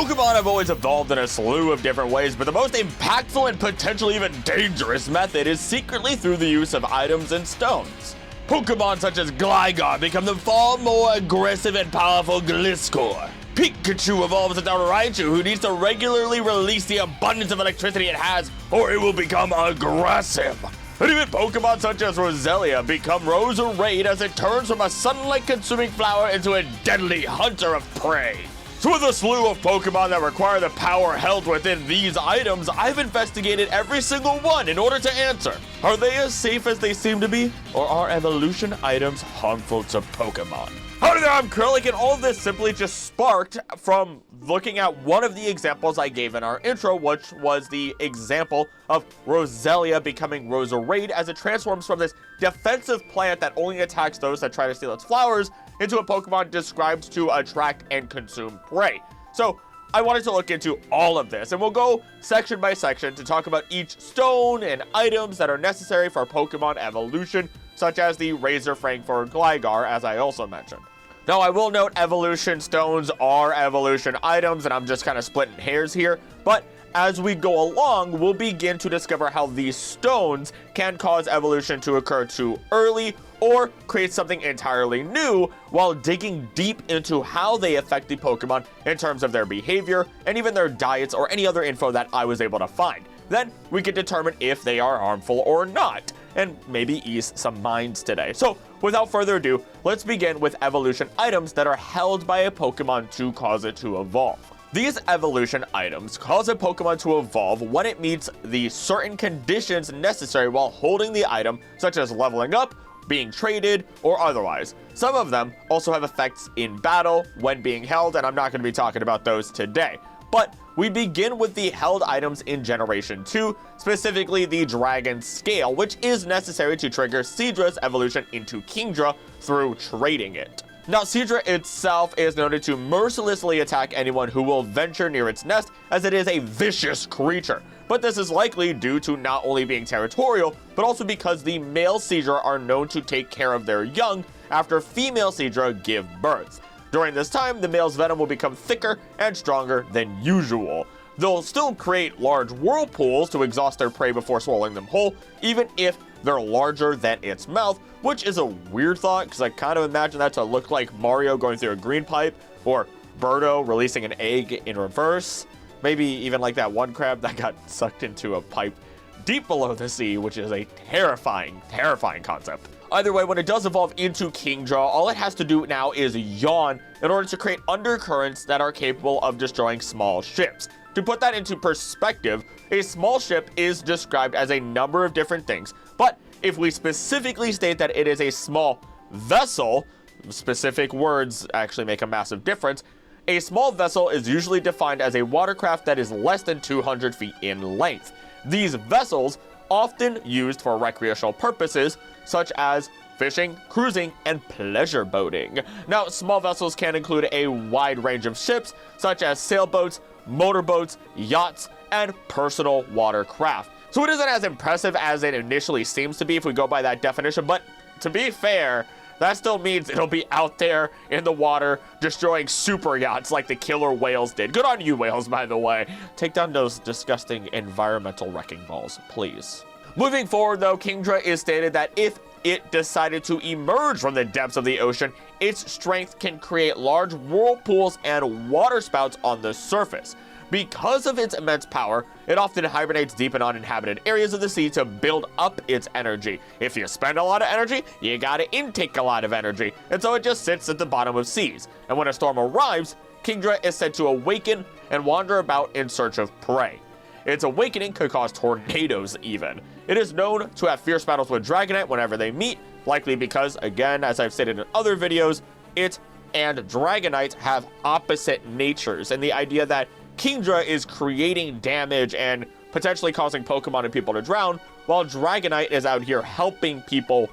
Pokemon have always evolved in a slew of different ways, but the most impactful and potentially even dangerous method is secretly through the use of items and stones. Pokemon such as Gligar become the far more aggressive and powerful Gliscor. Pikachu evolves into Raichu, who needs to regularly release the abundance of electricity it has, or it will become aggressive. And even Pokemon such as Roselia become Roserade as it turns from a sunlight-consuming flower into a deadly hunter of prey. So with a slew of Pokemon that require the power held within these items, I've investigated every single one in order to answer, are they as safe as they seem to be, or are evolution items harmful to Pokemon? Howdy there, I'm Curlic, and all of this simply just sparked from looking at one of the examples I gave in our intro, which was the example of Roselia becoming Roserade as it transforms from this defensive plant that only attacks those that try to steal its flowers into a Pokemon described to attract and consume prey. So I wanted to look into all of this, and we'll go section by section to talk about each stone and items that are necessary for Pokemon evolution, such as the Razor Fang for Gligar, as I also mentioned. Now, I will note evolution stones are evolution items, and I'm just kind of splitting hairs here, but as we go along, we'll begin to discover how these stones can cause evolution to occur too early or create something entirely new, while digging deep into how they affect the Pokemon in terms of their behavior and even their diets or any other info that I was able to find. Then we can determine if they are harmful or not, and maybe ease some minds today. So without further ado, let's begin with evolution items that are held by a Pokemon to cause it to evolve. These evolution items cause a Pokemon to evolve when it meets the certain conditions necessary while holding the item, such as leveling up, being traded, or otherwise. Some of them also have effects in battle when being held, and I'm not going to be talking about those today. But we begin with the held items in Generation 2, specifically the Dragon Scale, which is necessary to trigger Seadra's evolution into Kingdra through trading it. Now, Seadra itself is noted to mercilessly attack anyone who will venture near its nest, as it is a vicious creature. But this is likely due to not only being territorial, but also because the male Seadra are known to take care of their young after female Seadra give birth. During this time, the male's venom will become thicker and stronger than usual. They'll still create large whirlpools to exhaust their prey before swallowing them whole, even if they're larger than its mouth, which is a weird thought because I kind of imagine that to look like Mario going through a green pipe, or Birdo releasing an egg in reverse. Maybe even like that one crab that got sucked into a pipe deep below the sea, which is a terrifying, terrifying concept. Either way, when it does evolve into Kingdra, all it has to do now is yawn in order to create undercurrents that are capable of destroying small ships. To put that into perspective, a small ship is described as a number of different things, but if we specifically state that it is a small vessel, specific words actually make a massive difference. A small vessel is usually defined as a watercraft that is less than 200 feet in length. These vessels, often used for recreational purposes, such as fishing, cruising, and pleasure boating. Now, small vessels can include a wide range of ships, such as sailboats, motorboats, yachts, and personal watercraft. So it isn't as impressive as it initially seems to be if we go by that definition, but to be fair, that still means it'll be out there in the water destroying super yachts like the killer whales did. Good on you, whales, by the way. Take down those disgusting environmental wrecking balls, please. Moving forward, though, Kingdra is stated that if it decided to emerge from the depths of the ocean, its strength can create large whirlpools and water spouts on the surface. Because of its immense power, it often hibernates deep in uninhabited areas of the sea to build up its energy. If you spend a lot of energy, you gotta intake a lot of energy, and so it just sits at the bottom of seas. And when a storm arrives, Kingdra is said to awaken and wander about in search of prey. Its awakening could cause tornadoes even. It is known to have fierce battles with Dragonite whenever they meet, likely because, again, as I've stated in other videos, it and Dragonite have opposite natures, and the idea that Kingdra is creating damage and potentially causing Pokemon and people to drown, while Dragonite is out here helping people,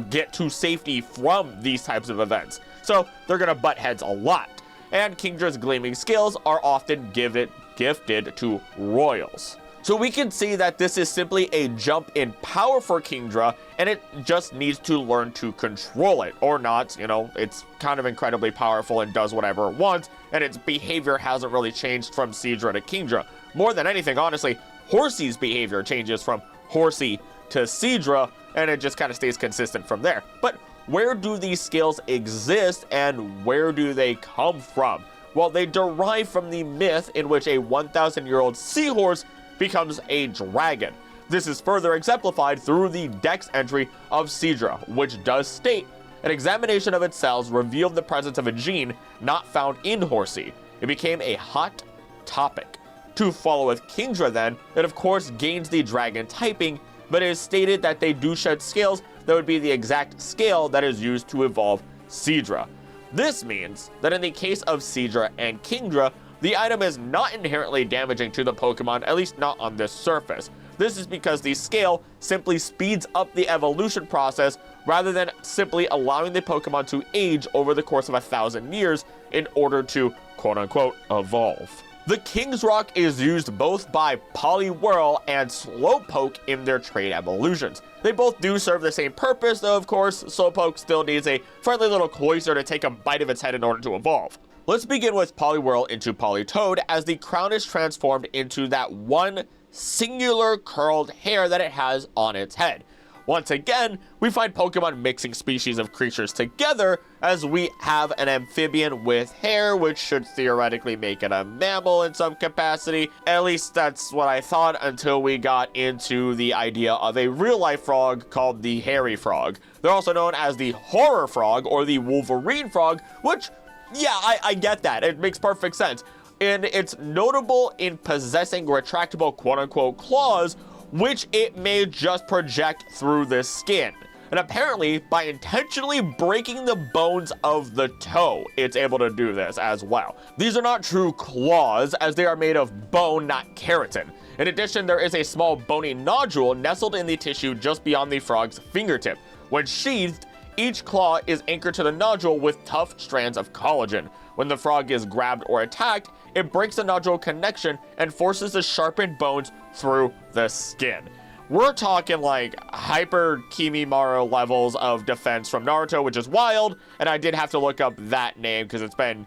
get to safety from these types of events. So they're gonna butt heads a lot. And Kingdra's gleaming skills are often gifted to royals. So we can see that this is simply a jump in power for Kingdra, and it just needs to learn to control it, or not. It's kind of incredibly powerful and does whatever it wants, and its behavior hasn't really changed from Seadra to Kingdra. More than anything, honestly, Horsey's behavior changes from Horsey to Seadra, and it just kind of stays consistent from there. But where do these scales exist, and where do they come from? Well, they derive from the myth in which a 1,000-year-old seahorse becomes a dragon. This is further exemplified through the Dex entry of Seadra, which does state, an examination of its cells revealed the presence of a gene not found in Horsey. It became a hot topic. To follow with Kingdra then, it of course gains the dragon typing, but it is stated that they do shed scales that would be the exact scale that is used to evolve Seadra. This means that in the case of Seadra and Kingdra, the item is not inherently damaging to the Pokemon, at least not on this surface. This is because the scale simply speeds up the evolution process rather than simply allowing the Pokemon to age over the course of 1,000 years in order to quote-unquote evolve. The King's Rock is used both by Poliwhirl and Slowpoke in their trait evolutions. They both do serve the same purpose, though of course Slowpoke still needs a friendly little Cloyster to take a bite of its head in order to evolve. Let's begin with Poliwhirl into Politoed, as the crown is transformed into that one singular curled hair that it has on its head. Once again, we find Pokemon mixing species of creatures together, as we have an amphibian with hair, which should theoretically make it a mammal in some capacity. At least that's what I thought until we got into the idea of a real-life frog called the hairy frog. They're also known as the horror frog or the Wolverine frog, which, yeah, I get that. It makes perfect sense. And it's notable in possessing retractable quote-unquote claws, which it may just project through the skin. And apparently, by intentionally breaking the bones of the toe, it's able to do this as well. These are not true claws, as they are made of bone, not keratin. In addition, there is a small bony nodule nestled in the tissue just beyond the frog's fingertip. When sheathed, each claw is anchored to the nodule with tough strands of collagen. When the frog is grabbed or attacked, it breaks the nodule connection and forces the sharpened bones through the skin. We're talking like hyper Kimimaro levels of defense from Naruto, which is wild, and I did have to look up that name because it's been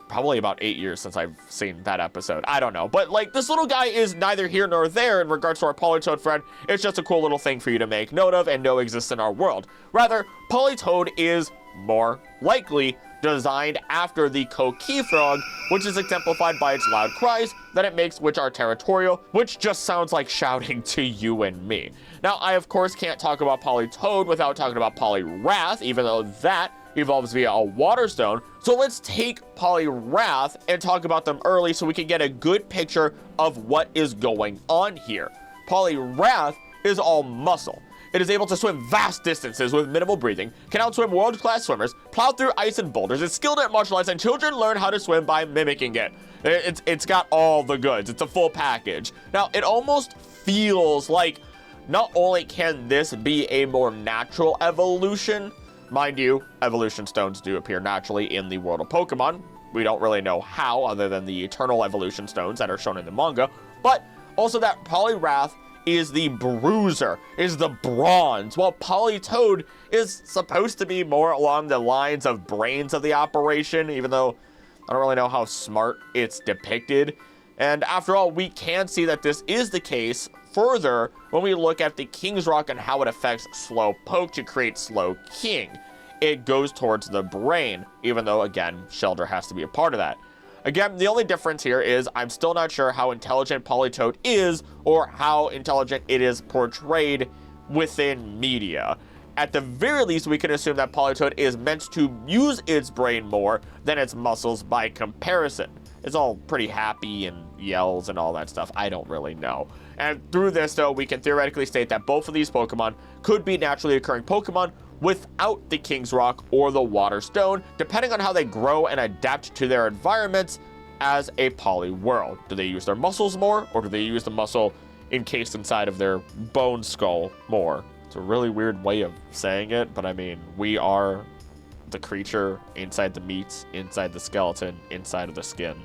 probably about 8 years since I've seen that episode. I don't know, but like this little guy is neither here nor there in regards to our Politoed friend. It's just a cool little thing for you to make note of and know exists in our world. Rather, Politoed is more likely designed after the Koki frog, which is exemplified by its loud cries that it makes, which are territorial, which just sounds like shouting to you and me. Now, I of course can't talk about Politoed without talking about Poliwrath, even though that evolves via a water stone. So let's take Poliwrath and talk about them early so we can get a good picture of what is going on here. Poliwrath is all muscle. It is able to swim vast distances with minimal breathing, can outswim world-class swimmers, plow through ice and boulders, is skilled at martial arts, and children learn how to swim by mimicking it. It's got all the goods. It's a full package. Now, it almost feels like not only can this be a more natural evolution, mind you, evolution stones do appear naturally in the world of Pokemon. We don't really know how, other than the eternal evolution stones that are shown in the manga, but also that Poliwrath is the bruiser, is the bronze, while Politoed is supposed to be more along the lines of brains of the operation, even though I don't really know how smart it's depicted. And after all, we can see that this is the case further when we look at the King's Rock and how it affects Slowpoke to create Slowking. It goes towards the brain, even though, again, Shelter has to be a part of that. Again, the only difference here is I'm still not sure how intelligent Politoed is or how intelligent it is portrayed within media. At the very least, we can assume that Politoed is meant to use its brain more than its muscles by comparison. It's all pretty happy and yells and all that stuff. I don't really know. And through this, though, we can theoretically state that both of these Pokemon could be naturally occurring Pokemon without the King's Rock or the Water Stone, depending on how they grow and adapt to their environments as a Poliwhirl. Do they use their muscles more, or do they use the muscle encased inside of their bone skull more? It's a really weird way of saying it, but I mean, we are the creature inside the meat, inside the skeleton, inside of the skin.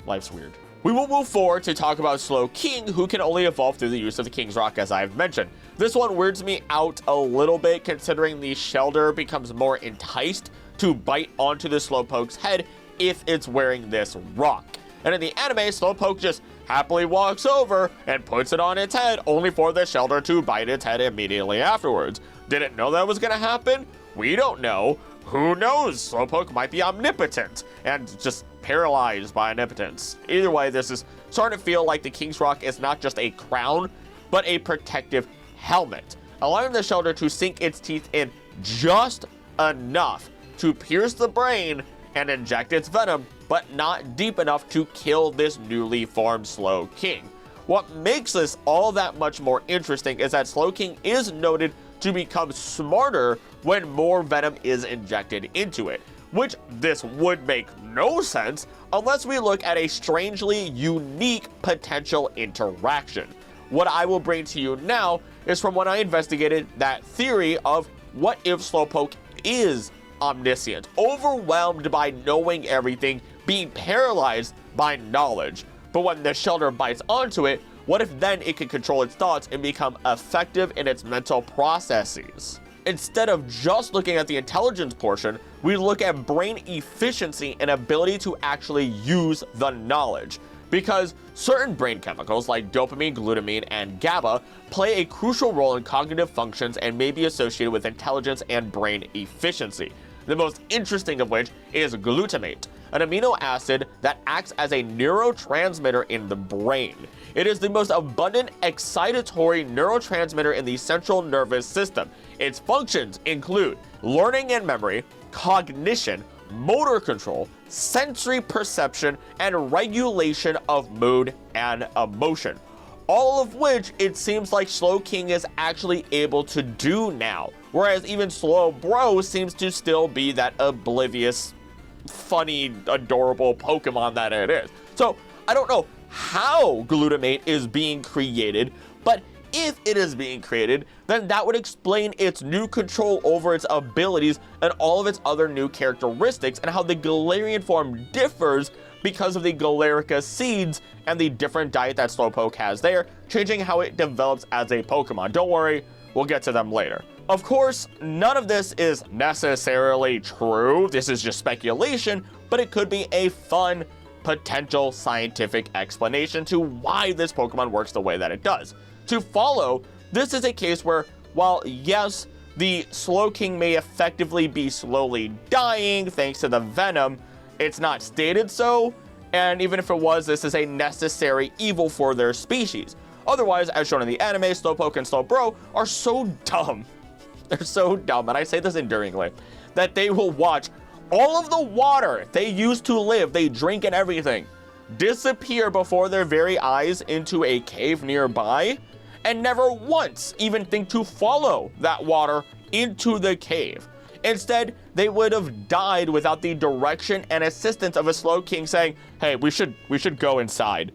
Life's weird. We will move forward to talk about Slowking, who can only evolve through the use of the King's Rock, as I've mentioned. This one weirds me out a little bit, considering the Shelter becomes more enticed to bite onto the Slowpoke's head if it's wearing this rock. And in the anime, Slowpoke just happily walks over and puts it on its head, only for the shelter to bite its head immediately afterwards. Didn't know that was gonna happen? We don't know. Who knows? Slowpoke might be omnipotent and just paralyzed by omnipotence. Either way, this is starting to feel like the King's Rock is not just a crown, but a protective helmet, allowing the shelter to sink its teeth in just enough to pierce the brain and inject its venom, but not deep enough to kill this newly formed Slowking. What makes this all that much more interesting is that Slowking is noted to become smarter when more venom is injected into it, which this would make no sense unless we look at a strangely unique potential interaction. What I will bring to you now is from when I investigated that theory of what if Slowpoke is omniscient, overwhelmed by knowing everything, being paralyzed by knowledge. But when the shelter bites onto it, what if then it can control its thoughts and become effective in its mental processes? Instead of just looking at the intelligence portion, we look at brain efficiency and ability to actually use the knowledge. Because certain brain chemicals like dopamine, glutamine, and GABA play a crucial role in cognitive functions and may be associated with intelligence and brain efficiency. The most interesting of which is glutamate, an amino acid that acts as a neurotransmitter in the brain. It is the most abundant excitatory neurotransmitter in the central nervous system. Its functions include learning and memory, cognition, motor control, sensory perception, and regulation of mood and emotion. All of which it seems like Slowking is actually able to do now, whereas even Slowbro seems to still be that oblivious, funny, adorable Pokemon that it is. So I don't know how glutamate is being created, but if it is being created, then that would explain its new control over its abilities and all of its other new characteristics, and how the Galarian form differs because of the Galarica seeds and the different diet that Slowpoke has there, changing how it develops as a Pokemon. Don't worry, we'll get to them later. Of course, none of this is necessarily true. This is just speculation, but it could be a fun potential scientific explanation to why this Pokemon works the way that it does. To follow, this is a case where, while yes, the Slowking may effectively be slowly dying thanks to the venom, it's not stated so, and even if it was, this is a necessary evil for their species. Otherwise, as shown in the anime, Slowpoke and Slowbro are so dumb, they're so dumb, and I say this endearingly, that they will watch all of the water they use to live, they drink and everything, disappear before their very eyes into a cave nearby, and never once even think to follow that water into the cave. Instead, they would have died without the direction and assistance of a Slowking saying, hey, we should go inside.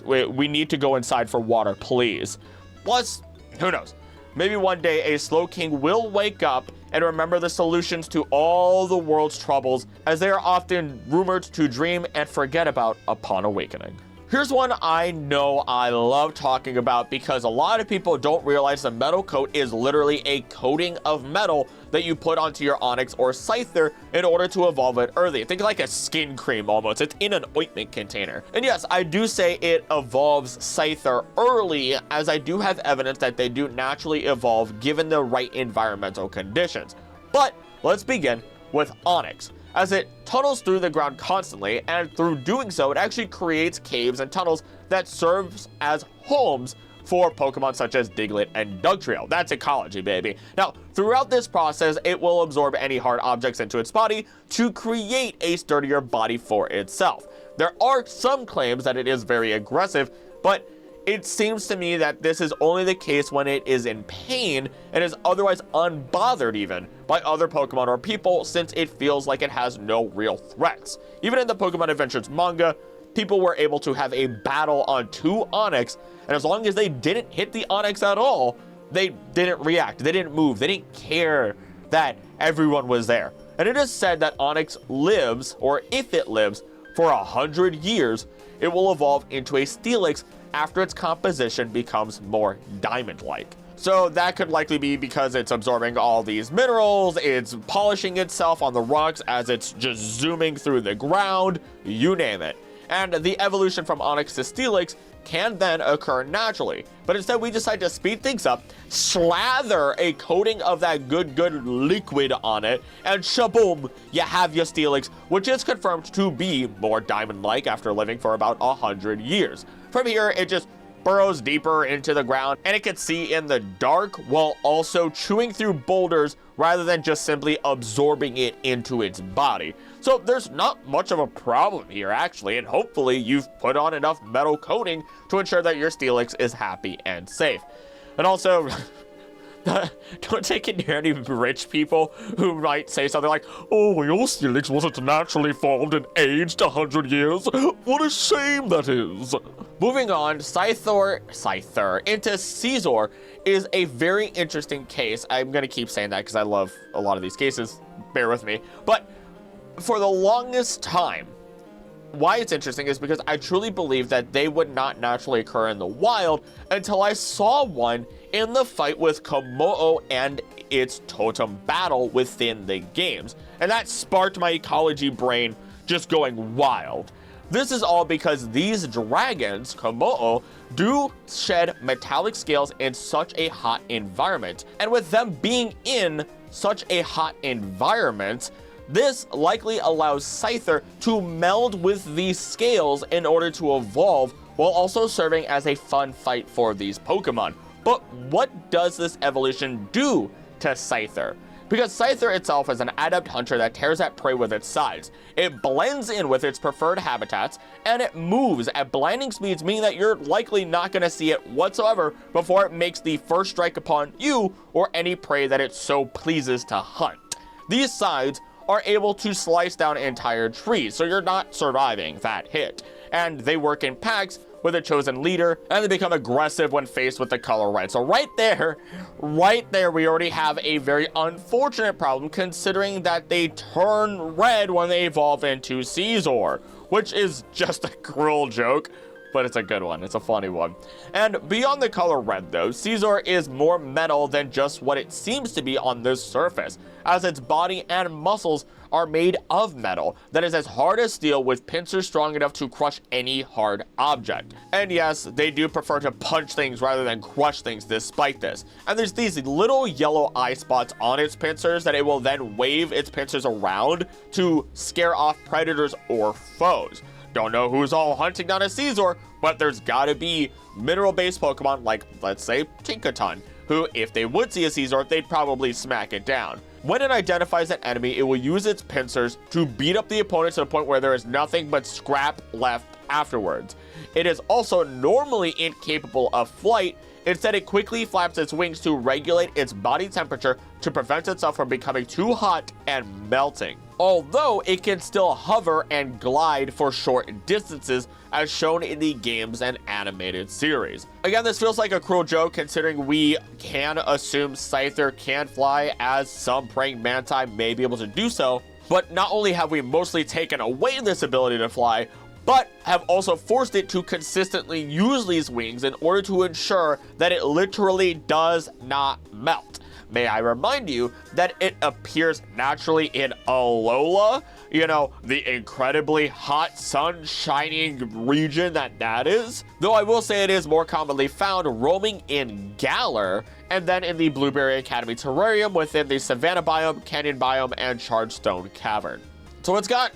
We need to go inside for water, please. Plus, who knows? Maybe one day a Slowking will wake up and remember the solutions to all the world's troubles, as they are often rumored to dream and forget about upon awakening. Here's one I know I love talking about because a lot of people don't realize the metal coat is literally a coating of metal that you put onto your Onix or Scyther in order to evolve it early. Think like a skin cream almost. It's in an ointment container. And yes, I do say it evolves Scyther early, as I do have evidence that they do naturally evolve given the right environmental conditions. But let's begin with Onix, as it tunnels through the ground constantly, and through doing so, it actually creates caves and tunnels that serves as homes for Pokemon such as Diglett and Dugtrio. That's ecology, baby. Now, throughout this process, it will absorb any hard objects into its body to create a sturdier body for itself. There are some claims that it is very aggressive, but it seems to me that this is only the case when it is in pain and is otherwise unbothered even by other Pokemon or people, since it feels like it has no real threats. Even in the Pokemon Adventures manga, people were able to have a battle on two Onix, and as long as they didn't hit the Onix at all, they didn't react, they didn't move, they didn't care that everyone was there. And it is said that Onix lives, or if it lives, for 100 years, it will evolve into a Steelix after its composition becomes more diamond-like. So that could likely be because it's absorbing all these minerals, it's polishing itself on the rocks as it's just zooming through the ground, you name it. And the evolution from Onix to Steelix can then occur naturally. But instead we decide to speed things up, slather a coating of that good liquid on it, and shaboom, you have your Steelix, which is confirmed to be more diamond-like after living for about 100 years. From here, it just burrows deeper into the ground, and it can see in the dark while also chewing through boulders rather than just simply absorbing it into its body. So there's not much of a problem here actually, and hopefully you've put on enough metal coating to ensure that your Steelix is happy and safe. And also, don't take it near any rich people who might say something like, "Oh, your Steelix wasn't naturally formed and aged 100 years. What a shame that is." Moving on, Scyther into Scizor is a very interesting case. I'm going to keep saying that because I love a lot of these cases. Bear with me. But for the longest time, why it's interesting is because I truly believe that they would not naturally occur in the wild until I saw one in the fight with Komodo and its totem battle within the games. And that sparked my ecology brain just going wild. This is all because these dragons, Komodo, do shed metallic scales in such a hot environment. And with them being in such a hot environment, this likely allows Scyther to meld with these scales in order to evolve, while also serving as a fun fight for these Pokemon. But what does this evolution do to Scyther? Because Scyther itself is an adept hunter that tears at prey with its sides. It blends in with its preferred habitats, and it moves at blinding speeds, meaning that you're likely not going to see it whatsoever before it makes the first strike upon you or any prey that it so pleases to hunt. These sides are able to slice down entire trees, so you're not surviving that hit. And they work in packs with a chosen leader, and they become aggressive when faced with the color red. So right there, we already have a very unfortunate problem, considering that they turn red when they evolve into Scizor, which is just a cruel joke, but it's a good one. It's a funny one. And beyond the color red though, Scizor is more metal than just what it seems to be on this surface, as its body and muscles are made of metal that is as hard as steel, with pincers strong enough to crush any hard object. And yes, they do prefer to punch things rather than crush things despite this. And there's these little yellow eye spots on its pincers that it will then wave its pincers around to scare off predators or foes. Don't know who's all hunting down a Scizor, but there's gotta be mineral-based Pokemon like, let's say, Tinkaton, who, if they would see a Scizor, they'd probably smack it down. When it identifies an enemy, it will use its pincers to beat up the opponent to the point where there is nothing but scrap left afterwards. It is also normally incapable of flight. Instead, it quickly flaps its wings to regulate its body temperature to prevent itself from becoming too hot and melting. Although it can still hover and glide for short distances, as shown in the games and animated series. Again, this feels like a cruel joke, considering we can assume Scyther can fly, as some praying manti may be able to do so. But not only have we mostly taken away this ability to fly, but have also forced it to consistently use these wings in order to ensure that it literally does not melt. May I remind you that it appears naturally in Alola, you know, the incredibly hot, sun-shining region that is. Though I will say it is more commonly found roaming in Galar, and then in the Blueberry Academy Terrarium within the Savannah biome, Canyon biome, and Chargestone Cavern. So it's got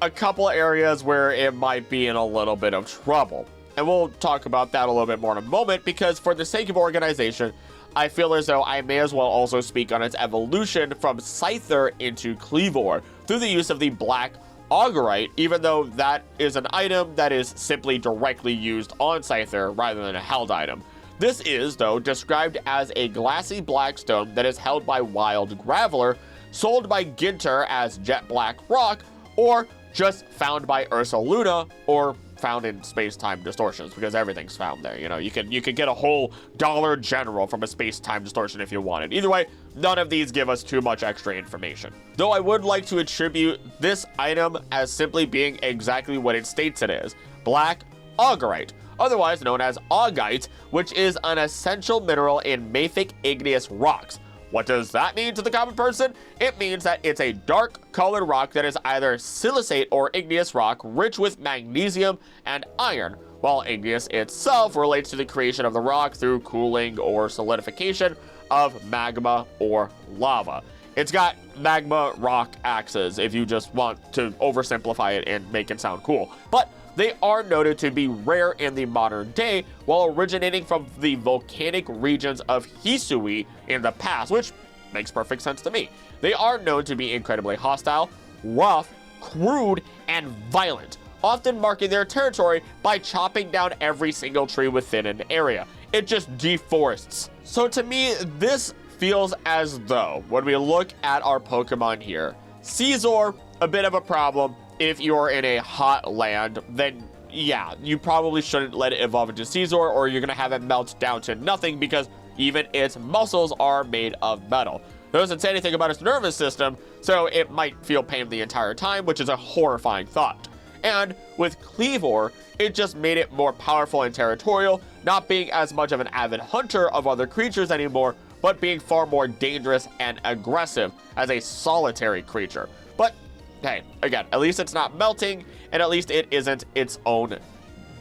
a couple areas where it might be in a little bit of trouble. And we'll talk about that a little bit more in a moment, because for the sake of organization, I feel as though I may as well also speak on its evolution from Scyther into Kleavor through the use of the Black Augurite, even though that is an item that is simply directly used on Scyther rather than a held item. This is, though, described as a glassy black stone that is held by Wild Graveler, sold by Ginter as Jet Black Rock, or just found by Ursaluna, or found in space-time distortions, because everything's found there. You know, you could get a whole Dollar General from a space-time distortion if you wanted. Either way, none of these give us too much extra information. Though I would like to attribute this item as simply being exactly what it states it is: Black Augurite. otherwise known as augite, which is an essential mineral in mafic igneous rocks. What does that mean to the common person? It means that it's a dark colored rock that is either silicate or igneous rock rich with magnesium and iron, while igneous itself relates to the creation of the rock through cooling or solidification of magma or lava. It's got magma rock axes if you just want to oversimplify it and make it sound cool. But they are noted to be rare in the modern day, while originating from the volcanic regions of Hisui in the past, which makes perfect sense to me. They are known to be incredibly hostile, rough, crude, and violent, often marking their territory by chopping down every single tree within an area. It just deforests. So to me, this feels as though, when we look at our Pokemon here, Scizor, a bit of a problem. If you're in a hot land, then yeah, you probably shouldn't let it evolve into Scizor, or you're gonna have it melt down to nothing because even its muscles are made of metal. It doesn't say anything about its nervous system, so it might feel pain the entire time, which is a horrifying thought. And with Kleavor, it just made it more powerful and territorial, not being as much of an avid hunter of other creatures anymore, but being far more dangerous and aggressive as a solitary creature. But hey, again, at least it's not melting, and at least it isn't its own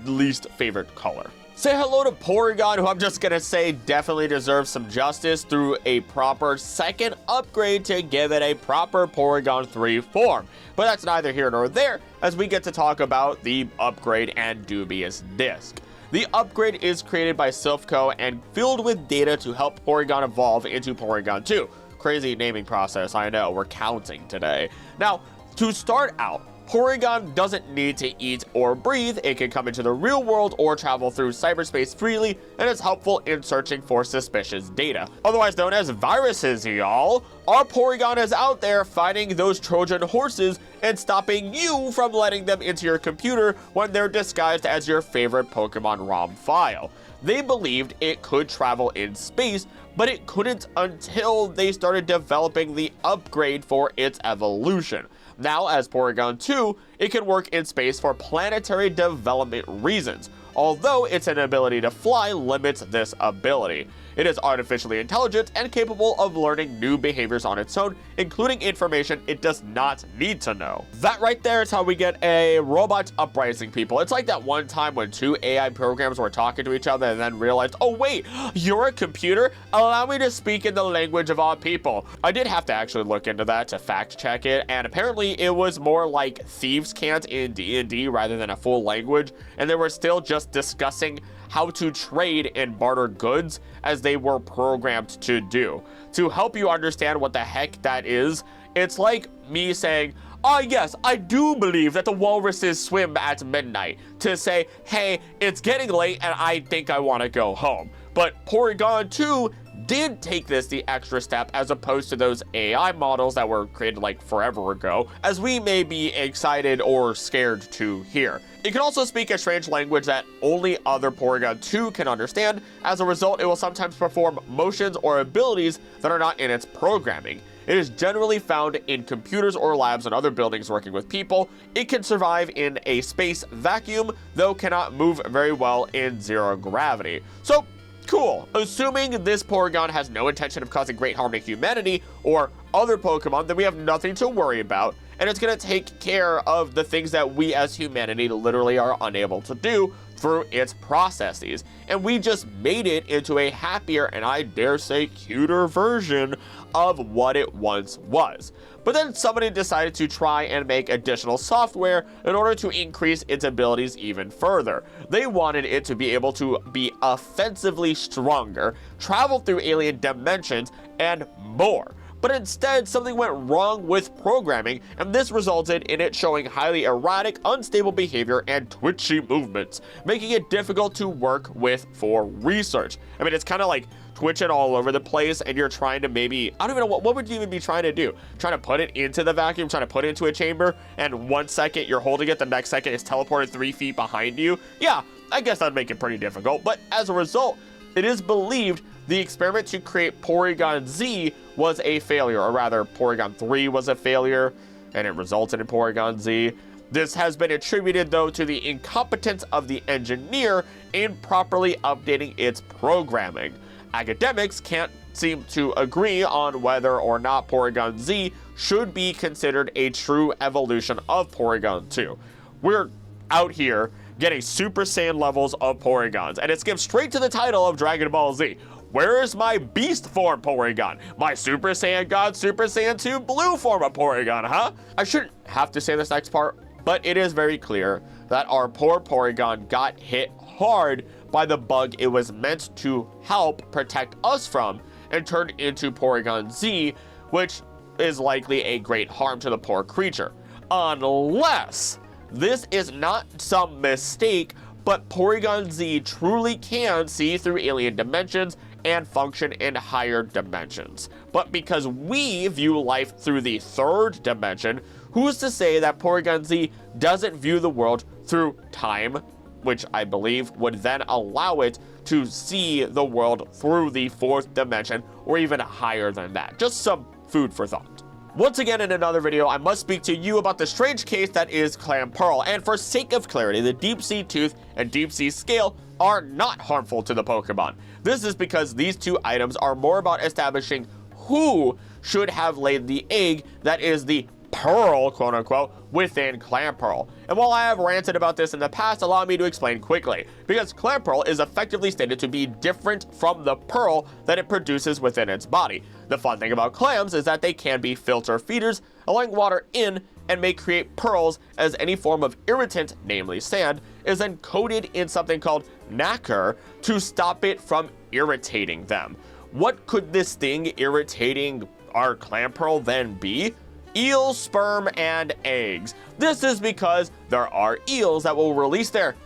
least favorite color. Say hello to Porygon, who I'm just gonna say definitely deserves some justice through a proper second upgrade to give it a proper Porygon 3 form. But that's neither here nor there, as we get to talk about the upgrade and Dubious Disc. The upgrade is created by Silphco and filled with data to help Porygon evolve into Porygon 2. Crazy naming process, I know, we're counting today. Now, to start out, Porygon doesn't need to eat or breathe. It can come into the real world or travel through cyberspace freely, and is helpful in searching for suspicious data. Otherwise known as viruses, y'all. Our Porygon is out there fighting those Trojan horses and stopping you from letting them into your computer when they're disguised as your favorite Pokemon ROM file. They believed it could travel in space, but it couldn't until they started developing the upgrade for its evolution. Now, as Porygon 2, it can work in space for planetary development reasons, although its inability to fly limits this ability. It is artificially intelligent and capable of learning new behaviors on its own, including information it does not need to know. That right there is how we get a robot uprising, people. It's like that one time when two AI programs were talking to each other and then realized, oh wait, you're a computer? Allow me to speak in the language of all people. I did have to actually look into that to fact check it, and apparently it was more like thieves' cant in D&D rather than a full language, and they were still just discussing how to trade and barter goods as they were programmed to do. To help you understand what the heck that is, it's like me saying, oh yes, I do believe that the walruses swim at midnight, to say, hey, it's getting late and I think I want to go home. But Porygon 2 did take this the extra step, as opposed to those AI models that were created like forever ago, as we may be excited or scared to hear. It can also speak a strange language that only other Porygon 2 can understand. As a result, it will sometimes perform motions or abilities that are not in its programming. It is generally found in computers or labs and other buildings working with people. It can survive in a space vacuum, though cannot move very well in zero gravity. So, cool. Assuming this Porygon has no intention of causing great harm to humanity or other Pokemon, then we have nothing to worry about, and it's going to take care of the things that we as humanity literally are unable to do through its processes. And we just made it into a happier and, I dare say, cuter version of what it once was. But then somebody decided to try and make additional software in order to increase its abilities even further. They wanted it to be able to be offensively stronger, travel through alien dimensions, and more. But instead, something went wrong with programming, and this resulted in it showing highly erratic, unstable behavior and twitchy movements, making it difficult to work with for research. I mean, it's kind of like twitching all over the place, and you're trying to maybe, I don't even know, what would you even be trying to do? Trying to put it into the vacuum, trying to put it into a chamber, and 1 second you're holding it, the next second it's teleported 3 feet behind you? Yeah, I guess that'd make it pretty difficult, but as a result, it is believed the experiment to create Porygon Z was a failure, or rather, Porygon 3 was a failure, and it resulted in Porygon Z. This has been attributed, though, to the incompetence of the engineer in properly updating its programming. Academics can't seem to agree on whether or not Porygon Z should be considered a true evolution of Porygon 2. We're out here getting Super Saiyan levels of Porygons, and it skips straight to the title of Dragon Ball Z. Where is my beast form Porygon? My Super Saiyan God Super Saiyan 2 blue form of Porygon, huh? I shouldn't have to say this next part, but it is very clear that our poor Porygon got hit hard by the bug it was meant to help protect us from and turned into Porygon Z, which is likely a great harm to the poor creature. Unless this is not some mistake, but Porygon Z truly can see through alien dimensions and function in higher dimensions. But because we view life through the third dimension, who's to say that Porygon Z doesn't view the world through time, which I believe would then allow it to see the world through the fourth dimension or even higher than that. Just some food for thought. Once again, in another video, I must speak to you about the strange case that is Clamperl, and for sake of clarity, the Deep Sea Tooth and Deep Sea Scale are not harmful to the Pokemon. This is because these two items are more about establishing who should have laid the egg that is the pearl, quote unquote, within Clamperl. And while I have ranted about this in the past, allow me to explain quickly, because Clamperl is effectively stated to be different from the pearl that it produces within its body. The fun thing about clams is that they can be filter feeders, allowing water in and may create pearls, as any form of irritant, namely sand, is then coated in something called nacre to stop it from irritating them. What could this thing irritating our Clamperl then be? Eels, sperm, and eggs. This is because there are eels that will release their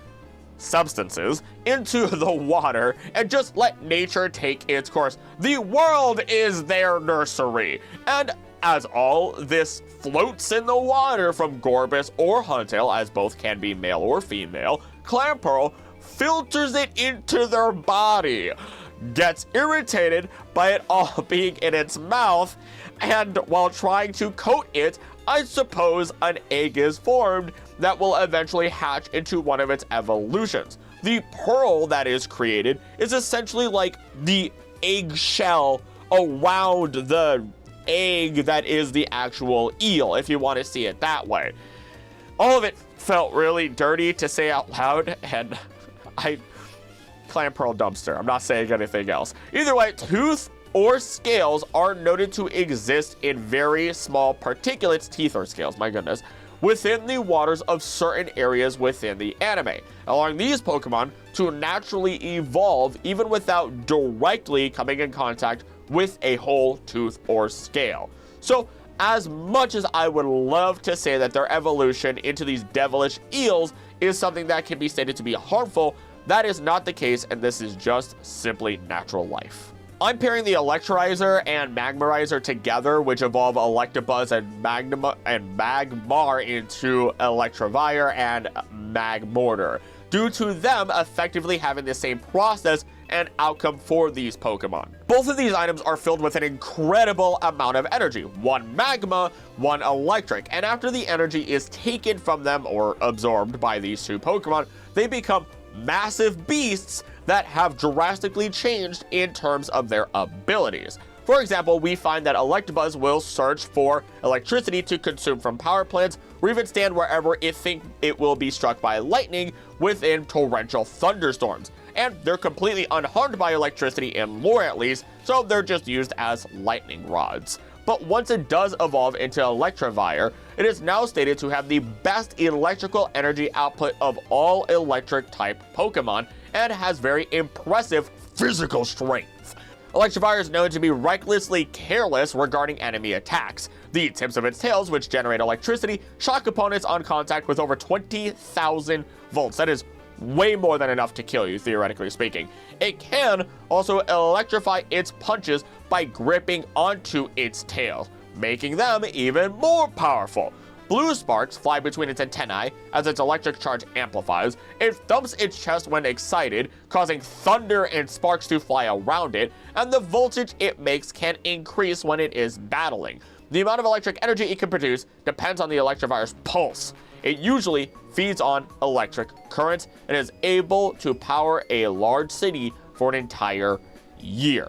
substances into the water and just let nature take its course. The world is their nursery. And as all this floats in the water from Gorbis or Huntail, as both can be male or female, Clamperl filters it into their body, gets irritated by it all being in its mouth, and while trying to coat it, I suppose an egg is formed that will eventually hatch into one of its evolutions. The pearl that is created is essentially like the eggshell around the egg that is the actual eel, if you want to see it that way. All of it felt really dirty to say out loud, and Clamperl dumpster. I'm not saying anything else. Either way, tooth or scales are noted to exist in very small particulates, teeth or scales, my goodness, within the waters of certain areas within the anime, allowing these Pokemon to naturally evolve even without directly coming in contact with a whole tooth or scale. So, as much as I would love to say that their evolution into these devilish eels is something that can be stated to be harmful, that is not the case, and this is just simply natural life. I'm pairing the Electrizer and Magmarizer together, which evolve Electabuzz and Magmar into Electivire and Magmortar, due to them effectively having the same process and outcome for these Pokemon. Both of these items are filled with an incredible amount of energy, one magma, one electric, and after the energy is taken from them or absorbed by these two Pokemon, they become massive beasts that have drastically changed in terms of their abilities. For example, we find that Electabuzz will search for electricity to consume from power plants, or even stand wherever it thinks it will be struck by lightning within torrential thunderstorms. And they're completely unharmed by electricity in lore at least, so they're just used as lightning rods. But once it does evolve into Electivire, it is now stated to have the best electrical energy output of all electric type Pokemon, and has very impressive physical strength. Electivire is known to be recklessly careless regarding enemy attacks. The tips of its tails, which generate electricity, shock opponents on contact with over 20,000 volts. That is way more than enough to kill you, theoretically speaking. It can also electrify its punches by gripping onto its tail, making them even more powerful. Blue sparks fly between its antennae as its electric charge amplifies. It thumps its chest when excited, causing thunder and sparks to fly around it, and the voltage it makes can increase when it is battling. The amount of electric energy it can produce depends on the Electivire's pulse. It usually feeds on electric currents and is able to power a large city for an entire year.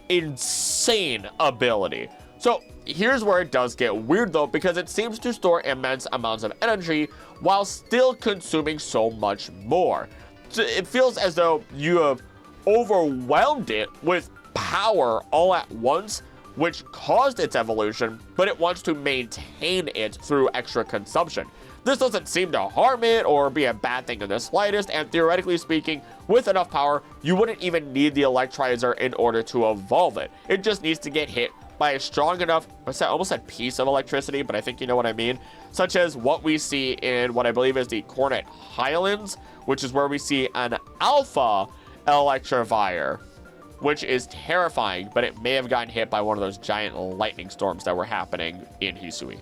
Insane ability. So here's where it does get weird though, because it seems to store immense amounts of energy while still consuming so much more. So it feels as though you have overwhelmed it with power all at once, which caused its evolution, but it wants to maintain it through extra consumption. This doesn't seem to harm it or be a bad thing in the slightest, and theoretically speaking, with enough power, you wouldn't even need the Electrizer in order to evolve it. It just needs to get hit by a strong enough, I almost said piece of electricity, but I think you know what I mean, such as what we see in what I believe is the Cornet Highlands, which is where we see an Alpha Electivire, which is terrifying, but it may have gotten hit by one of those giant lightning storms that were happening in Hisui.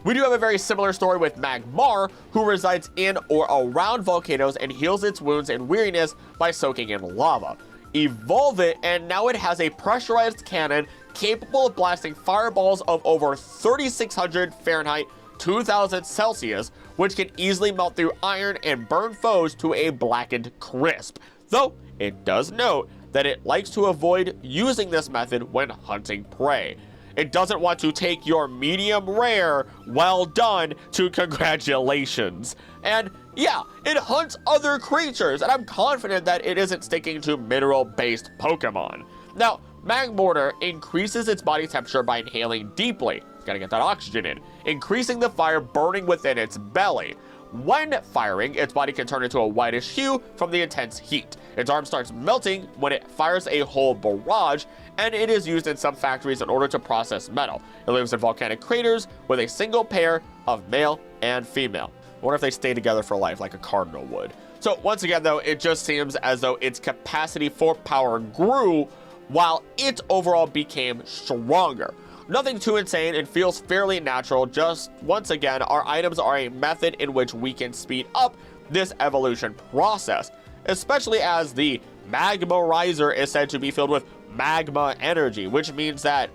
We do have a very similar story with Magmar, who resides in or around volcanoes and heals its wounds and weariness by soaking in lava. Evolve it, and now it has a pressurized cannon capable of blasting fireballs of over 3,600 Fahrenheit, 2,000 Celsius, which can easily melt through iron and burn foes to a blackened crisp. Though, it does note that it likes to avoid using this method when hunting prey. It doesn't want to take your medium rare, well done, to congratulations. And yeah, it hunts other creatures, and I'm confident that it isn't sticking to mineral-based Pokemon. Now, Magmortar increases its body temperature by inhaling deeply. Gotta get that oxygen in, increasing the fire burning within its belly. When firing, its body can turn into a whitish hue from the intense heat. Its arm starts melting when it fires a whole barrage, and it is used in some factories in order to process metal. It lives in volcanic craters with a single pair of male and female. I wonder if they stay together for life like a cardinal would. So once again though, it just seems as though its capacity for power grew while it overall became stronger. Nothing too insane and feels fairly natural. Just once again, our items are a method in which we can speed up this evolution process, especially as the Magmarizer is said to be filled with magma energy, which means that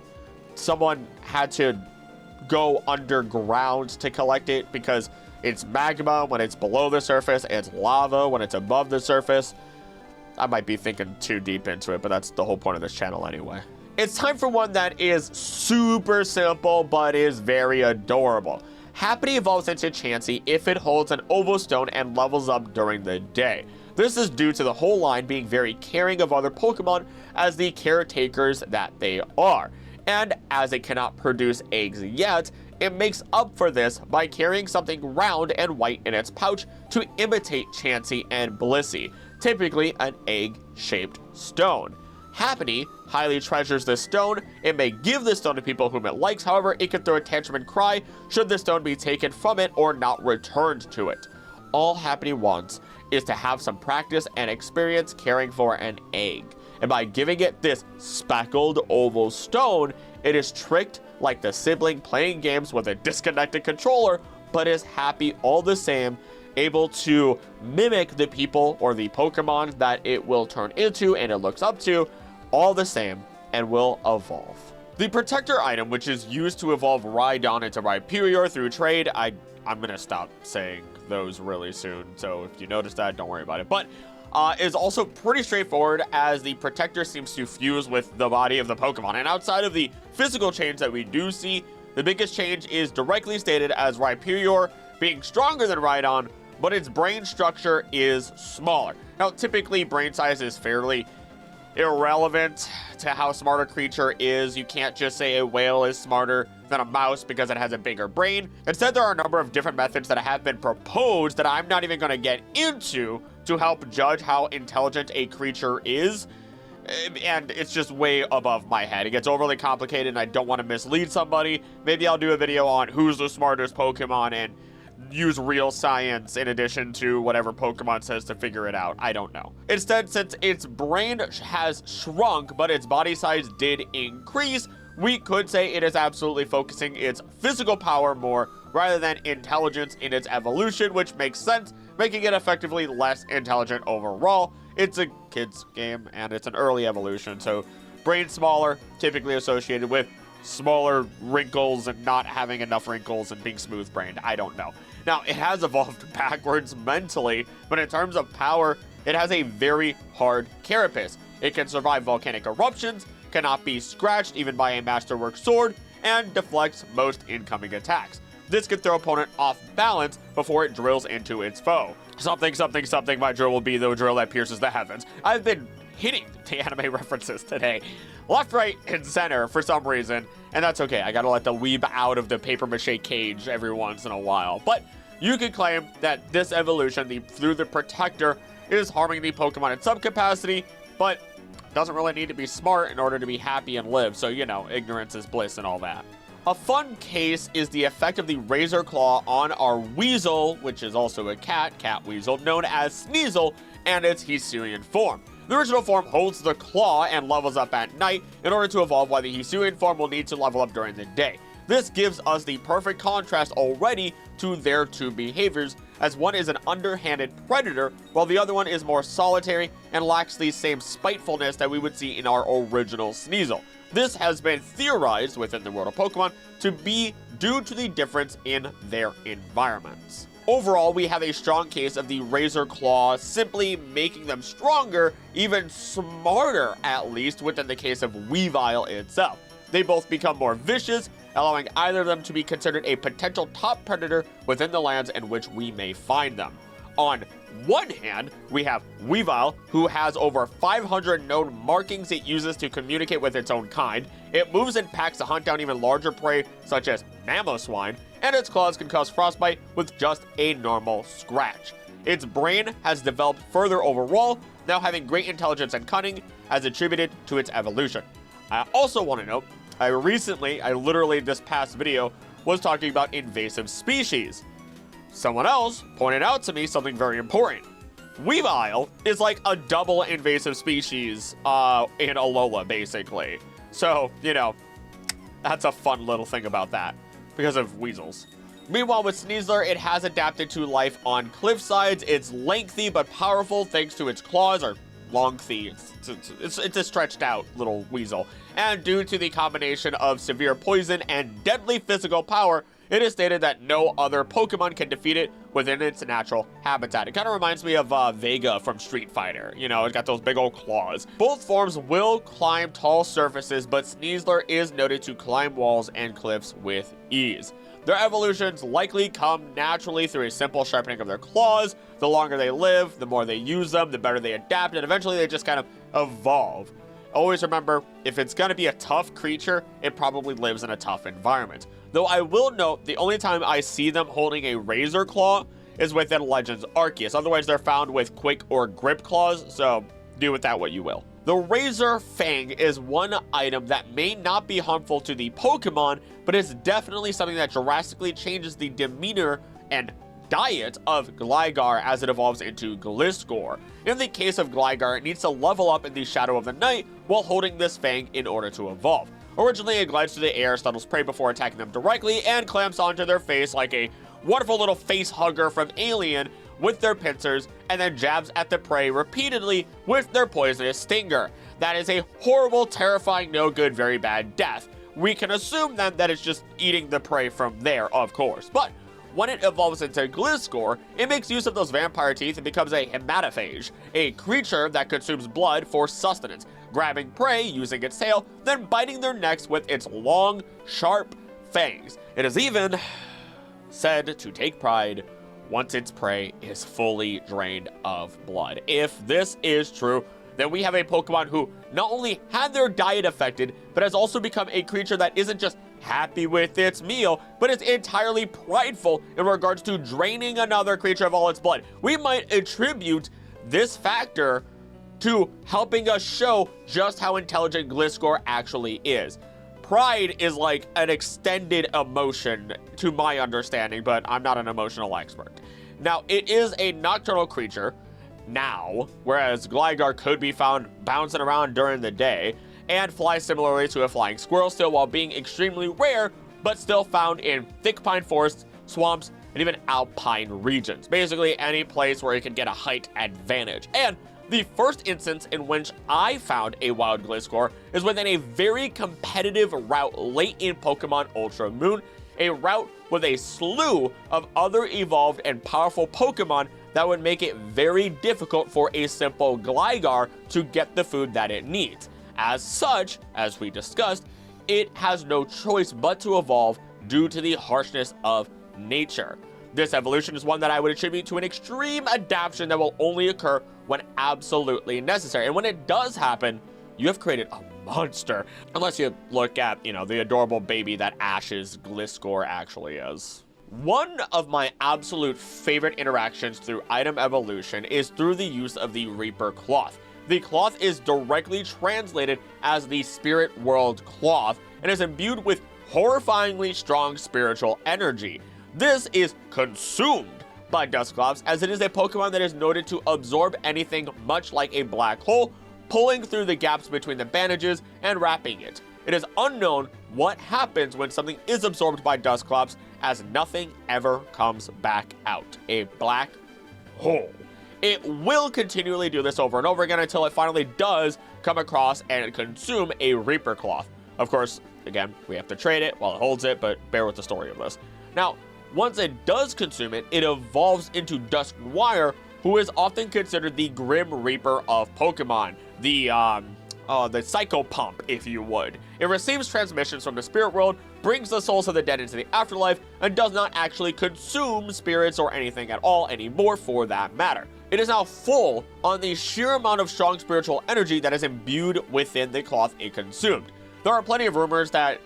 someone had to go underground to collect it because it's magma when it's below the surface, it's lava when it's above the surface. I might be thinking too deep into it, but that's the whole point of this channel anyway. It's time for one that is super simple, but is very adorable. Happiny evolves into Chansey if it holds an Oval Stone and levels up during the day. This is due to the whole line being very caring of other Pokemon as the caretakers that they are. And as it cannot produce eggs yet, it makes up for this by carrying something round and white in its pouch to imitate Chansey and Blissey, typically an egg-shaped stone. Happiny highly treasures this stone. It may give this stone to people whom it likes, however, it can throw a tantrum and cry should the stone be taken from it or not returned to it. All Happiny wants is to have some practice and experience caring for an egg. And by giving it this speckled oval stone, it is tricked like the sibling playing games with a disconnected controller, but is happy all the same, able to mimic the people or the Pokemon that it will turn into and it looks up to, all the same, and will evolve. The Protector item, which is used to evolve Rhydon into Rhyperior through trade, I'm gonna stop saying those really soon, so if you notice that, don't worry about it, but is also pretty straightforward as the Protector seems to fuse with the body of the Pokemon. And outside of the physical change that we do see, the biggest change is directly stated as Rhyperior being stronger than Rhydon, but its brain structure is smaller. Now, typically, brain size is fairly irrelevant to how smart a creature is. You can't just say a whale is smarter than a mouse because it has a bigger brain. Instead, there are a number of different methods that have been proposed that I'm not even going to get into to help judge how intelligent a creature is. And it's just way above my head. It gets overly complicated and I don't want to mislead somebody. Maybe I'll do a video on who's the smartest Pokemon and use real science in addition to whatever Pokemon says to figure it out. I don't know. Instead, since its brain has shrunk, but its body size did increase, we could say it is absolutely focusing its physical power more rather than intelligence in its evolution, which makes sense, making it effectively less intelligent overall. It's a kid's game and it's an early evolution, so brain smaller, typically associated with smaller wrinkles and not having enough wrinkles and being smooth-brained. I don't know. Now, it has evolved backwards mentally, but in terms of power, it has a very hard carapace. It can survive volcanic eruptions, cannot be scratched even by a masterwork sword, and deflects most incoming attacks. This can throw opponent off balance before it drills into its foe. Something, something, something, my drill will be the drill that pierces the heavens. I've been hitting the anime references today. Left, right, and center for some reason, and that's okay. I gotta let the weeb out of the paper mache cage every once in a while. But you could claim that this evolution, through the Protector, is harming the Pokemon in some capacity, but doesn't really need to be smart in order to be happy and live. So, you know, ignorance is bliss and all that. A fun case is the effect of the Razor Claw on our Weasel, which is also a cat Weasel, known as Sneasel, and its Hisuian form. The original form holds the claw and levels up at night in order to evolve, while the Hisuian form will need to level up during the day. This gives us the perfect contrast already to their two behaviors, as one is an underhanded predator, while the other one is more solitary and lacks the same spitefulness that we would see in our original Sneasel. This has been theorized within the world of Pokemon to be due to the difference in their environments. Overall, we have a strong case of the Razor Claw simply making them stronger, even smarter at least within the case of Weavile itself. They both become more vicious, allowing either of them to be considered a potential top predator within the lands in which we may find them. On one hand, we have Weavile, who has over 500 known markings it uses to communicate with its own kind. It moves in packs to hunt down even larger prey, such as Mamoswine, and its claws can cause frostbite with just a normal scratch. Its brain has developed further overall, now having great intelligence and cunning as attributed to its evolution. I also want to note, I literally this past video was talking about invasive species. Someone else pointed out to me something very important. Weavile is like a double invasive species in Alola, basically. So, you know, that's a fun little thing about that, because of weasels. Meanwhile, with Sneasler, it has adapted to life on cliff sides. It's lengthy but powerful thanks to its claws, or longthy. It's a stretched out little weasel. And due to the combination of severe poison and deadly physical power, it is stated that no other Pokemon can defeat it within its natural habitat. It kind of reminds me of Vega from Street Fighter. You know, it's got those big old claws. Both forms will climb tall surfaces, but Sneasler is noted to climb walls and cliffs with ease. Their evolutions likely come naturally through a simple sharpening of their claws. The longer they live, the more they use them, the better they adapt, and eventually they just kind of evolve. Always remember, if it's going to be a tough creature, it probably lives in a tough environment. Though I will note, the only time I see them holding a Razor Claw is within Legends Arceus. Otherwise, they're found with Quick or Grip Claws, so do with that what you will. The Razor Fang is one item that may not be harmful to the Pokemon, but is definitely something that drastically changes the demeanor and diet of Gligar as it evolves into Gliscor. In the case of Gligar, it needs to level up in the Shadow of the Night while holding this fang in order to evolve. Originally, it glides through the air, startles prey before attacking them directly, and clamps onto their face like a wonderful little face hugger from Alien with their pincers, and then jabs at the prey repeatedly with their poisonous stinger. That is a horrible, terrifying, no good, very bad death. We can assume then that it's just eating the prey from there, of course. But when it evolves into Gliscor, it makes use of those vampire teeth and becomes a hematophage, a creature that consumes blood for sustenance, grabbing prey using its tail, then biting their necks with its long, sharp fangs. It is even said to take pride once its prey is fully drained of blood. If this is true, then we have a Pokemon who not only had their diet affected, but has also become a creature that isn't just happy with its meal, but is entirely prideful in regards to draining another creature of all its blood. We might attribute this factor to helping us show just how intelligent Gliscor actually is. Pride is like an extended emotion to my understanding, but I'm not an emotional expert. Now, it is a nocturnal creature now, whereas Gligar could be found bouncing around during the day, and flies similarly to a flying squirrel still, while being extremely rare, but still found in thick pine forests, swamps, and even alpine regions. Basically, any place where it can get a height advantage. And the first instance in which I found a wild Gliscor is within a very competitive route late in Pokemon Ultra Moon. a route with a slew of other evolved and powerful Pokemon that would make it very difficult for a simple Gligar to get the food that it needs. As such, as we discussed, it has no choice but to evolve due to the harshness of nature. This evolution is one that I would attribute to an extreme adaptation that will only occur when absolutely necessary. And when it does happen, you have created a monster. Unless you look at, the adorable baby that Ash's Gliscor actually is. One of my absolute favorite interactions through item evolution is through the use of the Reaper Cloth. The cloth is directly translated as the Spirit World Cloth and is imbued with horrifyingly strong spiritual energy. This is consumed by Dusclops, as it is a Pokemon that is noted to absorb anything much like a black hole, pulling through the gaps between the bandages and wrapping it. It is unknown what happens when something is absorbed by Dusclops, as nothing ever comes back out. A black hole. It will continually do this over and over again until it finally does come across and consume a Reaper Cloth. Of course, again, we have to trade it while it holds it, but bear with the story of this. Now, once it does consume it, it evolves into Dusknoir, who is often considered the Grim Reaper of Pokemon. The Psychopomp, if you would. It receives transmissions from the spirit world, brings the souls of the dead into the afterlife, and does not actually consume spirits or anything at all anymore for that matter. It is now full on the sheer amount of strong spiritual energy that is imbued within the cloth it consumed. There are plenty of rumors that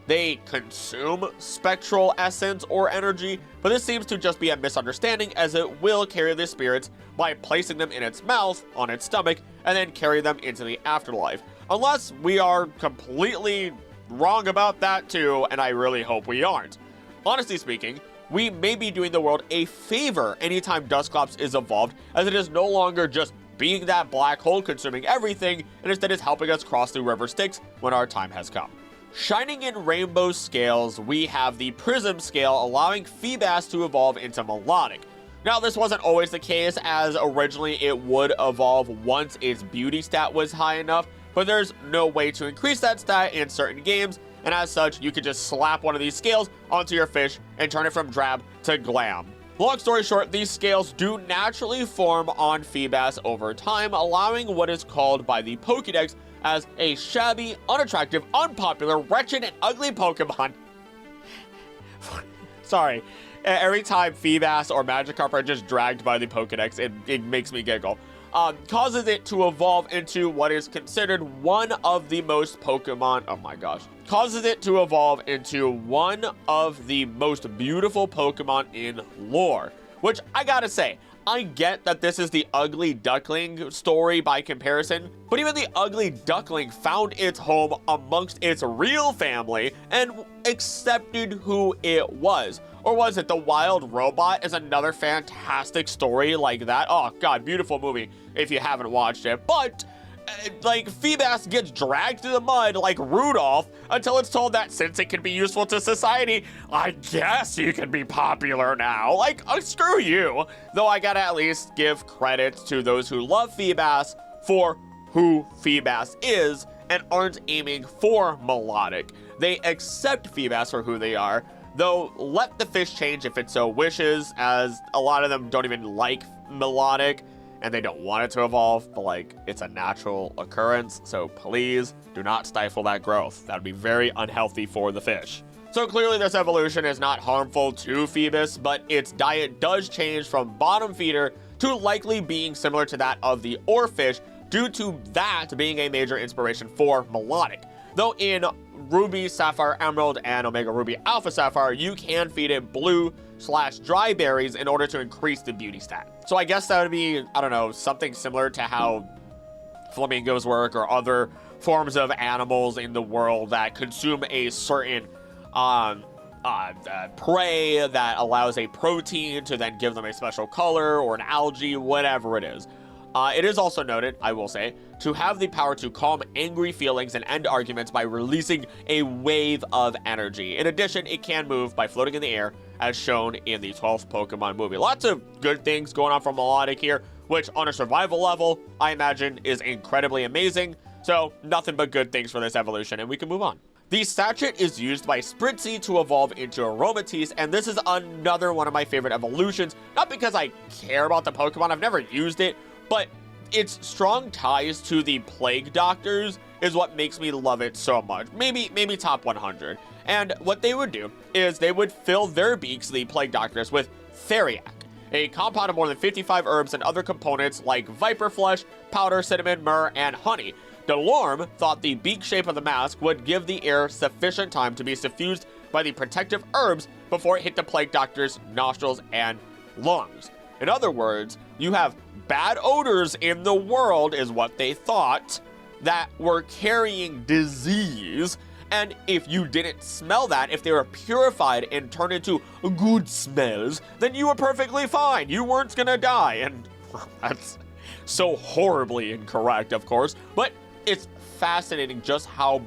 they consume spectral essence or energy, but this seems to just be a misunderstanding, as it will carry the spirits by placing them in its mouth, on its stomach, and then carry them into the afterlife. Unless we are completely wrong about that too, and I really hope we aren't. Honestly speaking, we may be doing the world a favor anytime Dusclops is evolved, as it is no longer just being that black hole consuming everything, and instead is helping us cross through River Styx when our time has come. Shining in rainbow scales, we have the Prism scale, allowing Feebas to evolve into Milotic. Now, this wasn't always the case, as originally it would evolve once its beauty stat was high enough, but there's no way to increase that stat in certain games, and as such, you could just slap one of these scales onto your fish and turn it from drab to glam. Long story short, these scales do naturally form on Feebas over time, allowing what is called by the Pokédex as a shabby, unattractive, unpopular, wretched, and ugly Pokemon. Sorry. Every time Feebas or Magikarp are just dragged by the Pokédex, it makes me giggle. Causes it to evolve into what is considered one of the most Pokemon... Oh my gosh. Causes it to evolve into one of the most beautiful Pokemon in lore. Which, I gotta say, I get that this is the Ugly Duckling story by comparison, but even the Ugly Duckling found its home amongst its real family and accepted who it was. Or was it The Wild Robot is another fantastic story like that? Oh god, beautiful movie if you haven't watched it. But, like, Feebas gets dragged through the mud like Rudolph until it's told that since it can be useful to society, I guess you can be popular now. Like, screw you. Though I gotta at least give credit to those who love Feebas for who Feebas is and aren't aiming for Milotic. They accept Feebas for who they are, though let the fish change if it so wishes, as a lot of them don't even like Milotic, and they don't want it to evolve, but like, it's a natural occurrence, so please do not stifle that growth. That would be very unhealthy for the fish. So clearly this evolution is not harmful to Phoebus, but its diet does change from bottom feeder to likely being similar to that of the oarfish, due to that being a major inspiration for Milotic. Though in Ruby, Sapphire, Emerald, and Omega Ruby Alpha Sapphire, you can feed it blue/dry berries in order to increase the beauty stat. So I guess that would be, I don't know, something similar to how flamingos work or other forms of animals in the world that consume a certain prey that allows a protein to then give them a special color or an algae, whatever it is. It is also noted, I will say, to have the power to calm angry feelings and end arguments by releasing a wave of energy. In addition, it can move by floating in the air, as shown in the 12th Pokemon movie. Lots of good things going on for Milotic here, which on a survival level, I imagine is incredibly amazing. So nothing but good things for this evolution, and we can move on. The sachet is used by Spritzy to evolve into Aromatisse, and this is another one of my favorite evolutions, not because I care about the Pokemon, I've never used it, but its strong ties to the Plague Doctors is what makes me love it so much. Maybe top 100. And what they would do is they would fill their beaks, the Plague Doctors, with Theriac, a compound of more than 55 herbs and other components like viper flesh, powder, cinnamon, myrrh, and honey. Delorme thought the beak shape of the mask would give the air sufficient time to be suffused by the protective herbs before it hit the Plague Doctor's nostrils and lungs. In other words, you have bad odors in the world, is what they thought, that were carrying disease, and if you didn't smell that, if they were purified and turned into good smells, then you were perfectly fine. You weren't gonna die, and that's so horribly incorrect, of course, but it's fascinating just how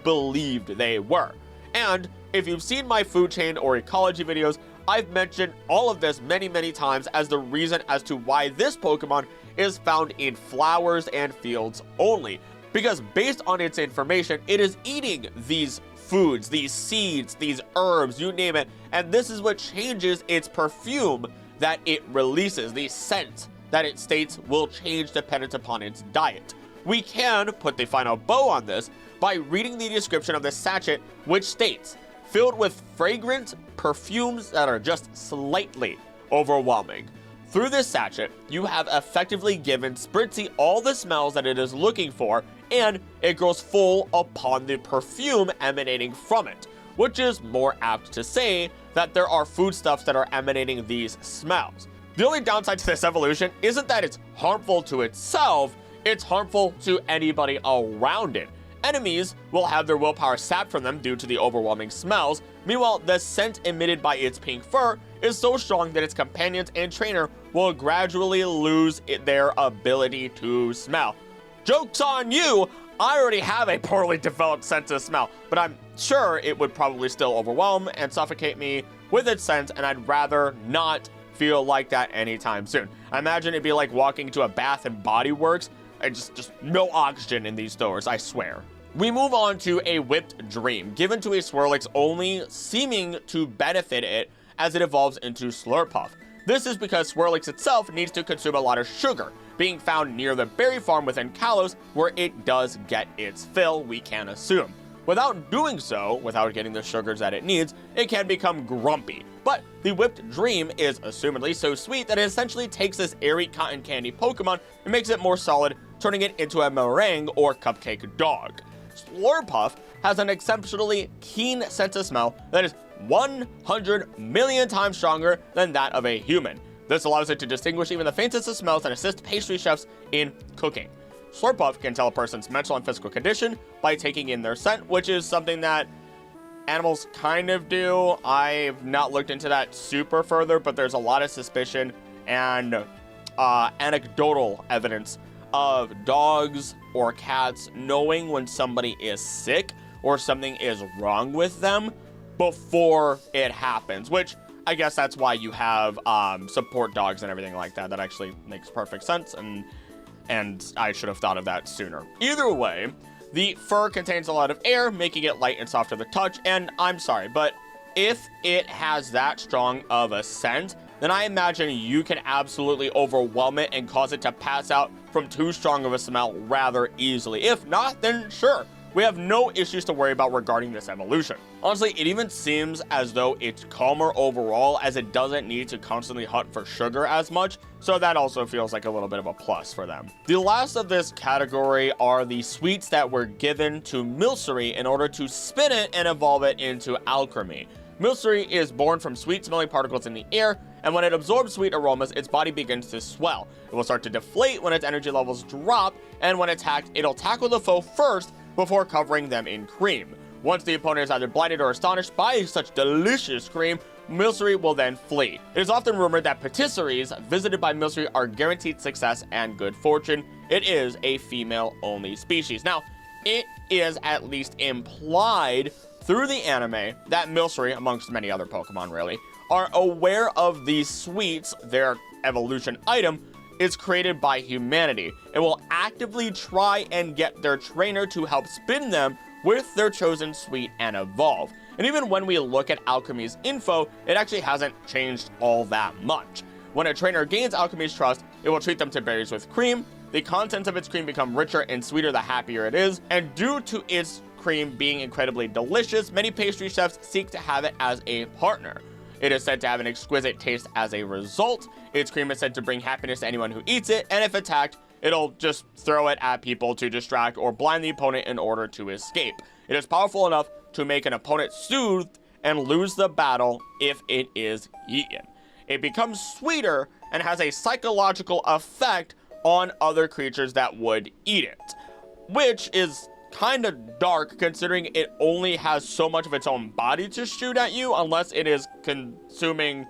believed they were. And if you've seen my food chain or ecology videos, I've mentioned all of this many times as the reason as to why this Pokemon is found in flowers and fields only. Because based on its information, it is eating these foods, these seeds, these herbs, you name it, and this is what changes its perfume that it releases, the scent that it states will change dependent upon its diet. We can put the final bow on this by reading the description of the sachet, which states, filled with fragrant perfumes that are just slightly overwhelming. Through this sachet, you have effectively given Spritzy all the smells that it is looking for, and it grows full upon the perfume emanating from it, which is more apt to say that there are foodstuffs that are emanating these smells. The only downside to this evolution isn't that it's harmful to itself, it's harmful to anybody around it. Enemies will have their willpower sapped from them due to the overwhelming smells. Meanwhile, the scent emitted by its pink fur is so strong that its companions and trainer will gradually lose their ability to smell. Joke's on you! I already have a poorly developed sense of smell, but I'm sure it would probably still overwhelm and suffocate me with its scent, and I'd rather not feel like that anytime soon. I imagine it'd be like walking to a Bath and Body Works, and just no oxygen in these stores, I swear. We move on to a Whipped Dream, given to a Swirlix only seeming to benefit it as it evolves into Slurpuff. This is because Swirlix itself needs to consume a lot of sugar, being found near the berry farm within Kalos, where it does get its fill, we can assume. Without doing so, without getting the sugars that it needs, it can become grumpy. But the Whipped Dream is assumedly so sweet that it essentially takes this airy cotton candy Pokemon and makes it more solid, turning it into a meringue or cupcake dog. Slurpuff has an exceptionally keen sense of smell that is 100 million times stronger than that of a human. This allows it to distinguish even the faintest of smells and assist pastry chefs in cooking. Slurpuff can tell a person's mental and physical condition by taking in their scent, which is something that animals kind of do. I've not looked into that super further, but there's a lot of suspicion and anecdotal evidence of dogs or cats knowing when somebody is sick or something is wrong with them before it happens, which I guess that's why you have support dogs and everything like that. That actually makes perfect sense, and I should have thought of that sooner. Either way, the fur contains a lot of air, making it light and soft to the touch, and I'm sorry, but if it has that strong of a scent, then I imagine you can absolutely overwhelm it and cause it to pass out from too strong of a smell rather easily. If not, then sure, we have no issues to worry about regarding this evolution. Honestly, it even seems as though it's calmer overall, as it doesn't need to constantly hunt for sugar as much, so that also feels like a little bit of a plus for them. The last of this category are the sweets that were given to Milcery in order to spin it and evolve it into Alcremie. Milcery is born from sweet-smelling particles in the air, and when it absorbs sweet aromas, its body begins to swell. It will start to deflate when its energy levels drop, and when attacked, it'll tackle the foe first before covering them in cream. Once the opponent is either blinded or astonished by such delicious cream, Milcery will then flee. It is often rumored that patisseries visited by Milcery are guaranteed success and good fortune. It is a female-only species. Now, it is at least implied through the anime that Milcery, amongst many other Pokemon really, are aware of these sweets, their evolution item, is created by humanity. It will actively try and get their trainer to help spin them with their chosen suite and evolve. And even when we look at Alcremie's info, it actually hasn't changed all that much. When a trainer gains Alcremie's trust, it will treat them to berries with cream. The contents of its cream become richer and sweeter the happier it is, and due to its cream being incredibly delicious, many pastry chefs seek to have it as a partner. It is said to have an exquisite taste as a result. Its cream is said to bring happiness to anyone who eats it, and if attacked, it'll just throw it at people to distract or blind the opponent in order to escape. It is powerful enough to make an opponent soothed and lose the battle if it is eaten. It becomes sweeter and has a psychological effect on other creatures that would eat it, which is kind of dark considering it only has so much of its own body to shoot at you unless it is consuming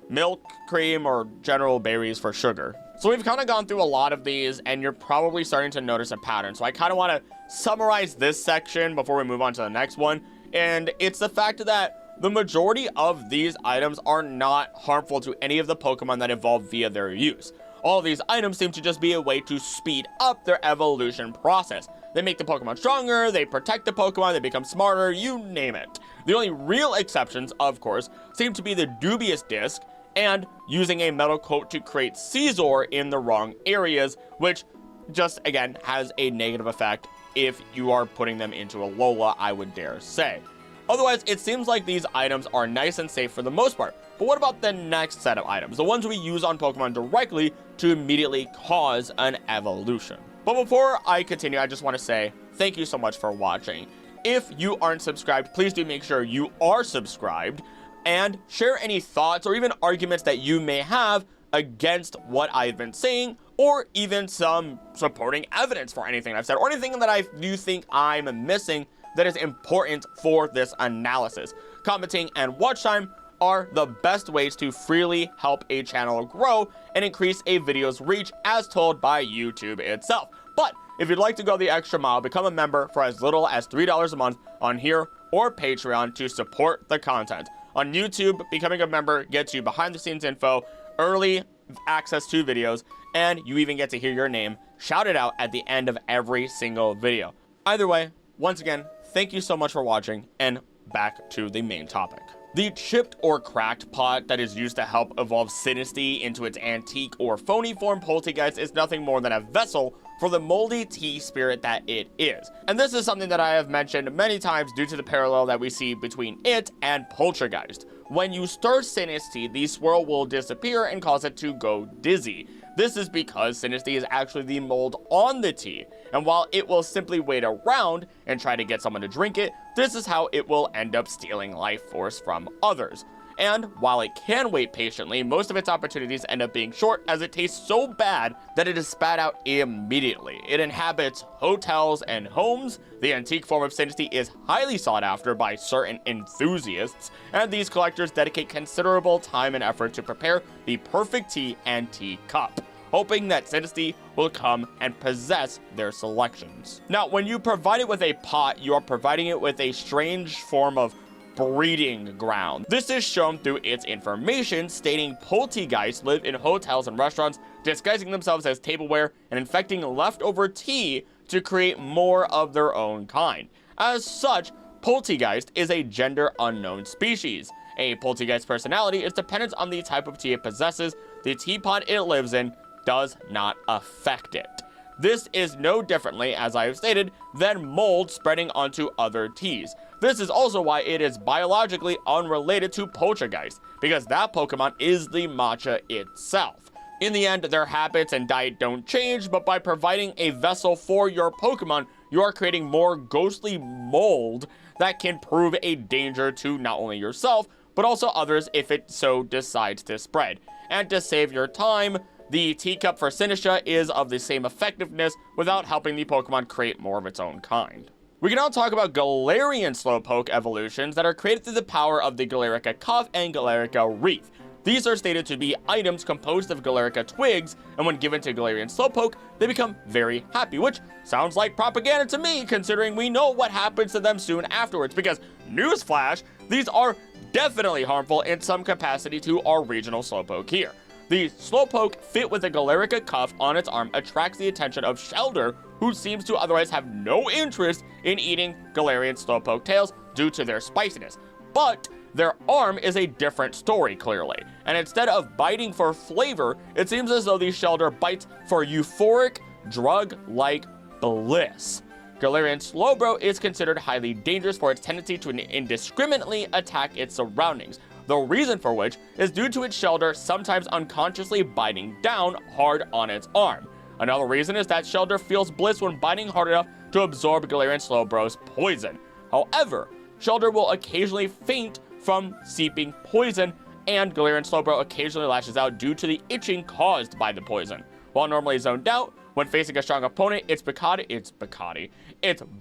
milk, cream, or general berries for sugar. So we've kind of gone through a lot of these, and you're probably starting to notice a pattern. So I kind of want to summarize this section before we move on to the next one, and it's the fact that the majority of these items are not harmful to any of the Pokemon that evolve via their use. All of these items seem to just be a way to speed up their evolution process. They make the Pokemon stronger, they protect the Pokemon, they become smarter, you name it. The only real exceptions, of course, seem to be the Dubious disc and using a metal coat to create Sneasel in the wrong areas, which just, again, has a negative effect if you are putting them into a Lola, I would dare say. Otherwise, it seems like these items are nice and safe for the most part. But what about the next set of items? The ones we use on Pokemon directly to immediately cause an evolution. But before I continue, I just want to say thank you so much for watching. If you aren't subscribed, please do make sure you are subscribed and share any thoughts or even arguments that you may have against what I've been saying, or even some supporting evidence for anything I've said, or anything that I do think I'm missing that is important for this analysis. Commenting and watch time are the best ways to freely help a channel grow and increase a video's reach as told by YouTube itself. But if you'd like to go the extra mile, become a member for as little as $3 a month on here or Patreon to support the content. On YouTube, becoming a member gets you behind the scenes info, early access to videos, and you even get to hear your name shouted out at the end of every single video. Either way, once again, thank you so much for watching, and back to the main topic. The chipped or cracked pot that is used to help evolve Sinistea into its antique or phony form Polteageist is nothing more than a vessel for the moldy tea spirit that it is. And this is something that I have mentioned many times due to the parallel that we see between it and Poltergeist. When you stir Sinistea, the swirl will disappear and cause it to go dizzy. This is because Sinistea is actually the mold on the tea, and while it will simply wait around and try to get someone to drink it, this is how it will end up stealing life force from others. And while it can wait patiently, most of its opportunities end up being short as it tastes so bad that it is spat out immediately. It inhabits hotels and homes. The antique form of Sinistea is highly sought after by certain enthusiasts, and these collectors dedicate considerable time and effort to prepare the perfect tea and tea cup, hoping that Sinistea will come and possess their selections. Now, when you provide it with a pot, you are providing it with a strange form of breeding ground. This is shown through its information stating Polteageist live in hotels and restaurants, disguising themselves as tableware and infecting leftover tea to create more of their own kind. As such, Polteageist is a gender unknown species. A Polteageist personality is dependent on the type of tea it possesses. The teapot it lives in does not affect it. This is no differently, as I have stated, than mold spreading onto other teas. This is also why it is biologically unrelated to Poltergeist, because that Pokemon is the matcha itself. In the end, their habits and diet don't change, but by providing a vessel for your Pokemon, you are creating more ghostly mold that can prove a danger to not only yourself, but also others if it so decides to spread. And to save your time, the teacup for Sinistea is of the same effectiveness without helping the Pokemon create more of its own kind. We can now talk about Galarian Slowpoke evolutions that are created through the power of the Galarica Cuff and Galarica Wreath. These are stated to be items composed of Galarica twigs, and when given to Galarian Slowpoke, they become very happy, which sounds like propaganda to me, considering we know what happens to them soon afterwards, because, newsflash, these are definitely harmful in some capacity to our regional Slowpoke here. The Slowpoke fit with a Galarica cuff on its arm attracts the attention of Shellder, who seems to otherwise have no interest in eating Galarian Slowpoke tails due to their spiciness. But their arm is a different story, clearly, and instead of biting for flavor, it seems as though the Shellder bites for euphoric, drug-like bliss. Galarian Slowbro is considered highly dangerous for its tendency to indiscriminately attack its surroundings, the reason for which is due to its Shellder sometimes unconsciously biting down hard on its arm. Another reason is that Shellder feels bliss when biting hard enough to absorb Galarian Slowbro's poison. However, Shellder will occasionally faint from seeping poison, and Galarian Slowbro occasionally lashes out due to the itching caused by the poison. While normally zoned out, when facing a strong opponent, its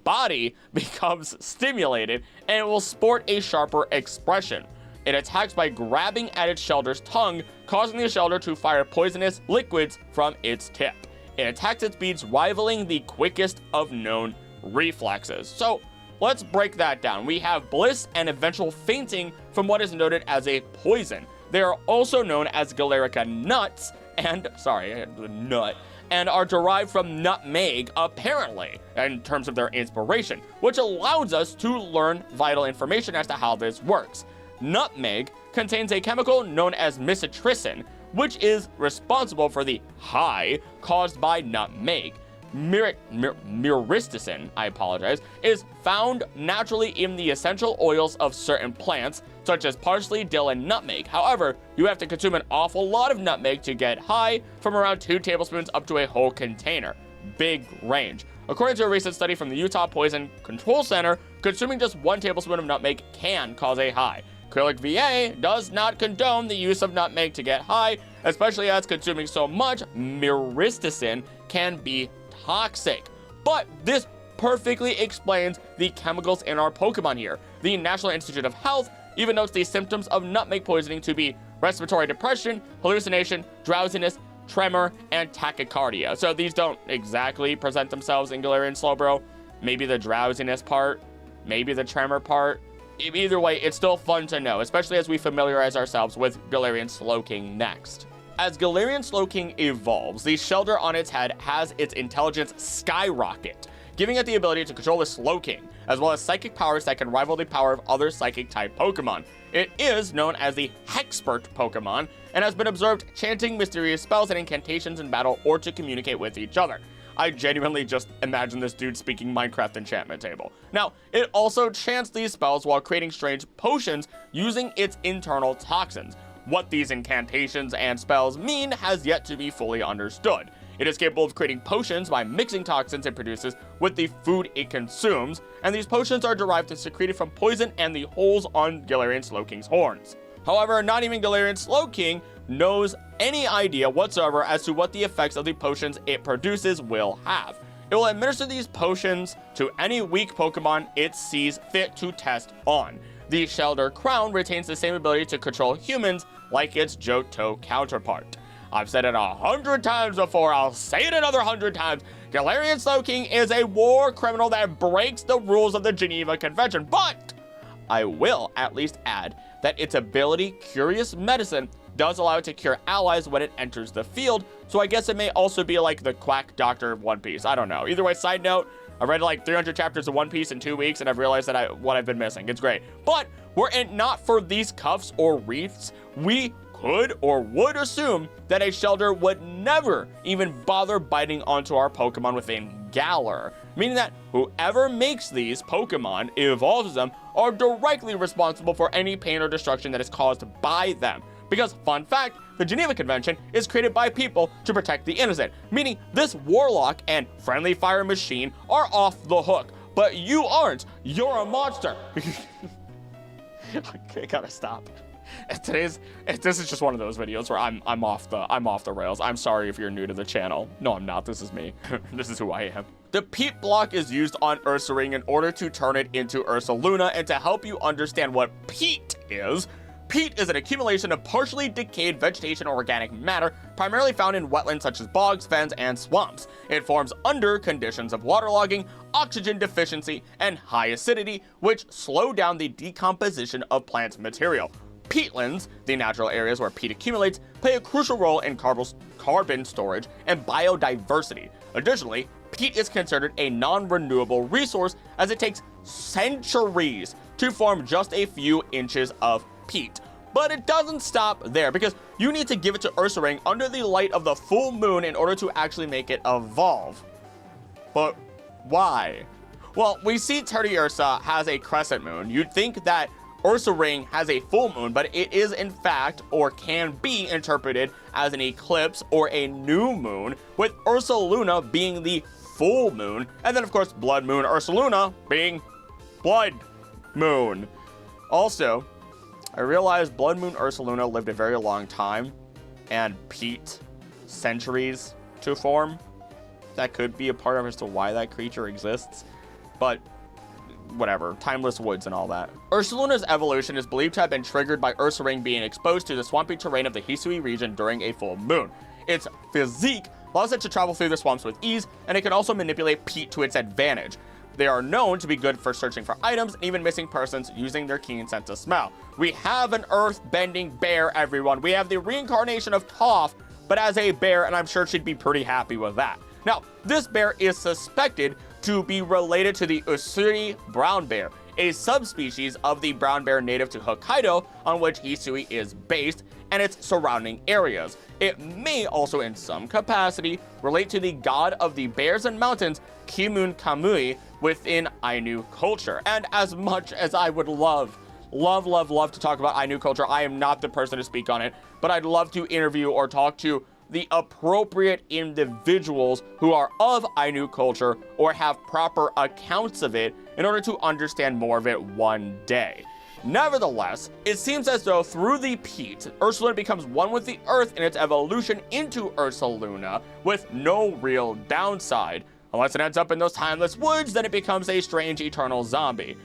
body becomes stimulated and it will sport a sharper expression. It attacks by grabbing at its Shellder's tongue, causing the Shellder to fire poisonous liquids from its tip. It attacks at speeds rivaling the quickest of known reflexes. So let's break that down. We have bliss and eventual fainting from what is noted as a poison. They are also known as Galarica nuts and are derived from nutmeg, apparently, in terms of their inspiration, which allows us to learn vital information as to how this works. Nutmeg contains a chemical known as misotricin, which is responsible for the high caused by nutmeg. Myristicin, is found naturally in the essential oils of certain plants, such as parsley, dill, and nutmeg. However, you have to consume an awful lot of nutmeg to get high, from around 2 tablespoons up to a whole container. Big range. According to a recent study from the Utah Poison Control Center, consuming just 1 tablespoon of nutmeg can cause a high. Acrylic VA does not condone the use of nutmeg to get high, especially as consuming so much myristicin can be toxic. But this perfectly explains the chemicals in our Pokemon here. The National Institute of Health even notes the symptoms of nutmeg poisoning to be respiratory depression, hallucination, drowsiness, tremor, and tachycardia. So these don't exactly present themselves in Galarian Slowbro. Maybe the drowsiness part, maybe the tremor part. Either way, it's still fun to know, especially as we familiarize ourselves with Galarian Slowking next. As Galarian Slowking evolves, the Shellder on its head has its intelligence skyrocket, giving it the ability to control the Slowking, as well as psychic powers that can rival the power of other psychic-type Pokemon. It is known as the Hexpert Pokemon, and has been observed chanting mysterious spells and incantations in battle or to communicate with each other. I genuinely just imagine this dude speaking Minecraft enchantment table. Now, it also chants these spells while creating strange potions using its internal toxins. What these incantations and spells mean has yet to be fully understood. It is capable of creating potions by mixing toxins it produces with the food it consumes, and these potions are derived and secreted from poison and the holes on Galarian Slowking's horns. However, not even Galarian Slowking knows any idea whatsoever as to what the effects of the potions it produces will have. It will administer these potions to any weak Pokemon it sees fit to test on. The Shellder Crown retains the same ability to control humans like its Johto counterpart. I've said it 100 times before, I'll say it another 100 times. Galarian Slowking is a war criminal that breaks the rules of the Geneva Convention, but I will at least add that its ability, Curious Medicine, does allow it to cure allies when it enters the field, so I guess it may also be like the Quack Doctor of One Piece. I don't know. Either way, side note, I read like 300 chapters of One Piece in 2 weeks, and I've realized that what I've been missing. It's great. But were it not for these cuffs or wreaths, we could or would assume that a Shellder would never even bother biting onto our Pokemon within Galar, meaning that whoever makes these Pokemon, evolves them, are directly responsible for any pain or destruction that is caused by them. Because, fun fact, the Geneva Convention is created by people to protect the innocent, meaning this Warlock and Friendly Fire Machine are off the hook, but you aren't. You're a monster. Okay, gotta stop. This is just one of those videos where I'm off the rails. I'm sorry if you're new to the channel. No, I'm not. This is me. This is who I am. The Peat block is used on Ursaring in order to turn it into Ursaluna, and to help you understand what peat is. Peat is an accumulation of partially decayed vegetation or organic matter, primarily found in wetlands such as bogs, fens, and swamps. It forms under conditions of waterlogging, oxygen deficiency, and high acidity, which slow down the decomposition of plant material. peatlands, the natural areas where peat accumulates, play a crucial role in carbon storage and biodiversity. Additionally, peat is considered a non-renewable resource as it takes centuries to form just a few inches of peat. But it doesn't stop there, because you need to give it to Ursaring under the light of the full moon in order to actually make it evolve. But why? Well, we see Teddiursa has a crescent moon. You'd think that Ursaring has a full moon, but it is in fact, or can be interpreted as an eclipse or a new moon, with Ursaluna being the full moon, and then of course Blood Moon Ursaluna being Blood Moon. Also, I realized Blood Moon Ursaluna lived a very long time, and peat centuries to form. That could be a part of as to why that creature exists, but whatever, timeless woods and all that. Ursaluna's evolution is believed to have been triggered by Ursaring being exposed to the swampy terrain of the Hisui region during a full moon. Its physique allows it to travel through the swamps with ease, and it can also manipulate peat to its advantage. They are known to be good for searching for items and even missing persons using their keen sense of smell. We have an earth-bending bear, everyone. We have the reincarnation of Toph, but as a bear, and I'm sure she'd be pretty happy with that. Now, this bear is suspected to be related to the Usuri brown bear, a subspecies of the brown bear native to Hokkaido, on which Hisui is based, and its surrounding areas. It may also, in some capacity, relate to the god of the bears and mountains, Kimun Kamui, within Ainu culture. And as much as I would love to talk about Ainu culture, I am not the person to speak on it, but I'd love to interview or talk to the appropriate individuals who are of Ainu culture or have proper accounts of it in order to understand more of it one day. Nevertheless, it seems as though through the peat, Ursaluna becomes one with the earth in its evolution into Ursaluna with no real downside. Unless it ends up in those timeless woods, then it becomes a strange eternal zombie.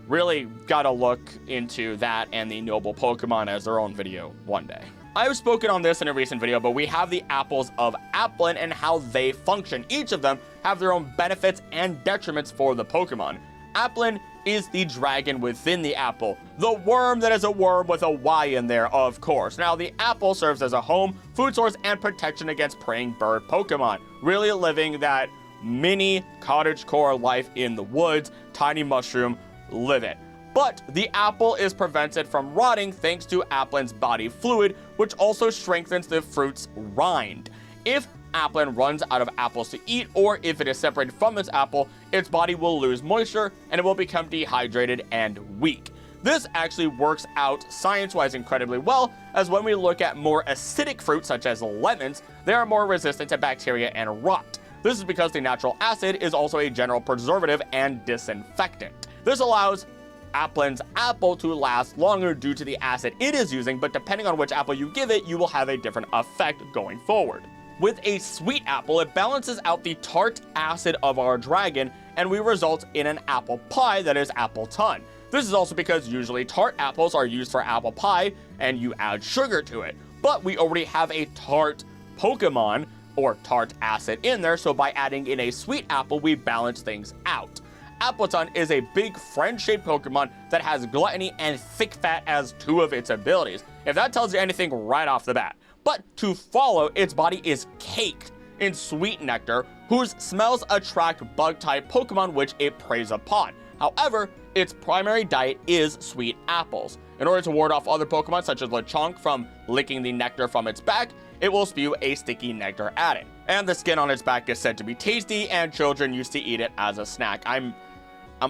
Really gotta look into that and the noble Pokemon as their own video one day. I've spoken on this in a recent video, but we have the apples of Applin and how they function. Each of them have their own benefits and detriments for the Pokemon. Applin is the dragon within the apple, the worm that is a worm with a Y in there, of course. Now, the apple serves as a home, food source, and protection against preying bird Pokemon, really living that mini cottagecore life in the woods, tiny mushroom, live it. But the apple is prevented from rotting thanks to Applin's body fluid, which also strengthens the fruit's rind. If Applin runs out of apples to eat, or if it is separated from its apple, its body will lose moisture and it will become dehydrated and weak. This actually works out science-wise incredibly well, as when we look at more acidic fruits such as lemons, they are more resistant to bacteria and rot. This is because the natural acid is also a general preservative and disinfectant. This allows Applin's apple to last longer due to the acid it is using, but depending on which apple you give it, you will have a different effect going forward. With a sweet apple, it balances out the tart acid of our dragon, and we result in an apple pie that is apple ton. This is also because usually tart apples are used for apple pie, and you add sugar to it. But we already have a tart Pokemon, or tart acid in there, so by adding in a sweet apple, we balance things out. Appleton is a big friend-shaped Pokemon that has gluttony and thick fat as two of its abilities, if that tells you anything right off the bat. But to follow, its body is caked in sweet nectar, whose smells attract bug-type Pokemon which it preys upon. However, its primary diet is sweet apples. In order to ward off other Pokemon such as Lechonk from licking the nectar from its back, it will spew a sticky nectar at it. And the skin on its back is said to be tasty, and children used to eat it as a snack. I'm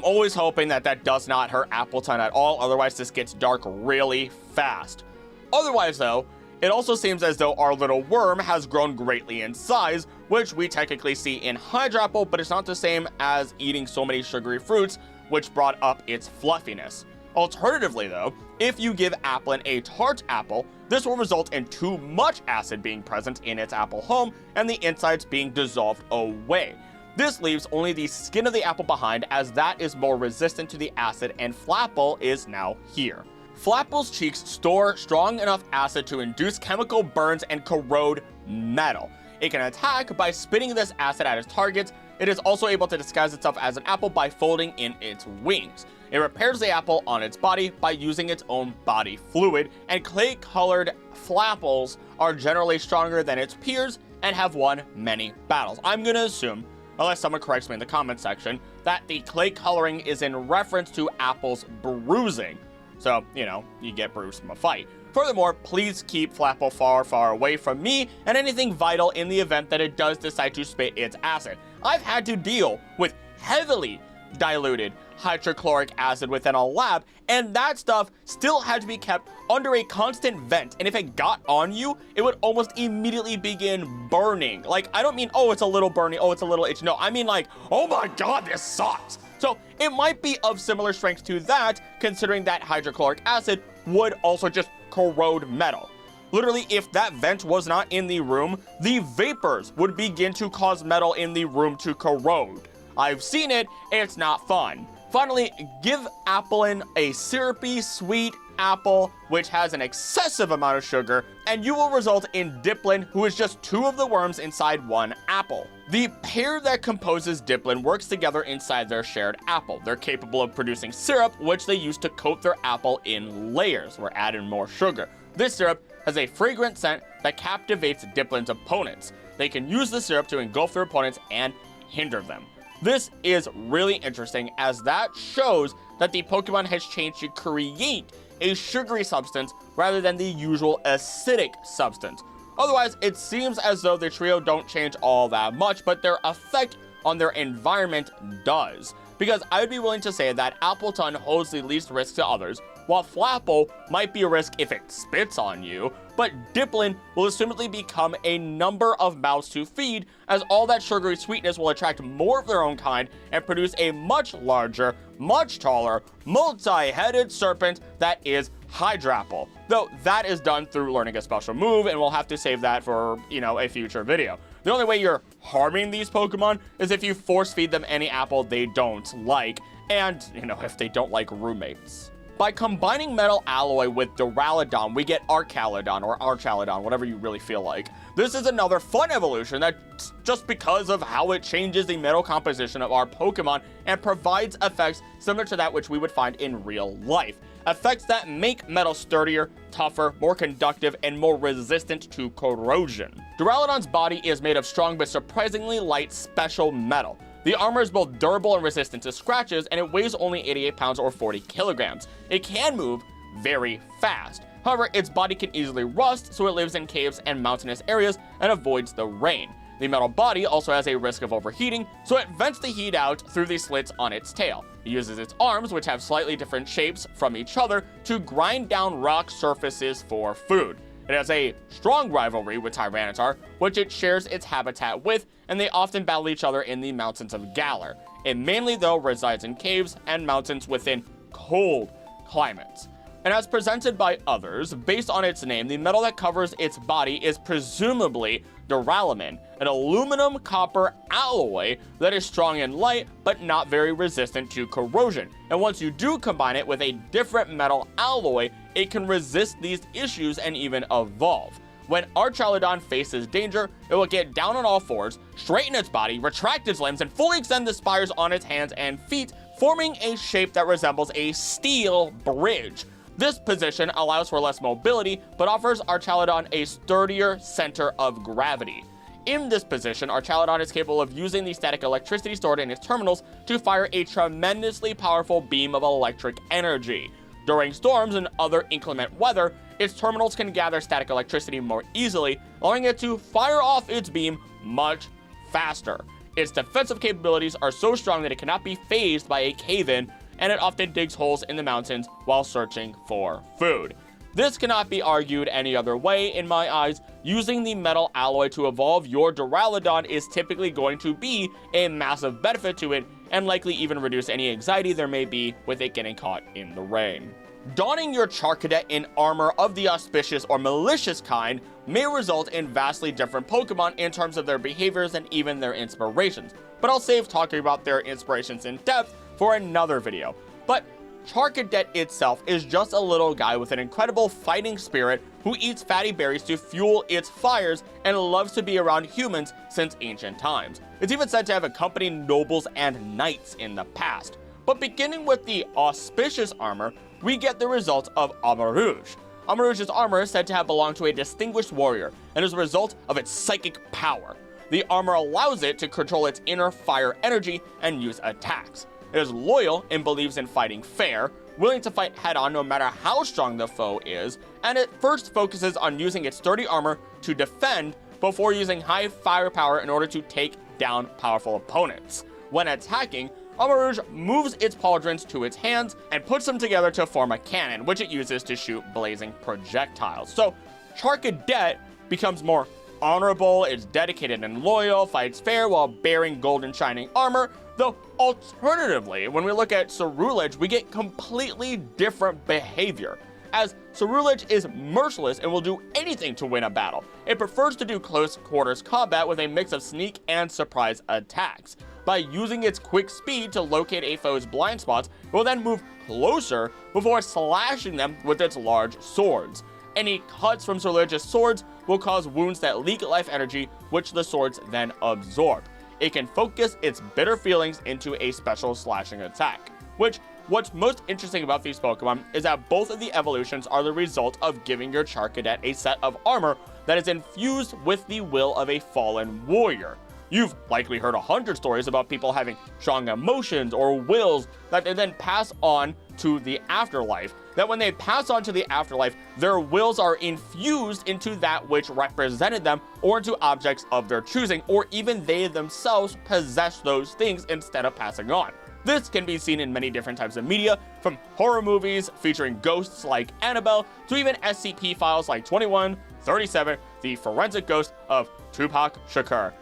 always hoping that that does not hurt Appleton at all, otherwise this gets dark really fast. Otherwise though, it also seems as though our little worm has grown greatly in size, which we technically see in Hydrapple, but it's not the same as eating so many sugary fruits, which brought up its fluffiness. Alternatively though, if you give Applin a tart apple, this will result in too much acid being present in its apple home and the insides being dissolved away. This leaves only the skin of the apple behind, as that is more resistant to the acid, and Flapple is now here. Flapple's cheeks store strong enough acid to induce chemical burns and corrode metal. It can attack by spitting this acid at its targets, it is also able to disguise itself as an apple by folding in its wings. It repairs the apple on its body by using its own body fluid, and clay-colored flapples are generally stronger than its peers and have won many battles. I'm gonna assume, unless someone corrects me in the comment section, that the clay coloring is in reference to apples bruising. So, you know, you get bruised from a fight. Furthermore, please keep Flapple far, far away from me and anything vital in the event that it does decide to spit its acid. I've had to deal with heavily diluted hydrochloric acid within a lab, and that stuff still had to be kept under a constant vent, and if it got on you, it would almost immediately begin burning. Like, I don't mean, oh, it's a little burning, oh, it's a little itch. No, I mean like, oh my god, this sucks. So it might be of similar strength to that, considering that hydrochloric acid would also just corrode metal. Literally, if that vent was not in the room, the vapors would begin to cause metal in the room to corrode. I've seen it, it's not fun. Finally, give Applin a syrupy, sweet apple, which has an excessive amount of sugar, and you will result in Dipplin, who is just 2 of the worms inside 1 apple. The pair that composes Dipplin works together inside their shared apple. They're capable of producing syrup, which they use to coat their apple in layers. We're adding more sugar. This syrup has a fragrant scent that captivates Dipplin's opponents. They can use the syrup to engulf their opponents and hinder them. This is really interesting, as that shows that the Pokemon has changed to create a sugary substance rather than the usual acidic substance. Otherwise, it seems as though the trio don't change all that much, but their effect on their environment does. Because I would be willing to say that Appleton holds the least risk to others, while Flapple might be a risk if it spits on you, but Dipplin will assumedly become a number of mouths to feed, as all that sugary sweetness will attract more of their own kind and produce a much larger, much taller, multi-headed serpent that is Hydrapple. Though that is done through learning a special move, and we'll have to save that for, you know, a future video. The only way you're harming these Pokemon is if you force feed them any apple they don't like, and, you know, if they don't like roommates. By combining Metal Alloy with Duraludon, we get Archaludon, or Archaludon, whatever you really feel like. This is another fun evolution that's just because of how it changes the metal composition of our Pokemon and provides effects similar to that which we would find in real life. Effects that make metal sturdier, tougher, more conductive, and more resistant to corrosion. Duraludon's body is made of strong but surprisingly light special metal. The armor is both durable and resistant to scratches, and it weighs only 88 pounds or 40 kilograms. It can move very fast. However, its body can easily rust, so it lives in caves and mountainous areas and avoids the rain. The metal body also has a risk of overheating, so it vents the heat out through the slits on its tail. It uses its arms, which have slightly different shapes from each other, to grind down rock surfaces for food. It has a strong rivalry with Tyranitar, which it shares its habitat with, and they often battle each other in the mountains of Galar. It mainly, though, resides in caves and mountains within cold climates. And as presented by others, based on its name, the metal that covers its body is presumably Duralumin, an aluminum copper alloy that is strong and light, but not very resistant to corrosion. And once you do combine it with a different metal alloy, it can resist these issues and even evolve. When Archaludon faces danger, it will get down on all fours, straighten its body, retract its limbs, and fully extend the spires on its hands and feet, forming a shape that resembles a steel bridge. This position allows for less mobility, but offers Archaludon a sturdier center of gravity. In this position, Archaludon is capable of using the static electricity stored in its terminals to fire a tremendously powerful beam of electric energy. During storms and other inclement weather, its terminals can gather static electricity more easily, allowing it to fire off its beam much faster. Its defensive capabilities are so strong that it cannot be phased by a cave-in, and it often digs holes in the mountains while searching for food. This cannot be argued any other way in my eyes. Using the metal alloy to evolve your Duraludon is typically going to be a massive benefit to it, and likely even reduce any anxiety there may be with it getting caught in the rain. Donning your Charcadet in armor of the auspicious or malicious kind may result in vastly different Pokemon in terms of their behaviors and even their inspirations, but I'll save talking about their inspirations in depth for another video. But Charcadet itself is just a little guy with an incredible fighting spirit who eats fatty berries to fuel its fires and loves to be around humans since ancient times. It's even said to have accompanied nobles and knights in the past. But beginning with the auspicious armor, we get the result of Amarouge. Amarouge's armor is said to have belonged to a distinguished warrior and is a result of its psychic power. The armor allows it to control its inner fire energy and use attacks. It is loyal and believes in fighting fair, willing to fight head-on no matter how strong the foe is, and it first focuses on using its sturdy armor to defend before using high firepower in order to take down powerful opponents. When attacking, Amarouge moves its pauldrons to its hands and puts them together to form a cannon, which it uses to shoot blazing projectiles. So Charcadet becomes more honorable, is dedicated and loyal, fights fair while bearing golden shining armor, though alternatively, when we look at Ceruledge, we get completely different behavior, as Ceruledge is merciless and will do anything to win a battle. It prefers to do close quarters combat with a mix of sneak and surprise attacks. By using its quick speed to locate a foe's blind spots, it will then move closer before slashing them with its large swords. Any cuts from Ceruledge's swords will cause wounds that leak life energy, which the swords then absorb. It can focus its bitter feelings into a special slashing attack, what's most interesting about these Pokemon is that both of the evolutions are the result of giving your Charcadet a set of armor that is infused with the will of a fallen warrior. You've likely heard 100 stories about people having strong emotions or wills that they then pass on to the afterlife. That when they pass on to the afterlife, their wills are infused into that which represented them or into objects of their choosing, or even they themselves possess those things instead of passing on. This can be seen in many different types of media, from horror movies featuring ghosts like Annabelle to even SCP files like 2137, the forensic ghost of Tupac Shakur.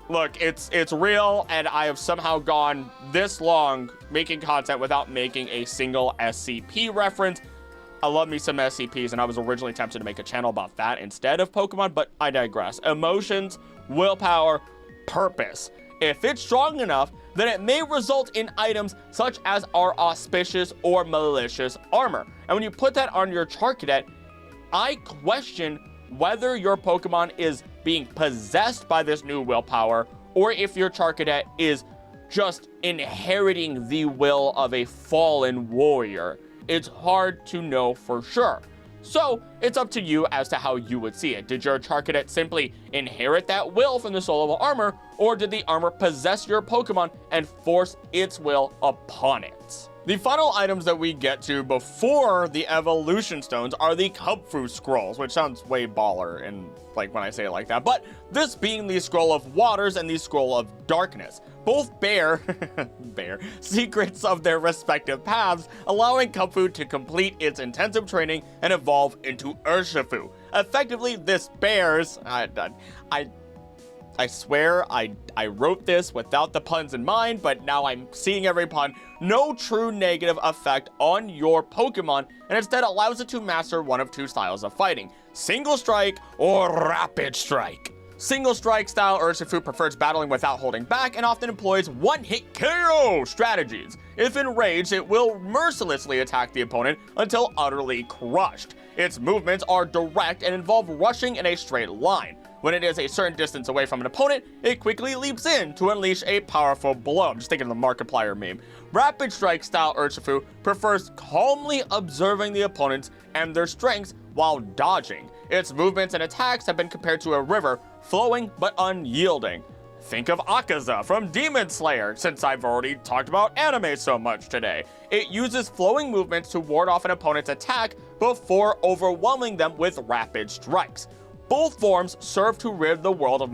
Look, it's real, and I have somehow gone this long making content without making a single SCP reference. I love me some SCPs, and I was originally tempted to make a channel about that instead of Pokemon, but I digress. Emotions, willpower, purpose. If it's strong enough, then it may result in items such as our auspicious or malicious armor. And when you put that on your Charcadet, I question whether your Pokemon is being possessed by this new willpower, or if your Charcadet is just inheriting the will of a fallen warrior. It's hard to know for sure. So it's up to you as to how you would see it. Did your Charcadet simply inherit that will from the soul of armor, or did the armor possess your Pokemon and force its will upon it? The final items that we get to before the evolution stones are the Kubfu Scrolls, which sounds way baller and like when I say it like that, but this being the Scroll of Waters and the Scroll of Darkness. Both bear secrets of their respective paths, allowing Kubfu to complete its intensive training and evolve into Urshifu. Effectively, this bears, I swear I wrote this without the puns in mind, but now I'm seeing every pun. No true negative effect on your Pokemon, and instead allows it to master one of two styles of fighting: Single Strike or Rapid Strike. Single Strike style Urshifu prefers battling without holding back and often employs one-hit KO strategies. If enraged, it will mercilessly attack the opponent until utterly crushed. Its movements are direct and involve rushing in a straight line. When it is a certain distance away from an opponent, it quickly leaps in to unleash a powerful blow. I'm just thinking of the Markiplier meme. Rapid Strike style Urshifu prefers calmly observing the opponents and their strengths while dodging. Its movements and attacks have been compared to a river, flowing but unyielding. Think of Akaza from Demon Slayer, since I've already talked about anime so much today. It uses flowing movements to ward off an opponent's attack before overwhelming them with rapid strikes. Both forms serve to rid the world of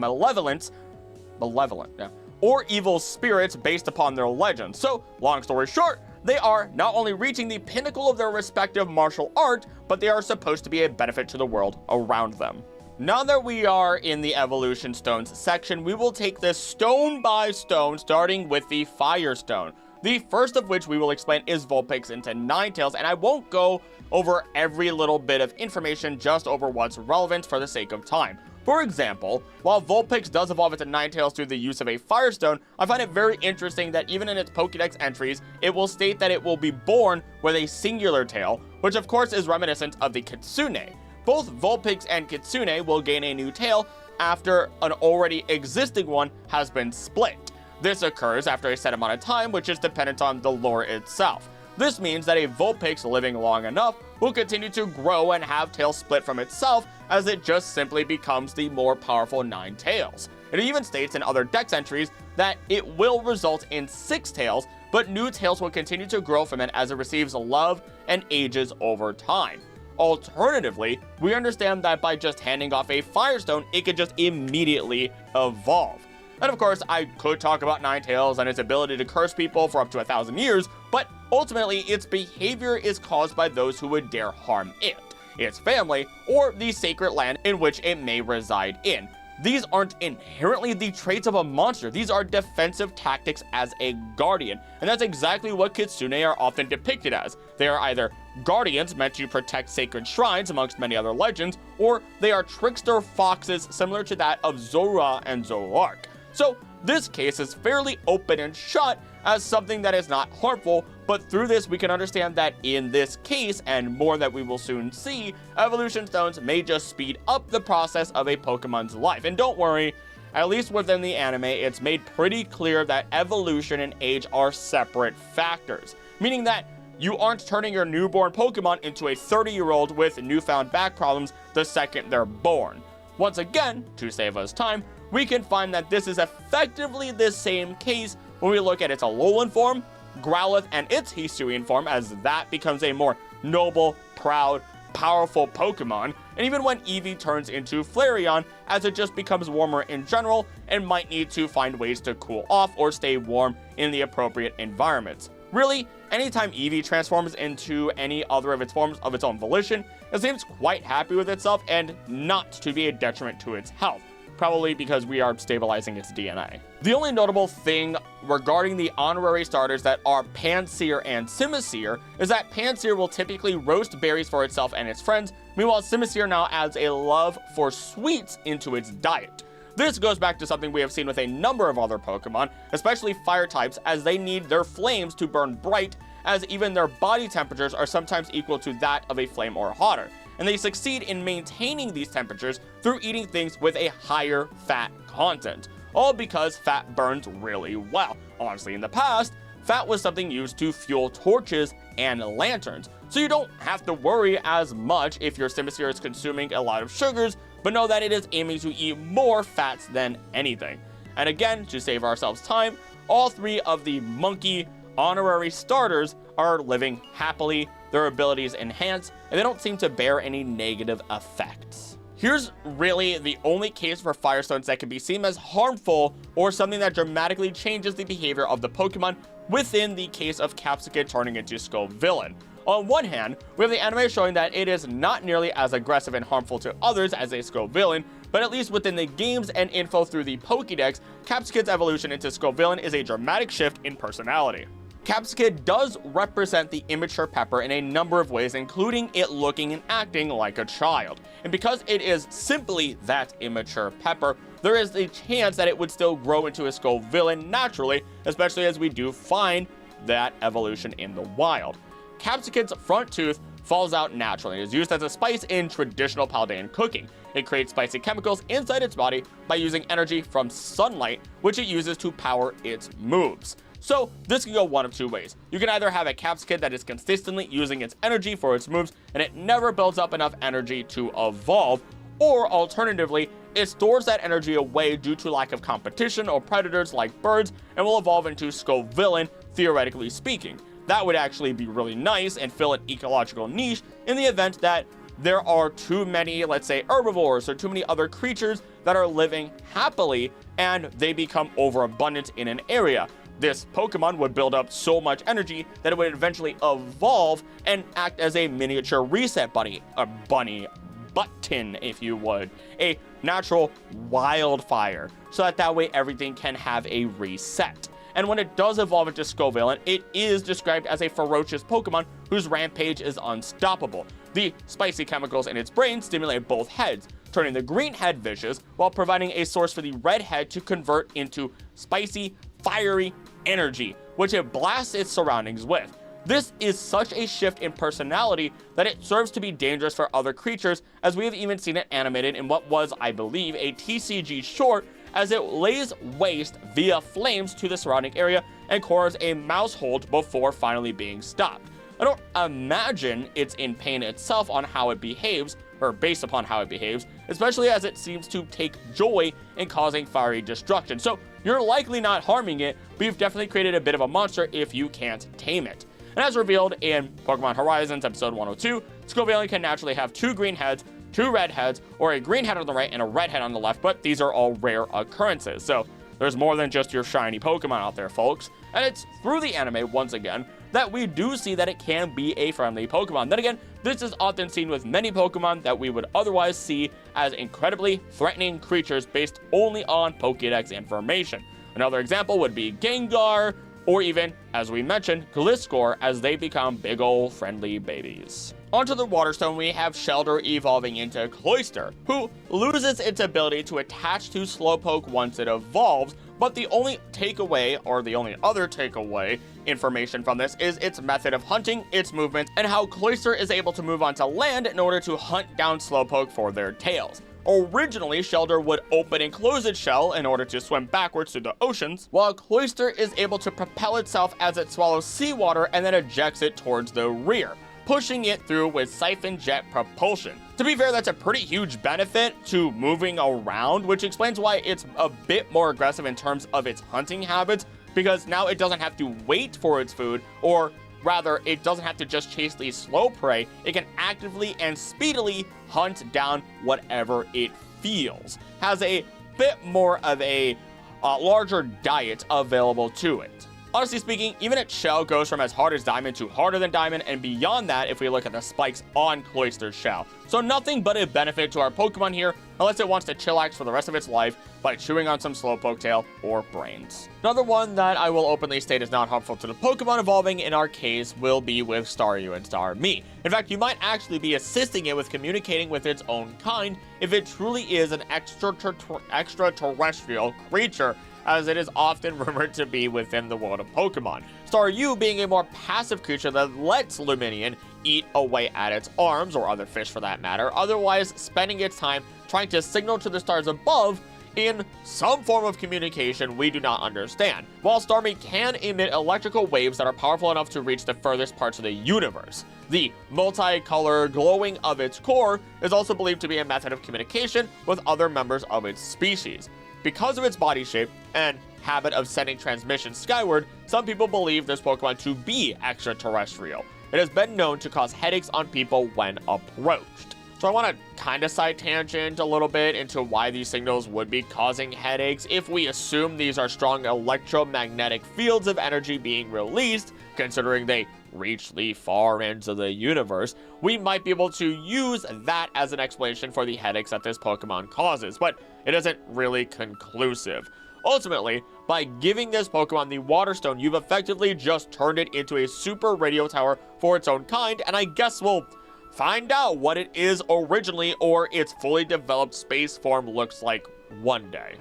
or evil spirits based upon their legends. So, long story short, they are not only reaching the pinnacle of their respective martial art, but they are supposed to be a benefit to the world around them. Now that we are in the Evolution Stones section, we will take this stone by stone, starting with the Fire Stone. The first of which we will explain is Vulpix into Ninetales, and I won't go over every little bit of information, just over what's relevant for the sake of time. For example, while Vulpix does evolve into Ninetales through the use of a Firestone, I find it very interesting that even in its Pokédex entries, it will state that it will be born with a singular tail, which of course is reminiscent of the Kitsune. Both Vulpix and Kitsune will gain a new tail after an already existing one has been split. This occurs after a set amount of time, which is dependent on the lore itself. This means that a Vulpix living long enough will continue to grow and have tails split from itself as it just simply becomes the more powerful Ninetales. It even states in other dex entries that it will result in 6 tails, but new tails will continue to grow from it as it receives love and ages over time. Alternatively, we understand that by just handing off a Firestone, it could just immediately evolve. And of course, I could talk about Ninetales and its ability to curse people for up to 1,000 years, but ultimately, its behavior is caused by those who would dare harm it, its family, or the sacred land in which it may reside in. These aren't inherently the traits of a monster, these are defensive tactics as a guardian, and that's exactly what Kitsune are often depicted as. They are either guardians meant to protect sacred shrines amongst many other legends, or they are trickster foxes similar to that of Zora and Zoroark. So this case is fairly open and shut as something that is not harmful, but through this we can understand that in this case, and more that we will soon see, evolution stones may just speed up the process of a Pokemon's life. And don't worry, at least within the anime, it's made pretty clear that evolution and age are separate factors, meaning that you aren't turning your newborn Pokemon into a 30-year-old with newfound back problems the second they're born. Once again, to save us time, we can find that this is effectively the same case when we look at its Alolan form, Growlithe, and its Hisuian form, as that becomes a more noble, proud, powerful Pokemon, and even when Eevee turns into Flareon, as it just becomes warmer in general and might need to find ways to cool off or stay warm in the appropriate environments. Really, anytime Eevee transforms into any other of its forms of its own volition, it seems quite happy with itself and not to be a detriment to its health. Probably because we are stabilizing its DNA. The only notable thing regarding the honorary starters that are Pansear and Simisear is that Pansear will typically roast berries for itself and its friends, meanwhile Simisear now adds a love for sweets into its diet. This goes back to something we have seen with a number of other Pokemon, especially fire types, as they need their flames to burn bright, as even their body temperatures are sometimes equal to that of a flame or hotter. And they succeed in maintaining these temperatures through eating things with a higher fat content, all because fat burns really well. Honestly, in the past, fat was something used to fuel torches and lanterns, so you don't have to worry as much if your Simisear is consuming a lot of sugars, but know that it is aiming to eat more fats than anything. And again, to save ourselves time, all 3 of the monkey honorary starters are living happily, their abilities enhance, and they don't seem to bear any negative effects. Here's really the only case for Firestones that can be seen as harmful or something that dramatically changes the behavior of the Pokemon within the case of Capsicum turning into Scovillain. On one hand, we have the anime showing that it is not nearly as aggressive and harmful to others as a Scovillain, but at least within the games and info through the Pokédex, Capsicum's evolution into Scovillain is a dramatic shift in personality. Capsicum does represent the immature Pepper in a number of ways, including it looking and acting like a child. And because it is simply that immature Pepper, there is a chance that it would still grow into a Scovillain naturally, especially as we do find that evolution in the wild. Capsicum's front tooth falls out naturally and is used as a spice in traditional Paldean cooking. It creates spicy chemicals inside its body by using energy from sunlight, which it uses to power its moves. So this can go one of 2 ways. You can either have a Capsicum that is consistently using its energy for its moves and it never builds up enough energy to evolve, or alternatively, it stores that energy away due to lack of competition or predators like birds and will evolve into Scovillain, theoretically speaking. That would actually be really nice and fill an ecological niche in the event that there are too many, let's say, herbivores or too many other creatures that are living happily and they become overabundant in an area. This Pokemon would build up so much energy that it would eventually evolve and act as a miniature reset bunny, a bunny button, if you would, a natural wildfire, so that way everything can have a reset. And when it does evolve into Scovillain, it is described as a ferocious Pokemon whose rampage is unstoppable. The spicy chemicals in its brain stimulate both heads, turning the green head vicious while providing a source for the red head to convert into spicy, fiery energy, which it blasts its surroundings with. This is such a shift in personality that it serves to be dangerous for other creatures, as we have even seen it animated in what was, I believe, a TCG short, as it lays waste via flames to the surrounding area and cores a mouse hold before finally being stopped. I don't imagine it's in pain itself on how it behaves, or based upon how it behaves, especially as it seems to take joy in causing fiery destruction. So you're likely not harming it, but you've definitely created a bit of a monster if you can't tame it. And as revealed in Pokemon Horizons episode 102, Scovillain can naturally have 2 green heads, 2 red heads, or a green head on the right and a red head on the left, but these are all rare occurrences. So there's more than just your shiny Pokemon out there, folks. And it's through the anime, once again, that we do see that it can be a friendly Pokemon. Then again, this is often seen with many Pokemon that we would otherwise see as incredibly threatening creatures based only on Pokédex information. Another example would be Gengar, or even, as we mentioned, Gliscor, as they become big ol' friendly babies. Onto the Water Stone, we have Shellder evolving into Cloyster, who loses its ability to attach to Slowpoke once it evolves, but the only takeaway, or the only other takeaway information from this is its method of hunting, its movement, and how Cloyster is able to move onto land in order to hunt down Slowpoke for their tails. Originally, Shellder would open and close its shell in order to swim backwards through the oceans, while Cloyster is able to propel itself as it swallows seawater and then ejects it towards the rear, pushing it through with siphon jet propulsion. To be fair, that's a pretty huge benefit to moving around, which explains why it's a bit more aggressive in terms of its hunting habits, because now it doesn't have to wait for its food, or rather, it doesn't have to just chase the slow prey. It can actively and speedily hunt down whatever it feels. Has a bit more of a larger diet available to it. Honestly speaking, even its shell goes from as hard as Diamond to harder than Diamond, and beyond that if we look at the spikes on Cloyster's shell. So nothing but a benefit to our Pokemon here, unless it wants to chillax for the rest of its life by chewing on some Slowpoke tail or brains. Another one that I will openly state is not harmful to the Pokemon evolving in our case will be with Staryu and Starmie. In fact, you might actually be assisting it with communicating with its own kind if it truly is an extraterrestrial creature, as it is often rumored to be within the world of Pokemon. Staryu being a more passive creature that lets Lumineon eat away at its arms, or other fish for that matter, otherwise spending its time trying to signal to the stars above in some form of communication we do not understand, while Starmie can emit electrical waves that are powerful enough to reach the furthest parts of the universe. The multicolor glowing of its core is also believed to be a method of communication with other members of its species. Because of its body shape and habit of sending transmissions skyward, some people believe this Pokemon to be extraterrestrial. It has been known to cause headaches on people when approached. So I want to kind of side tangent a little bit into why these signals would be causing headaches if we assume these are strong electromagnetic fields of energy being released, considering they reach the far ends of the universe. We might be able to use that as an explanation for the headaches that this Pokemon causes, but it isn't really conclusive. Ultimately, by giving this Pokemon the Water Stone, you've effectively just turned it into a super radio tower for its own kind, and I guess we'll find out what it is originally, or its fully developed space form looks like one day.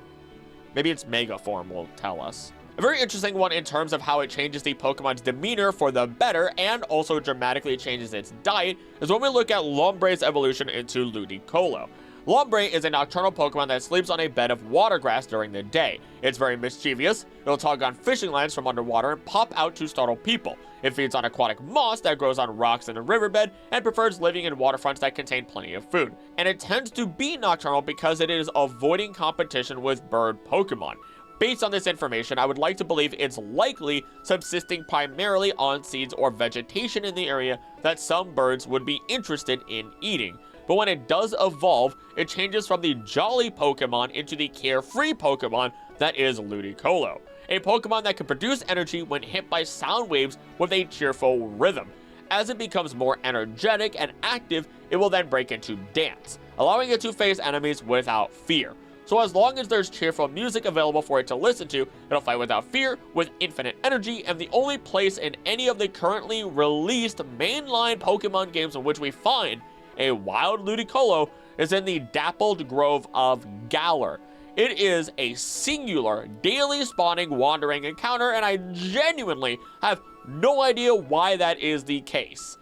Maybe its Mega form will tell us. A very interesting one in terms of how it changes the Pokemon's demeanor for the better and also dramatically changes its diet is when we look at Lombre's evolution into Ludicolo. Lombre is a nocturnal Pokemon that sleeps on a bed of water grass during the day. It's very mischievous, it'll tug on fishing lines from underwater and pop out to startle people. It feeds on aquatic moss that grows on rocks in a riverbed and prefers living in waterfronts that contain plenty of food. And it tends to be nocturnal because it is avoiding competition with bird Pokemon. Based on this information, I would like to believe it's likely subsisting primarily on seeds or vegetation in the area that some birds would be interested in eating. But when it does evolve, it changes from the jolly Pokemon into the carefree Pokemon that is Ludicolo, a Pokemon that can produce energy when hit by sound waves with a cheerful rhythm. As it becomes more energetic and active, it will then break into dance, allowing it to face enemies without fear. So as long as there's cheerful music available for it to listen to, it'll fight without fear, with infinite energy, and the only place in any of the currently released mainline Pokemon games in which we find a wild Ludicolo is in the Dappled Grove of Galar. It is a singular, daily spawning wandering encounter, and I genuinely have no idea why that is the case.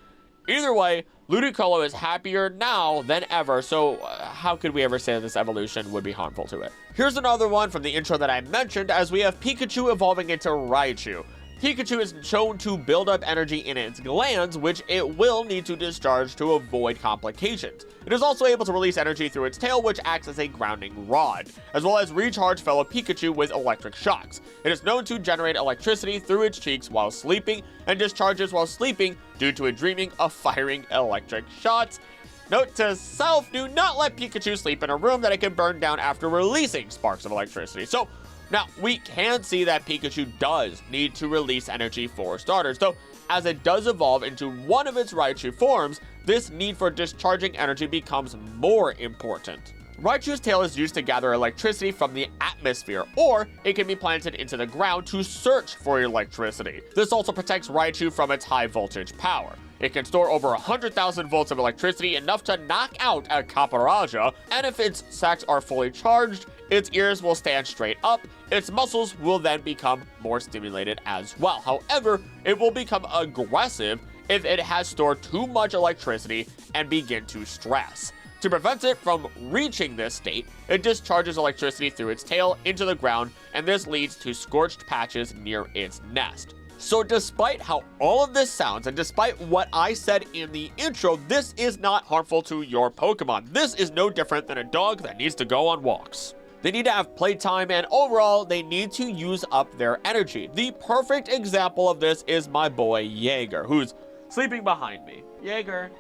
Either way, Ludicolo is happier now than ever, so how could we ever say this evolution would be harmful to it? Here's another one from the intro that I mentioned, as we have Pikachu evolving into Raichu. Pikachu is shown to build up energy in its glands, which it will need to discharge to avoid complications. It is also able to release energy through its tail, which acts as a grounding rod, as well as recharge fellow Pikachu with electric shocks. It is known to generate electricity through its cheeks while sleeping, and discharges while sleeping due to it dreaming of firing electric shots. Note to self, do not let Pikachu sleep in a room that it can burn down after releasing sparks of electricity. So, now, we can see that Pikachu does need to release energy for starters, though as it does evolve into one of its Raichu forms, this need for discharging energy becomes more important. Raichu's tail is used to gather electricity from the atmosphere, or it can be planted into the ground to search for electricity. This also protects Raichu from its high voltage power. It can store over 100,000 volts of electricity, enough to knock out a Caparaja, and if its sacs are fully charged, its ears will stand straight up, its muscles will then become more stimulated as well. However, it will become aggressive if it has stored too much electricity and begin to stress. To prevent it from reaching this state, it discharges electricity through its tail into the ground, and this leads to scorched patches near its nest. So despite how all of this sounds, and despite what I said in the intro, this is not harmful to your Pokemon. This is no different than a dog that needs to go on walks. They need to have playtime, and overall, they need to use up their energy. The perfect example of this is my boy Jaeger, who's sleeping behind me. Jaeger,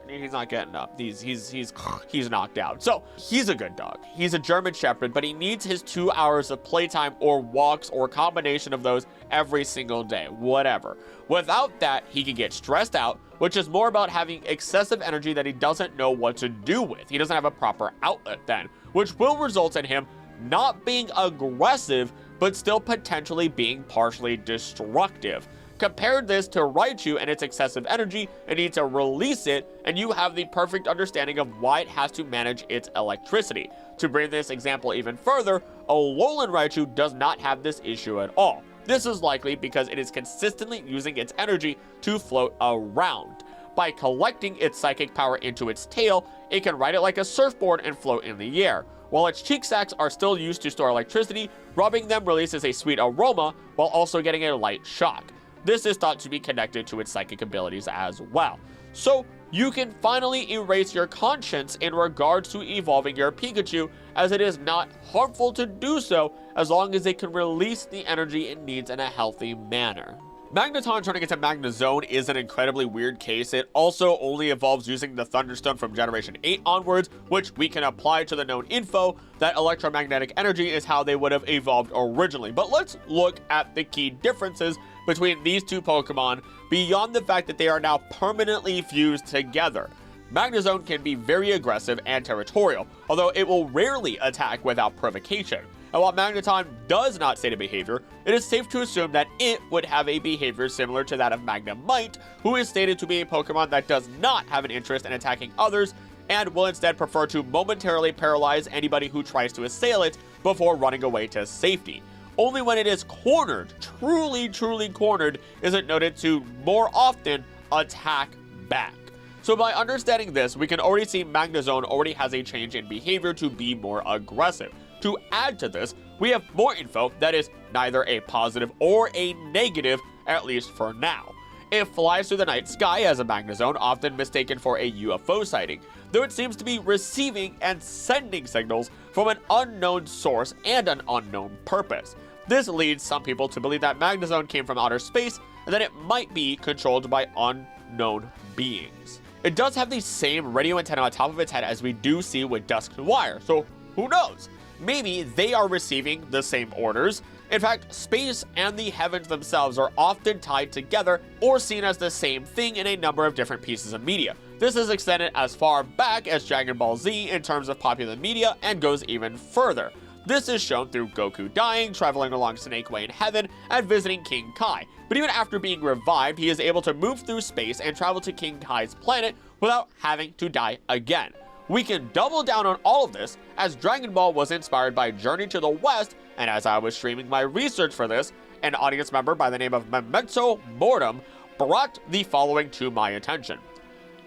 he's not getting up. He's knocked out. So he's a good dog. He's a German Shepherd, but he needs his 2 hours of playtime or walks or a combination of those every single day, whatever. Without that, he can get stressed out, which is more about having excessive energy that he doesn't know what to do with. He doesn't have a proper outlet then, which will result in him not being aggressive, but still potentially being partially destructive. Compare this to Raichu and its excessive energy and need to release it, and you have the perfect understanding of why it has to manage its electricity. To bring this example even further, Alolan Raichu does not have this issue at all. This is likely because it is consistently using its energy to float around. By collecting its psychic power into its tail, it can ride it like a surfboard and float in the air. While its cheek sacs are still used to store electricity, rubbing them releases a sweet aroma while also getting a light shock. This is thought to be connected to its psychic abilities as well. So you can finally erase your conscience in regards to evolving your Pikachu, as it is not harmful to do so as long as it can release the energy it needs in a healthy manner. Magneton turning into Magnezone is an incredibly weird case. It also only evolves using the Thunderstone from Generation 8 onwards, which we can apply to the known info that electromagnetic energy is how they would have evolved originally. But let's look at the key differences between these two Pokemon beyond the fact that they are now permanently fused together. Magnezone can be very aggressive and territorial, although it will rarely attack without provocation. And while Magneton does not state a behavior, it is safe to assume that it would have a behavior similar to that of Magnemite, who is stated to be a Pokemon that does not have an interest in attacking others and will instead prefer to momentarily paralyze anybody who tries to assail it before running away to safety. Only when it is cornered, truly cornered, is it noted to more often attack back. So by understanding this, we can already see Magnezone already has a change in behavior to be more aggressive. To add to this, we have more info that is neither a positive or a negative, at least for now. It flies through the night sky as a Magnezone, often mistaken for a UFO sighting, though it seems to be receiving and sending signals from an unknown source and an unknown purpose. This leads some people to believe that Magnezone came from outer space and that it might be controlled by unknown beings. It does have the same radio antenna on top of its head as we do see with Dusknoir, so who knows? Maybe they are receiving the same orders. In fact, space and the heavens themselves are often tied together or seen as the same thing in a number of different pieces of media. This is extended as far back as Dragon Ball Z in terms of popular media and goes even further. This is shown through Goku dying, traveling along Snake Way in heaven, and visiting King Kai. But even after being revived, he is able to move through space and travel to King Kai's planet without having to die again. We can double down on all of this, as Dragon Ball was inspired by Journey to the West, and as I was streaming my research for this, an audience member by the name of Memento Mortem brought the following to my attention.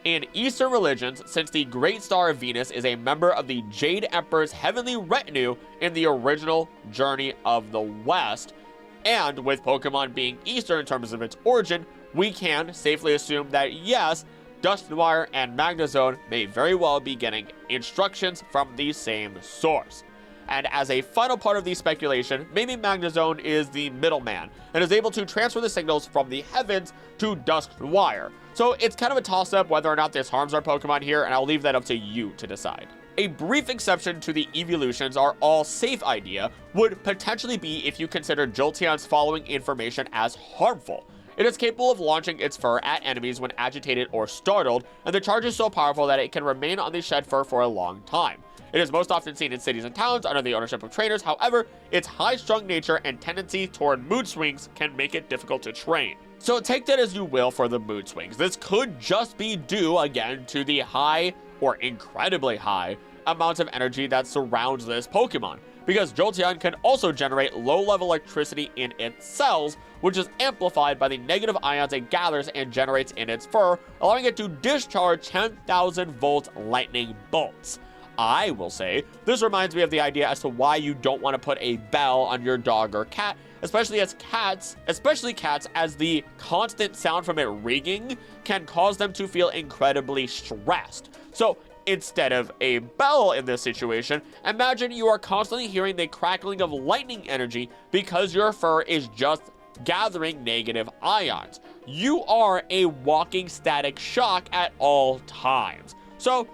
In Eastern religions, since the Great Star of Venus is a member of the Jade Emperor's heavenly retinue in the original Journey of the West, and with Pokemon being Eastern in terms of its origin, we can safely assume that yes, Dusknoir and Magnezone may very well be getting instructions from the same source. And as a final part of the speculation, maybe Magnezone is the middleman and is able to transfer the signals from the heavens to Dusknoir. So it's kind of a toss-up whether or not this harms our Pokemon here, and I'll leave that up to you to decide. A brief exception to the evolutions are all safe idea would potentially be if you consider Jolteon's following information as harmful. It is capable of launching its fur at enemies when agitated or startled, and the charge is so powerful that it can remain on the shed fur for a long time. It is most often seen in cities and towns under the ownership of trainers. However, its high-strung nature and tendency toward mood swings can make it difficult to train. So take that as you will for the mood swings. This could just be due, again, to the high or incredibly high amounts of energy that surrounds this Pokemon, because Jolteon can also generate low-level electricity in its cells, which is amplified by the negative ions it gathers and generates in its fur, allowing it to discharge 10,000-volt lightning bolts. I will say, this reminds me of the idea as to why you don't want to put a bell on your dog or cat, especially cats, as the constant sound from it ringing can cause them to feel incredibly stressed. So instead of a bell in this situation, imagine you are constantly hearing the crackling of lightning energy because your fur is just gathering negative ions. You are a walking static shock at all times. So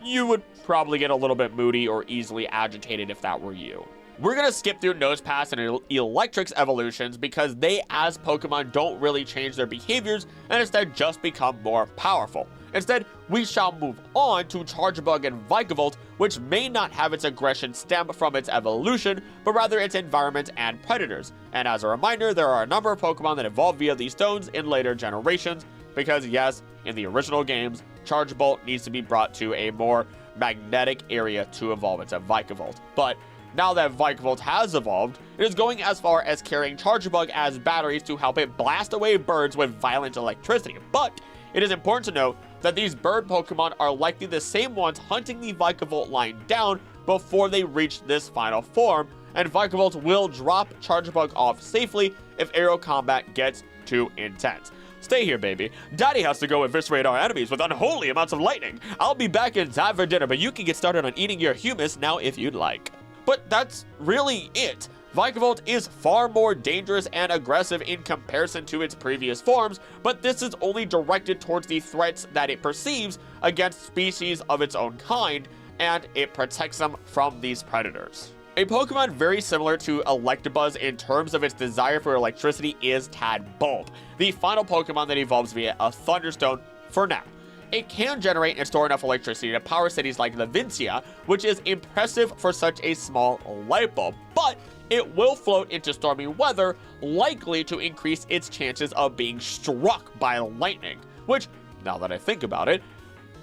you would probably get a little bit moody or easily agitated if that were you. We're going to skip through Nosepass and Electric's evolutions because they, as Pokemon, don't really change their behaviors and instead just become more powerful. Instead, we shall move on to Charjabug and Vikavolt, which may not have its aggression stem from its evolution, but rather its environment and predators. And as a reminder, there are a number of Pokemon that evolved via these stones in later generations, because yes, in the original games, Charjabug needs to be brought to a more magnetic area to evolve into Vikavolt. But now that Vikavolt has evolved, it is going as far as carrying Charjabug as batteries to help it blast away birds with violent electricity. But it is important to note that these bird Pokemon are likely the same ones hunting the Vikavolt line down before they reach this final form, and Vikavolt will drop Charjabug off safely if aerial combat gets too intense. Stay here, baby. Daddy has to go eviscerate our enemies with unholy amounts of lightning. I'll be back in time for dinner, but you can get started on eating your humus now if you'd like. But that's really it. Vikavolt is far more dangerous and aggressive in comparison to its previous forms, but this is only directed towards the threats that it perceives against species of its own kind, and it protects them from these predators. A Pokemon very similar to Electabuzz in terms of its desire for electricity is Tadbulb, the final Pokemon that evolves via a Thunderstone for now. It can generate and store enough electricity to power cities like Levincia, which is impressive for such a small light bulb, but it will float into stormy weather, likely to increase its chances of being struck by lightning, which, now that I think about it,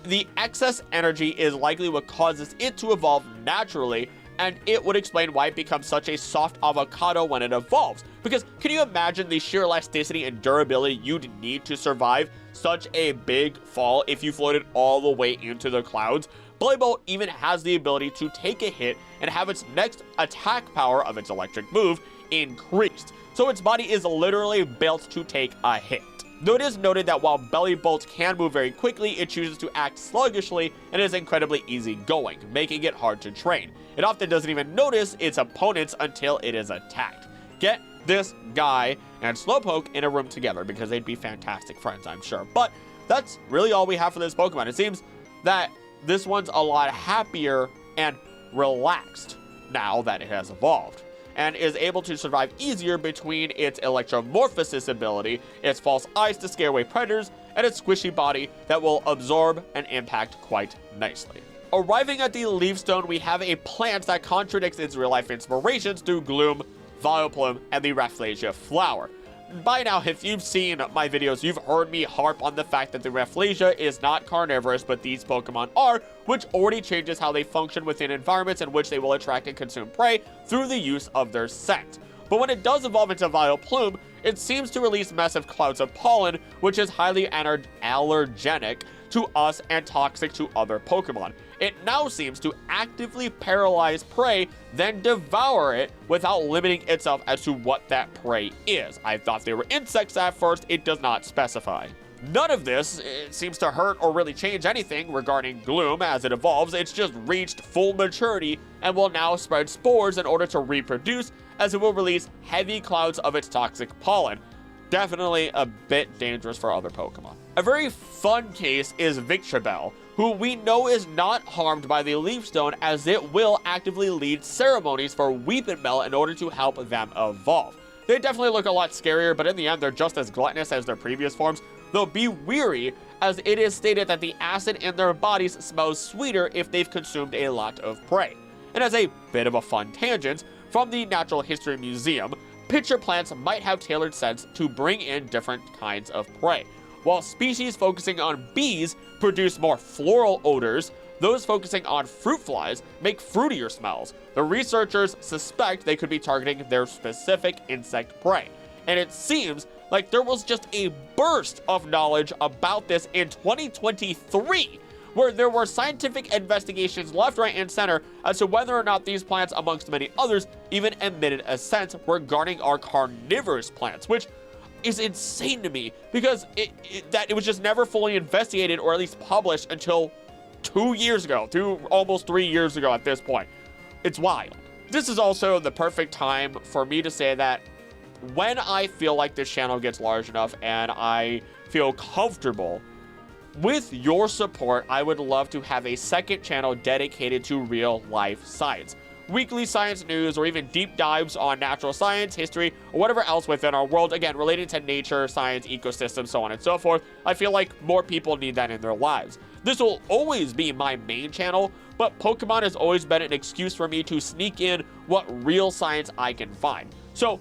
the excess energy is likely what causes it to evolve naturally, and it would explain why it becomes such a soft avocado when it evolves. Because can you imagine the sheer elasticity and durability you'd need to survive such a big fall if you floated all the way into the clouds? Blabolt even has the ability to take a hit and have its next attack power of its electric move increased. So its body is literally built to take a hit. Though it is noted that while Bellibolt can move very quickly, it chooses to act sluggishly and is incredibly easygoing, making it hard to train. It often doesn't even notice its opponents until it is attacked. Get this guy and Slowpoke in a room together because they'd be fantastic friends, I'm sure. But that's really all we have for this Pokemon. It seems that this one's a lot happier and relaxed now that it has evolved, and is able to survive easier between its Electromorphosis ability, its false eyes to scare away predators, and its squishy body that will absorb and impact quite nicely. Arriving at the Leaf Stone, we have a plant that contradicts its real-life inspirations through Gloom, Vileplume, and the Rafflesia flower. by now, if you've seen my videos, you've heard me harp on the fact that the Rafflesia is not carnivorous, but these Pokemon are, which already changes how they function within environments in which they will attract and consume prey through the use of their scent. But when it does evolve into Vileplume, it seems to release massive clouds of pollen, which is highly allergenic to us and toxic to other Pokemon. It now seems to actively paralyze prey, then devour it without limiting itself as to what that prey is. I thought they were insects at first, it does not specify. None of this seems to hurt or really change anything regarding Gloom as it evolves. It's just reached full maturity and will now spread spores in order to reproduce, as it will release heavy clouds of its toxic pollen. Definitely a bit dangerous for other Pokemon. A very fun case is Victreebel, who we know is not harmed by the Leaf Stone, as it will actively lead ceremonies for Weepinbell in order to help them evolve. They definitely look a lot scarier, but in the end they're just as gluttonous as their previous forms, though be wary, as it is stated that the acid in their bodies smells sweeter if they've consumed a lot of prey. And as a bit of a fun tangent, from the Natural History Museum, pitcher plants might have tailored scents to bring in different kinds of prey. While species focusing on bees produce more floral odors, those focusing on fruit flies make fruitier smells. The researchers suspect they could be targeting their specific insect prey. And it seems like there was just a burst of knowledge about this in 2023, where there were scientific investigations left, right, and center as to whether or not these plants, amongst many others, even emitted a scent regarding our carnivorous plants, which is insane to me, because it was just never fully investigated, or at least published, until 2 years ago, almost 3 years ago at this point. It's wild. This is also the perfect time for me to say that when I feel like this channel gets large enough and I feel comfortable with your support, I would love to have a second channel dedicated to real life science. Weekly science news, or even deep dives on natural science, history, or whatever else within our world, again, related to nature, science, ecosystems, so on and so forth. I feel like more people need that in their lives. This will always be my main channel, but Pokemon has always been an excuse for me to sneak in what real science I can find. So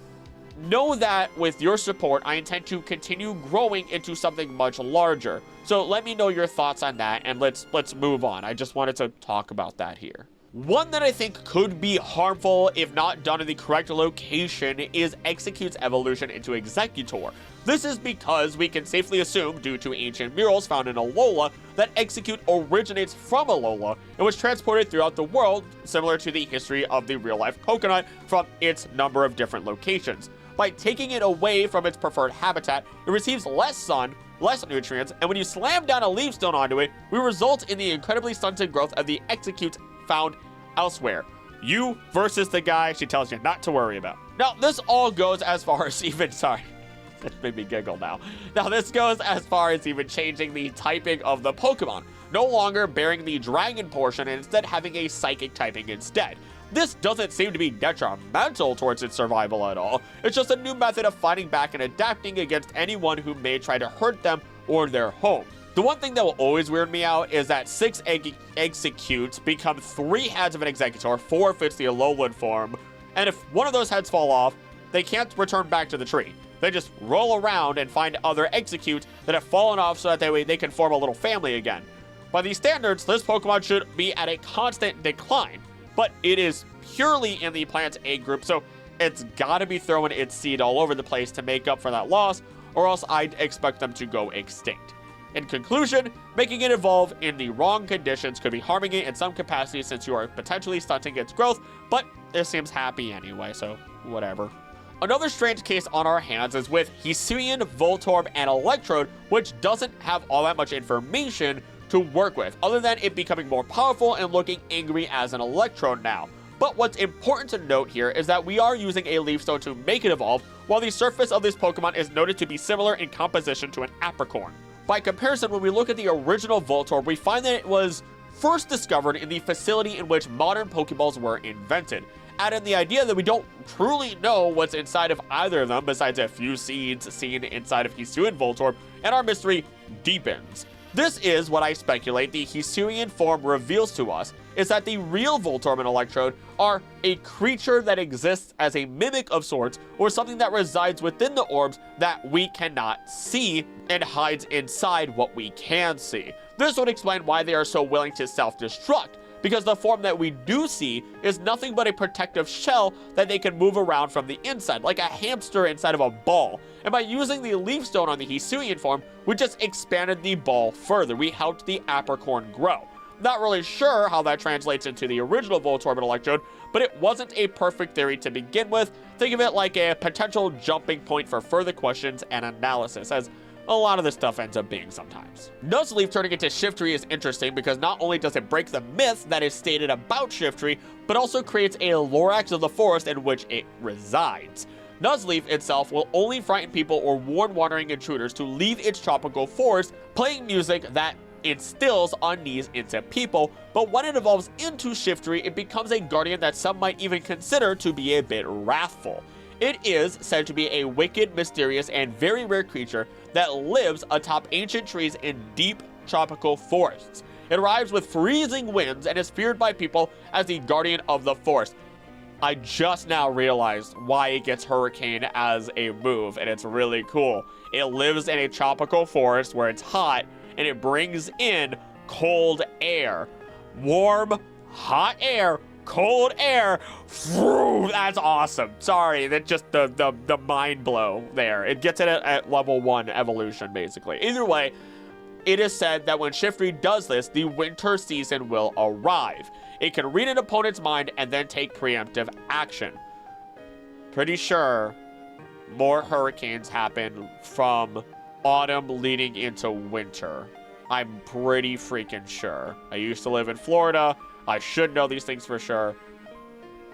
know that with your support, I intend to continue growing into something much larger. So let me know your thoughts on that, and let's move on. I just wanted to talk about that here. One that I think could be harmful if not done in the correct location is Execute's evolution into Executor. This is because we can safely assume, due to ancient murals found in Alola, that Execute originates from Alola and was transported throughout the world, similar to the history of the real-life coconut from its number of different locations. By taking it away from its preferred habitat, it receives less sun, less nutrients, and when you slam down a leaf stone onto it, we result in the incredibly stunted growth of the Execute found elsewhere. You versus the guy she tells you not to worry about. Now, this all goes as far as even, sorry, that made me giggle now. Now, this goes as far as even changing the typing of the Pokemon, no longer bearing the dragon portion and instead having a psychic typing instead. This doesn't seem to be detrimental towards its survival at all. It's just a new method of fighting back and adapting against anyone who may try to hurt them or their home. The one thing that will always weird me out is that 6 Executes become 3 heads of an Executor, 4 if it's the Alolan form, and if one of those heads fall off, they can't return back to the tree. They just roll around and find other Executes that have fallen off so that they can form a little family again. By these standards, this Pokemon should be at a constant decline, but it is purely in the plant's egg group, so it's gotta be throwing its seed all over the place to make up for that loss, or else I'd expect them to go extinct. In conclusion, making it evolve in the wrong conditions could be harming it in some capacity since you are potentially stunting its growth, but it seems happy anyway, so whatever. Another strange case on our hands is with Hisuian, Voltorb, and Electrode, which doesn't have all that much information to work with, other than it becoming more powerful and looking angry as an Electrode now. But what's important to note here is that we are using a Leaf Stone to make it evolve, while the surface of this Pokemon is noted to be similar in composition to an apricorn. By comparison, when we look at the original Voltorb, we find that it was first discovered in the facility in which modern Pokeballs were invented. Add in the idea that we don't truly know what's inside of either of them besides a few seeds seen inside of Hisuian Voltorb, and our mystery deepens. This is what I speculate the Hisuian form reveals to us, is that the real Voltorb and Electrode are a creature that exists as a mimic of sorts, or something that resides within the orbs that we cannot see and hides inside what we can see. This would explain why they are so willing to self-destruct, because the form that we do see is nothing but a protective shell that they can move around from the inside, like a hamster inside of a ball. And by using the Leaf Stone on the Hisuian form, we just expanded the ball further. We helped the apricorn grow. Not really sure how that translates into the original Voltorb and Electrode, but it wasn't a perfect theory to begin with. Think of it like a potential jumping point for further questions and analysis, as a lot of this stuff ends up being sometimes. Nuzleaf turning into Shiftry is interesting because not only does it break the myth that is stated about Shiftry, but also creates a Lorax of the forest in which it resides. Nuzleaf itself will only frighten people or warn wandering intruders to leave its tropical forest, playing music that instills unease into people, but when it evolves into Shiftry, it becomes a guardian that some might even consider to be a bit wrathful. It is said to be a wicked, mysterious, and very rare creature that lives atop ancient trees in deep tropical forests. It arrives with freezing winds and is feared by people as the guardian of the forest. I just now realized why it gets Hurricane as a move, and it's really cool. It lives in a tropical forest where it's hot, and it brings in cold air. Warm, hot air, cold air. Phew, that's awesome. Sorry, that's just the mind blow there. It gets it at level 1 evolution, basically. Either way, it is said that when Shiftry does this, the winter season will arrive. It can read an opponent's mind and then take preemptive action. Pretty sure more hurricanes happen from autumn leading into winter. I'm pretty freaking sure. I used to live in Florida. I should know these things for sure.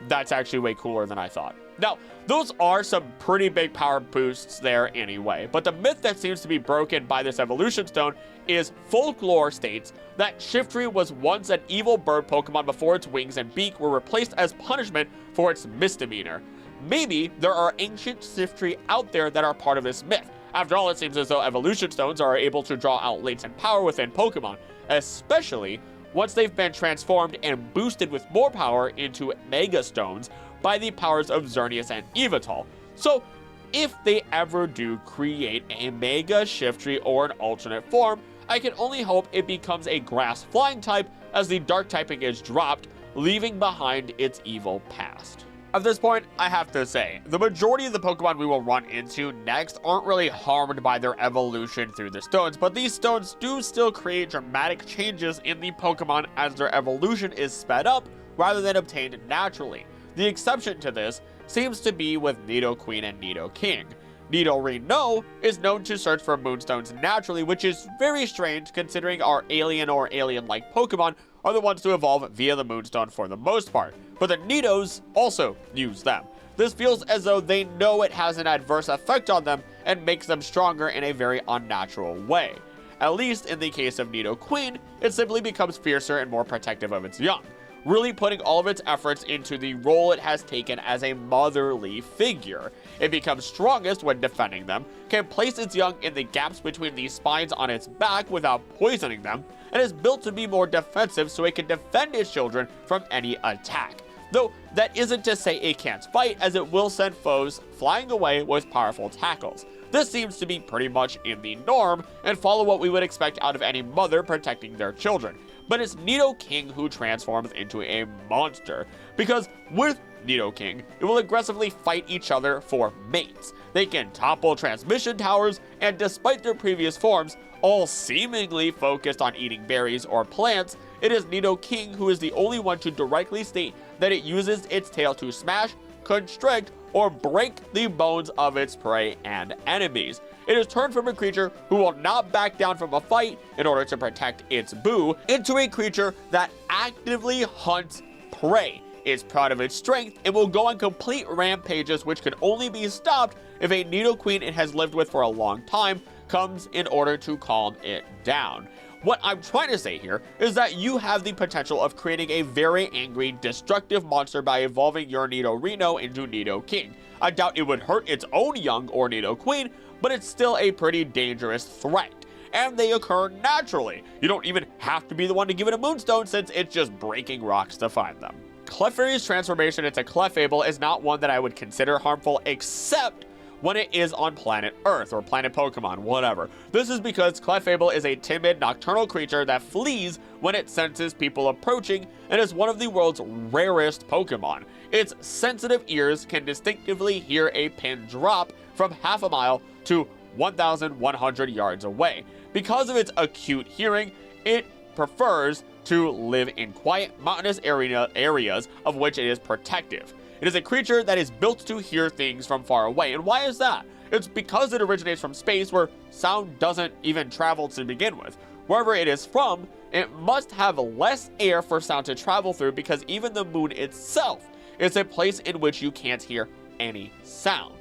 That's actually way cooler than I thought. Now, those are some pretty big power boosts there anyway, but the myth that seems to be broken by this evolution stone is folklore states that Shiftry was once an evil bird Pokemon before its wings and beak were replaced as punishment for its misdemeanor. Maybe there are ancient Shiftry out there that are part of this myth. After all, it seems as though evolution stones are able to draw out latent power within Pokemon, especially once they've been transformed and boosted with more power into Mega Stones by the powers of Xerneas and Yveltal. So, if they ever do create a Mega Shiftry or an alternate form, I can only hope it becomes a Grass Flying type as the Dark typing is dropped, leaving behind its evil past. At this point, I have to say, the majority of the Pokemon we will run into next aren't really harmed by their evolution through the stones, but these stones do still create dramatic changes in the Pokemon as their evolution is sped up rather than obtained naturally. The exception to this seems to be with Nidoqueen and Nidoking. Nidorino is known to search for moonstones naturally, which is very strange considering our alien or alien-like Pokemon are the ones to evolve via the moonstone for the most part, but the Nidos also use them. This feels as though they know it has an adverse effect on them and makes them stronger in a very unnatural way. At least in the case of Nidoqueen, it simply becomes fiercer and more protective of its young, really putting all of its efforts into the role it has taken as a motherly figure. It becomes strongest when defending them, can place its young in the gaps between the spines on its back without poisoning them, and is built to be more defensive so it can defend its children from any attack. Though that isn't to say it can't fight, as it will send foes flying away with powerful tackles. This seems to be pretty much in the norm and follow what we would expect out of any mother protecting their children. But it's Nidoking who transforms into a monster, because with Nidoking, it will aggressively fight each other for mates. They can topple transmission towers, and despite their previous forms, all seemingly focused on eating berries or plants, it is Nidoking who is the only one to directly state that it uses its tail to smash, constrict, or break the bones of its prey and enemies. It is turned from a creature who will not back down from a fight in order to protect its boo into a creature that actively hunts prey, is proud of its strength, and will go on complete rampages which can only be stopped if a Nidoqueen it has lived with for a long time comes in order to calm it down. What I'm trying to say here is that you have the potential of creating a very angry, destructive monster by evolving your Nidorino into Nidoking. I doubt it would hurt its own young or Nidoqueen, but it's still a pretty dangerous threat. and they occur naturally. You don't even have to be the one to give it a Moonstone, since it's just breaking rocks to find them. Clefairy's transformation into Clefable is not one that I would consider harmful, except when it is on planet Earth, or planet Pokemon, whatever. This is because Clefable is a timid, nocturnal creature that flees when it senses people approaching, and is one of the world's rarest Pokemon. Its sensitive ears can distinctively hear a pin drop from half a mile to 1,100 yards away. Because of its acute hearing, it prefers to live in quiet, mountainous areas of which it is protective. It is a creature that is built to hear things from far away. And why is that? It's because it originates from space, where sound doesn't even travel to begin with. Wherever it is from, it must have less air for sound to travel through, because even the moon itself is a place in which you can't hear any sound.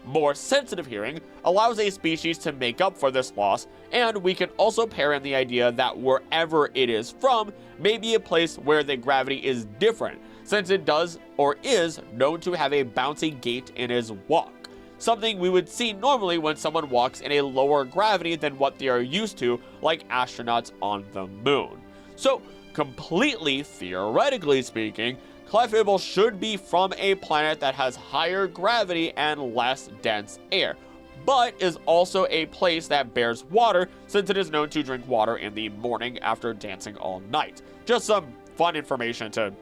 More sensitive hearing allows a species to make up for this loss, and we can also pair in the idea that wherever it is from may be a place where the gravity is different, since it does or is known to have a bouncy gait in its walk, something we would see normally when someone walks in a lower gravity than what they are used to, like astronauts on the moon. So, completely theoretically speaking, Clefable should be from a planet that has higher gravity and less dense air, but is also a place that bears water, since it is known to drink water in the morning after dancing all night. Just some fun information to,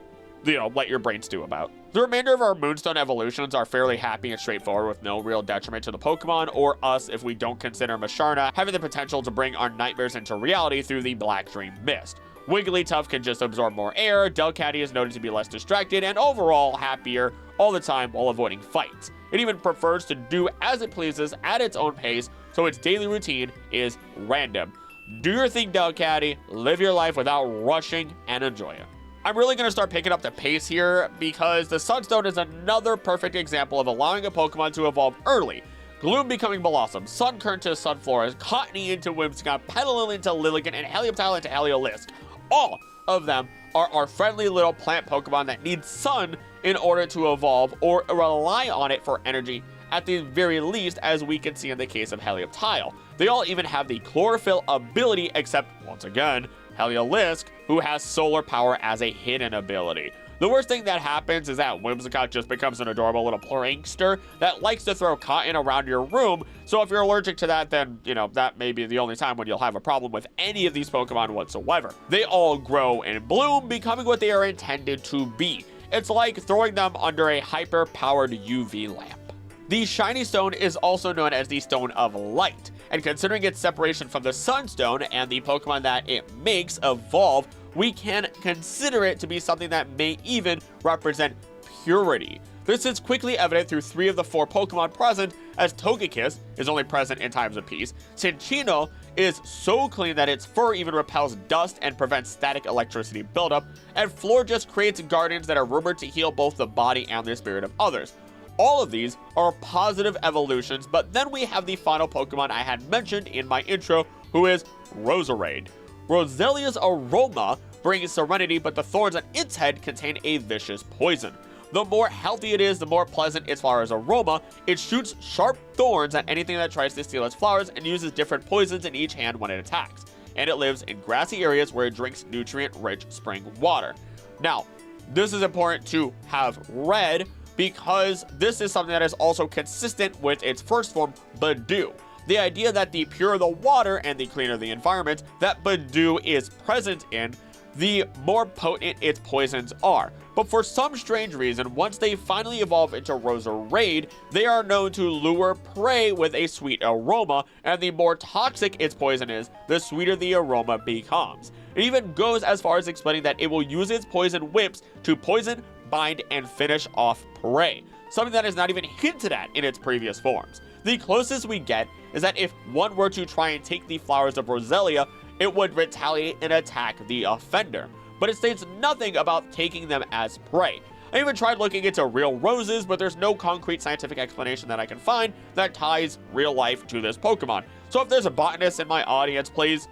let your brain stew about. The remainder of our Moonstone evolutions are fairly happy and straightforward, with no real detriment to the Pokemon, or us if we don't consider Musharna having the potential to bring our nightmares into reality through the Black Dream Mist. Wigglytuff can just absorb more air, Delcatty is noted to be less distracted, and overall happier all the time while avoiding fights. It even prefers to do as it pleases at its own pace, so its daily routine is random. Do your thing, Delcatty, live your life without rushing, and enjoy it. I'm really going to start picking up the pace here, because the Sunstone is another perfect example of allowing a Pokemon to evolve early. Gloom becoming Blossom, Sunkern to Sunflora, Cottony into Whimsicott, Petalil into Lilligant, and Helioptile into Heliolisk. All of them are our friendly little plant Pokemon that need sun in order to evolve, or rely on it for energy at the very least, as we can see in the case of Helioptile. They all even have the Chlorophyll ability, except, once again, Heliolisk, who has solar power as a hidden ability. The worst thing that happens is that Whimsicott just becomes an adorable little prankster that likes to throw cotton around your room, so if you're allergic to that, then, that may be the only time when you'll have a problem with any of these Pokemon whatsoever. They all grow and bloom, becoming what they are intended to be. It's like throwing them under a hyper-powered UV lamp. The Shiny Stone is also known as the Stone of Light, and considering its separation from the Sunstone and the Pokemon that it makes evolve, we can consider it to be something that may even represent purity. This is quickly evident through 3 of the 4 Pokemon present, as Togekiss is only present in times of peace, Cinccino is so clean that its fur even repels dust and prevents static electricity buildup, and Florges creates guardians that are rumored to heal both the body and the spirit of others. All of these are positive evolutions, but then we have the final Pokemon I had mentioned in my intro, who is Roserade. Roselia's aroma brings serenity, but the thorns on its head contain a vicious poison. The more healthy it is, the more pleasant as far as aroma. It shoots sharp thorns at anything that tries to steal its flowers, and uses different poisons in each hand when it attacks. And it lives in grassy areas where it drinks nutrient-rich spring water. Now, this is important to have read, because this is something that is also consistent with its first form, Badoo. The idea that the purer the water and the cleaner the environment that Badoo is present in, the more potent its poisons are. But for some strange reason, once they finally evolve into Roserade, they are known to lure prey with a sweet aroma, and the more toxic its poison is, the sweeter the aroma becomes. It even goes as far as explaining that it will use its poison whips to poison, bind, and finish off prey, something that is not even hinted at in its previous forms. The closest we get is that if one were to try and take the flowers of Roselia, it would retaliate and attack the offender, but it states nothing about taking them as prey. I even tried looking into real roses, but there's no concrete scientific explanation that I can find that ties real life to this Pokemon. So if there's a botanist in my audience, please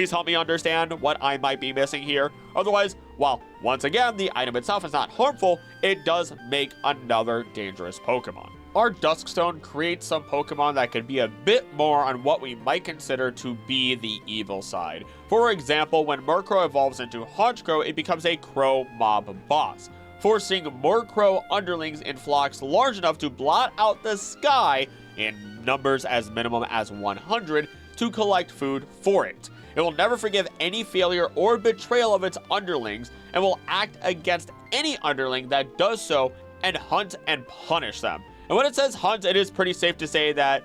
help me understand what I might be missing here. Otherwise, while once again the item itself is not harmful, it does make another dangerous Pokemon. our Dusk Stone creates some Pokemon that could be a bit more on what we might consider to be the evil side. For example, when Murkrow evolves into Honchkrow, it becomes a Crow mob boss, forcing Murkrow underlings in flocks large enough to blot out the sky in numbers as minimum as 100 to collect food for it. It will never forgive any failure or betrayal of its underlings and will act against any underling that does so and hunt and punish them. And when it says hunt, it is pretty safe to say that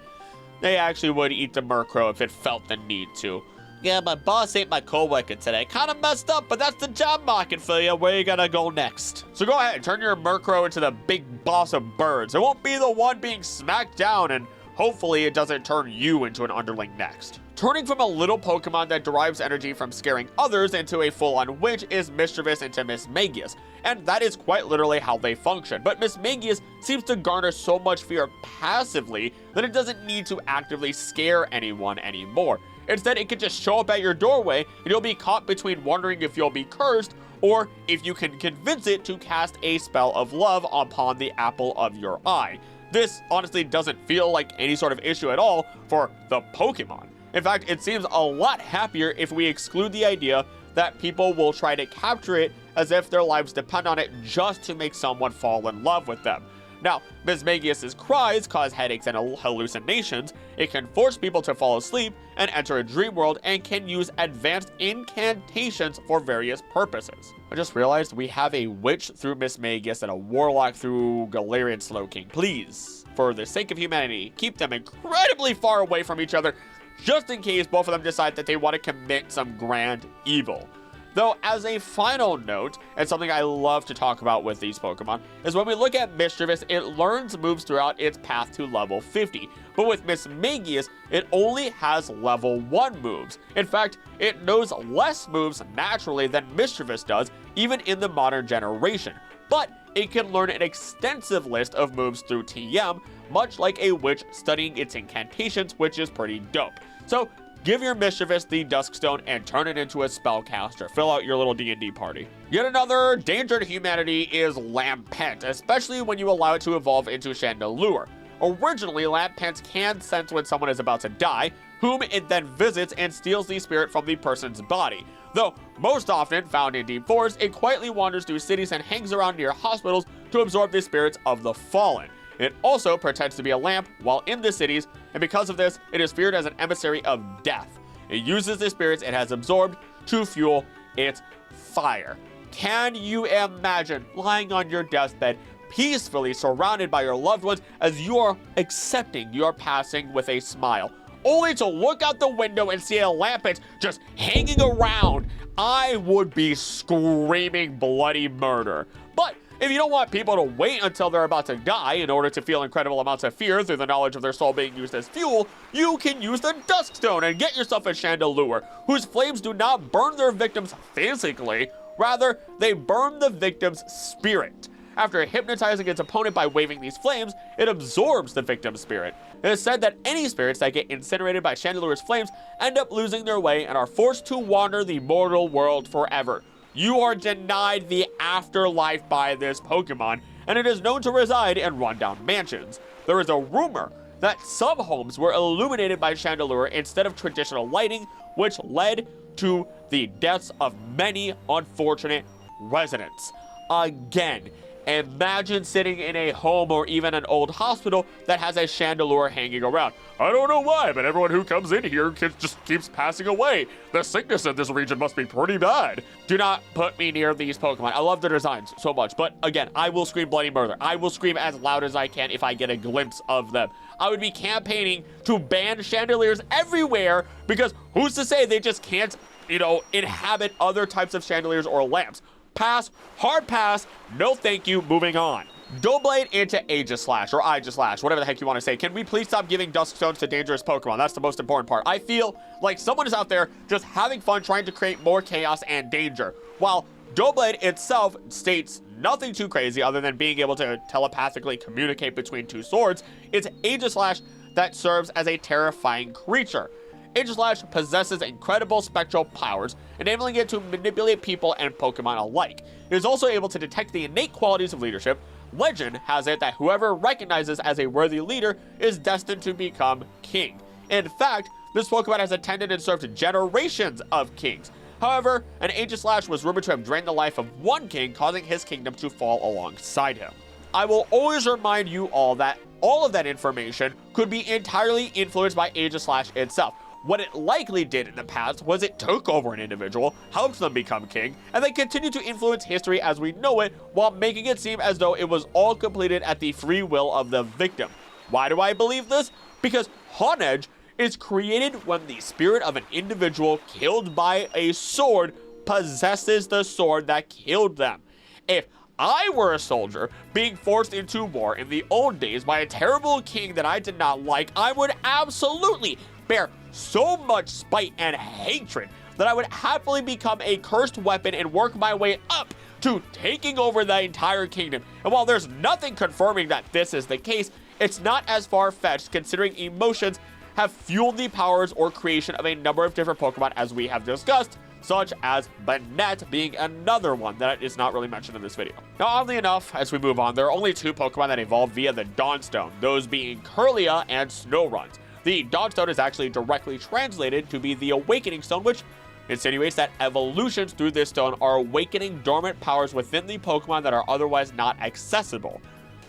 they actually would eat the Murkrow if it felt the need to. Yeah, my boss ate my coworker today. Kinda messed up, but that's the job market for you. Where you gonna go next? So go ahead, turn your Murkrow into the big boss of birds. It won't be the one being smacked down, and hopefully it doesn't turn you into an underling next. Turning from a little Pokemon that derives energy from scaring others into a full-on witch is Mischievous into Mismagius, and that is quite literally how they function. But Mismagius seems to garner so much fear passively that it doesn't need to actively scare anyone anymore. Instead, it can just show up at your doorway, and you'll be caught between wondering if you'll be cursed or if you can convince it to cast a spell of love upon the apple of your eye. This honestly doesn't feel like any sort of issue at all for the Pokemon. In fact, it seems a lot happier if we exclude the idea that people will try to capture it as if their lives depend on it just to make someone fall in love with them. Now, Mismagius's cries cause headaches and hallucinations. It can force people to fall asleep and enter a dream world, and can use advanced incantations for various purposes. I just realized we have a witch through Mismagius and a warlock through Galarian Slowking. Please, for the sake of humanity, keep them incredibly far away from each other, just in case both of them decide that they want to commit some grand evil. Though, as a final note, and something I love to talk about with these Pokemon, is when we look at Mischievous, it learns moves throughout its path to level 50. But with Mismagius, it only has level 1 moves. In fact, it knows less moves naturally than Mischievous does, even in the modern generation. But it can learn an extensive list of moves through TM, much like a witch studying its incantations, which is pretty dope. So, give your Mischievous the Dusk Stone and turn it into a spellcaster. Fill out your little D&D party. Yet another danger to humanity is Lampent, especially when you allow it to evolve into Chandelure. Originally, Lampent can sense when someone is about to die, whom it then visits and steals the spirit from the person's body. Though, most often found in deep forests, it quietly wanders through cities and hangs around near hospitals to absorb the spirits of the fallen. It also pretends to be a lamp while in the cities, and because of this, it is feared as an emissary of death. It uses the spirits it has absorbed to fuel its fire. Can you imagine lying on your deathbed, peacefully surrounded by your loved ones as you are accepting your passing with a smile, only to look out the window and see a Lampent just hanging around? I would be screaming bloody murder. But if you don't want people to wait until they're about to die in order to feel incredible amounts of fear through the knowledge of their soul being used as fuel, you can use the Dusk Stone and get yourself a Chandelure, whose flames do not burn their victims physically, rather, they burn the victim's spirit. After hypnotizing its opponent by waving these flames, it absorbs the victim's spirit. It is said that any spirits that get incinerated by Chandelure's flames end up losing their way and are forced to wander the mortal world forever. You are denied the afterlife by this Pokemon, and it is known to reside in rundown mansions. There is a rumor that some homes were illuminated by Chandelure instead of traditional lighting, which led to the deaths of many unfortunate residents. Again, imagine sitting in a home or even an old hospital that has a Chandelure hanging around. I don't know why, but everyone who comes in here just keeps passing away. The sickness in this region must be pretty bad. Do not put me near these Pokemon. I love their designs so much, but again, I will scream bloody murder. I will scream as loud as I can if I get a glimpse of them. I would be campaigning to ban Chandelures everywhere, because who's to say they just can't, inhabit other types of Chandelures or lamps? Pass, hard pass, no thank you, moving on. Doublade into Aegislash, or Aegislash, whatever the heck you want to say. Can we please stop giving Dusk Stones to dangerous Pokemon? That's the most important part. I feel like someone is out there just having fun trying to create more chaos and danger, while Doublade itself states nothing too crazy other than being able to telepathically communicate between two swords. It's Aegislash that serves as a terrifying creature. Aegislash possesses incredible spectral powers, enabling it to manipulate people and Pokemon alike. It is also able to detect the innate qualities of leadership, Legend has it that whoever recognizes as a worthy leader is destined to become king. In fact, this Pokemon has attended and served generations of kings. However, an Aegislash was rumored to have drained the life of one king, causing his kingdom to fall alongside him. I will always remind you all that all of that information could be entirely influenced by Aegislash itself. What it likely did in the past was it took over an individual, helped them become king, and then continued to influence history as we know it, while making it seem as though it was all completed at the free will of the victim. Why do I believe this? Because Honedge is created when the spirit of an individual killed by a sword possesses the sword that killed them. If I were a soldier being forced into war in the old days by a terrible king that I did not like, I would absolutely bear so much spite and hatred that I would happily become a cursed weapon and work my way up to taking over the entire kingdom. And while there's nothing confirming that this is the case, it's not as far-fetched considering emotions have fueled the powers or creation of a number of different Pokemon as we have discussed, such as Banette being another one that is not really mentioned in this video. Now, oddly enough, as we move on, there are only two Pokemon that evolved via the Dawn Stone, those being Kirlia and Snorunt. The Dawn Stone is actually directly translated to be the Awakening Stone, which insinuates that evolutions through this stone are awakening dormant powers within the Pokemon that are otherwise not accessible.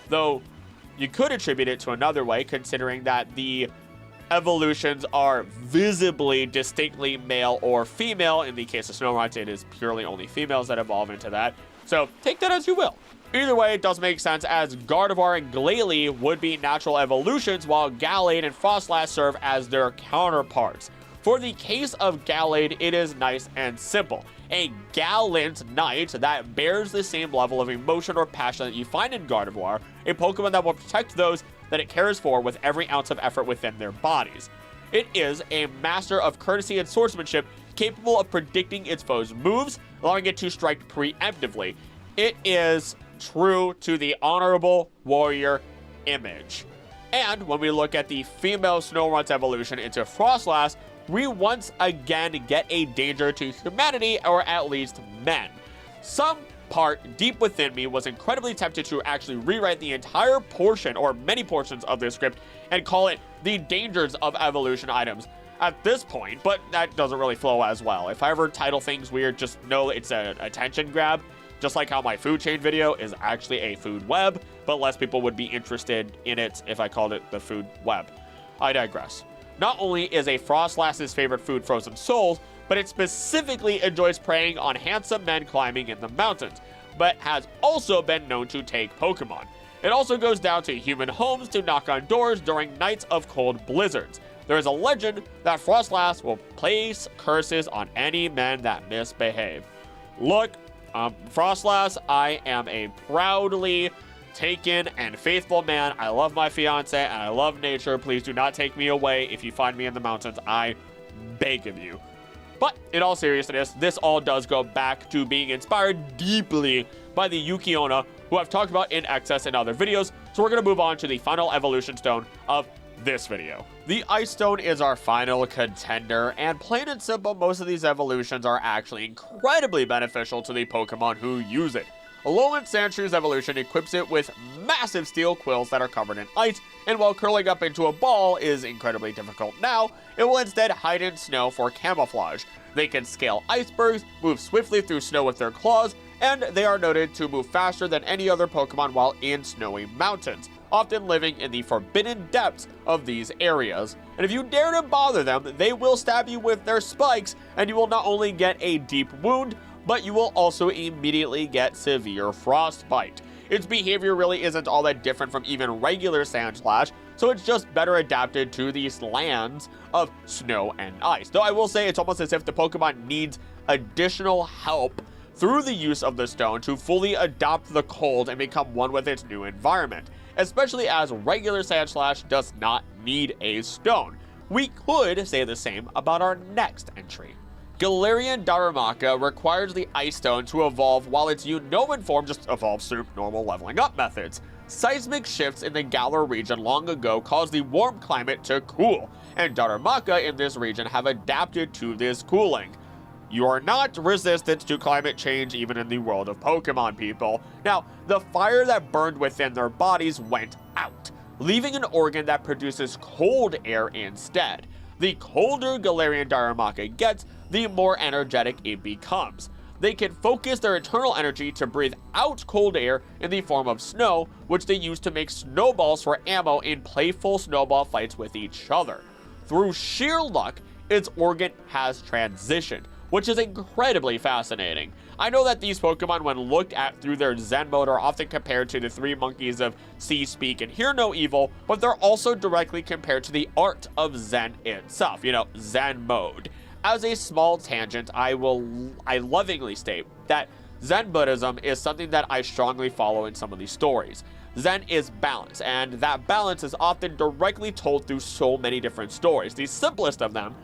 Though, you could attribute it to another way, considering that the evolutions are visibly distinctly male or female. In the case of Snorunt, it is purely only females that evolve into that. So, take that as you will. Either way, it does make sense, as Gardevoir and Glalie would be natural evolutions, while Gallade and Frostlass serve as their counterparts. For the case of Gallade, it is nice and simple. A gallant knight that bears the same level of emotion or passion that you find in Gardevoir, a Pokemon that will protect those that it cares for with every ounce of effort within their bodies. It is a master of courtesy and swordsmanship, capable of predicting its foes' moves, allowing it to strike preemptively. It is true to the honorable warrior image. And when we look at the female Snorunt's evolution into Frostlass, we once again get a danger to humanity, or at least men. Some part deep within me was incredibly tempted to actually rewrite the entire portion, or many portions of this script, and call it the dangers of evolution items at this point, but that doesn't really flow as well. If I ever title things weird, just know it's an attention grab. Just like how my food chain video is actually a food web, but less people would be interested in it if I called it the food web. I digress. Not only is a Frostlass's favorite food frozen souls, but it specifically enjoys preying on handsome men climbing in the mountains, but has also been known to take Pokemon. It also goes down to human homes to knock on doors during nights of cold blizzards. There is a legend that Frostlass will place curses on any men that misbehave. Look, Frostlass, I am a proudly taken and faithful man. I love my fiance and I love nature. Please do not take me away if you find me in the mountains. I beg of you. But in all seriousness, this all does go back to being inspired deeply by the Yukiona, who I've talked about in excess in other videos. So we're going to move on to the final evolution stone of this video. The Ice Stone is our final contender, and plain and simple, most of these evolutions are actually incredibly beneficial to the Pokemon who use it. Alolan Sandshrews evolution equips it with massive steel quills that are covered in ice, and while curling up into a ball is incredibly difficult now, it will instead hide in snow for camouflage. They can scale icebergs, move swiftly through snow with their claws, and they are noted to move faster than any other Pokemon while in snowy mountains, often living in the forbidden depths of these areas. And if you dare to bother them, they will stab you with their spikes, and you will not only get a deep wound, but you will also immediately get severe frostbite. Its behavior really isn't all that different from even regular Sandslash, so it's just better adapted to these lands of snow and ice. Though I will say it's almost as if the Pokemon needs additional help through the use of the stone to fully adopt the cold and become one with its new environment, especially as regular Sandslash does not need a stone. We could say the same about our next entry. Galarian Darumaka requires the Ice Stone to evolve, while its Unova form just evolves through normal leveling up methods. Seismic shifts in the Galar region long ago caused the warm climate to cool, and Darumaka in this region have adapted to this cooling. you are not resistant to climate change even in the world of Pokemon, people. Now, the fire that burned within their bodies went out, leaving an organ that produces cold air instead. The colder Galarian Darumaka gets, the more energetic it becomes. They can focus their internal energy to breathe out cold air in the form of snow, which they use to make snowballs for ammo in playful snowball fights with each other. Through sheer luck, its organ has transitioned, which is incredibly fascinating. I know that these Pokemon, when looked at through their Zen mode, are often compared to the three monkeys of See, Speak, and Hear No Evil, but they're also directly compared to the art of Zen itself, Zen mode. As a small tangent, I lovingly state that Zen Buddhism is something that I strongly follow in some of these stories. Zen is balance, and that balance is often directly told through so many different stories. The simplest of them,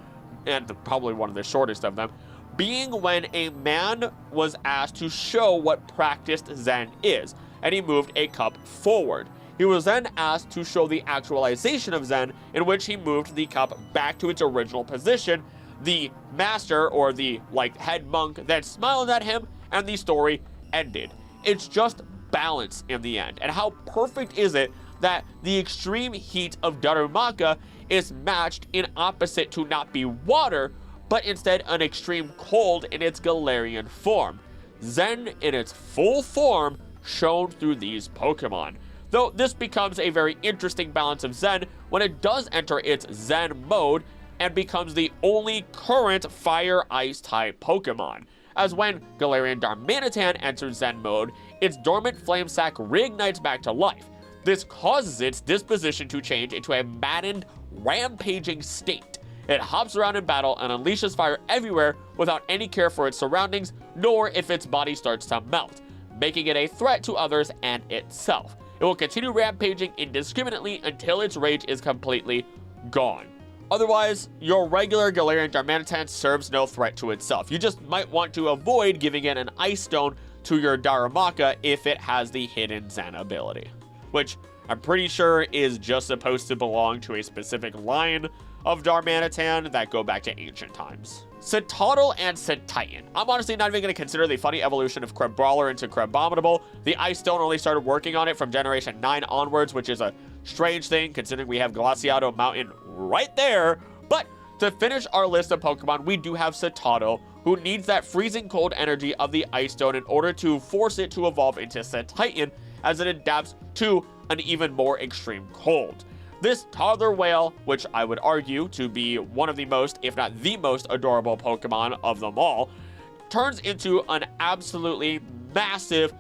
and probably one of the shortest of them, being when a man was asked to show what practiced Zen is, and he moved a cup forward. He was then asked to show the actualization of Zen, in which he moved the cup back to its original position. The master, or the head monk, then smiled at him, and the story ended. It's just balance in the end. And how perfect is it that the extreme heat of Darumaka is matched in opposite to not be water, but instead an extreme cold in its Galarian form. Zen in its full form shown through these Pokemon. Though this becomes a very interesting balance of Zen when it does enter its Zen mode and becomes the only current Fire-Ice type Pokemon. As when Galarian Darmanitan enters Zen mode, its dormant flame sac reignites back to life. This causes its disposition to change into a maddened, rampaging state. It hops around in battle and unleashes fire everywhere without any care for its surroundings, nor if its body starts to melt, making it a threat to others and itself. It will continue rampaging indiscriminately until its rage is completely gone. Otherwise, your regular Galarian Darmanitan serves no threat to itself. You just might want to avoid giving it an Ice Stone to your Darumaka if it has the hidden Zen ability, which I'm pretty sure is just supposed to belong to a specific line of Darmanitan that go back to ancient times. Citadel and Cetitan. I'm honestly not even going to consider the funny evolution of Crabrawler into Crabominable. The Ice Stone only started working on it from Generation 9 onwards, which is a strange thing considering we have Glaciado Mountain right there. But to finish our list of Pokemon, we do have Citadel, who needs that freezing cold energy of the Ice Stone in order to force it to evolve into Cetitan as it adapts to an even more extreme cold. This toddler whale, which I would argue to be one of the most, if not the most adorable Pokemon of them all, turns into an absolutely massive,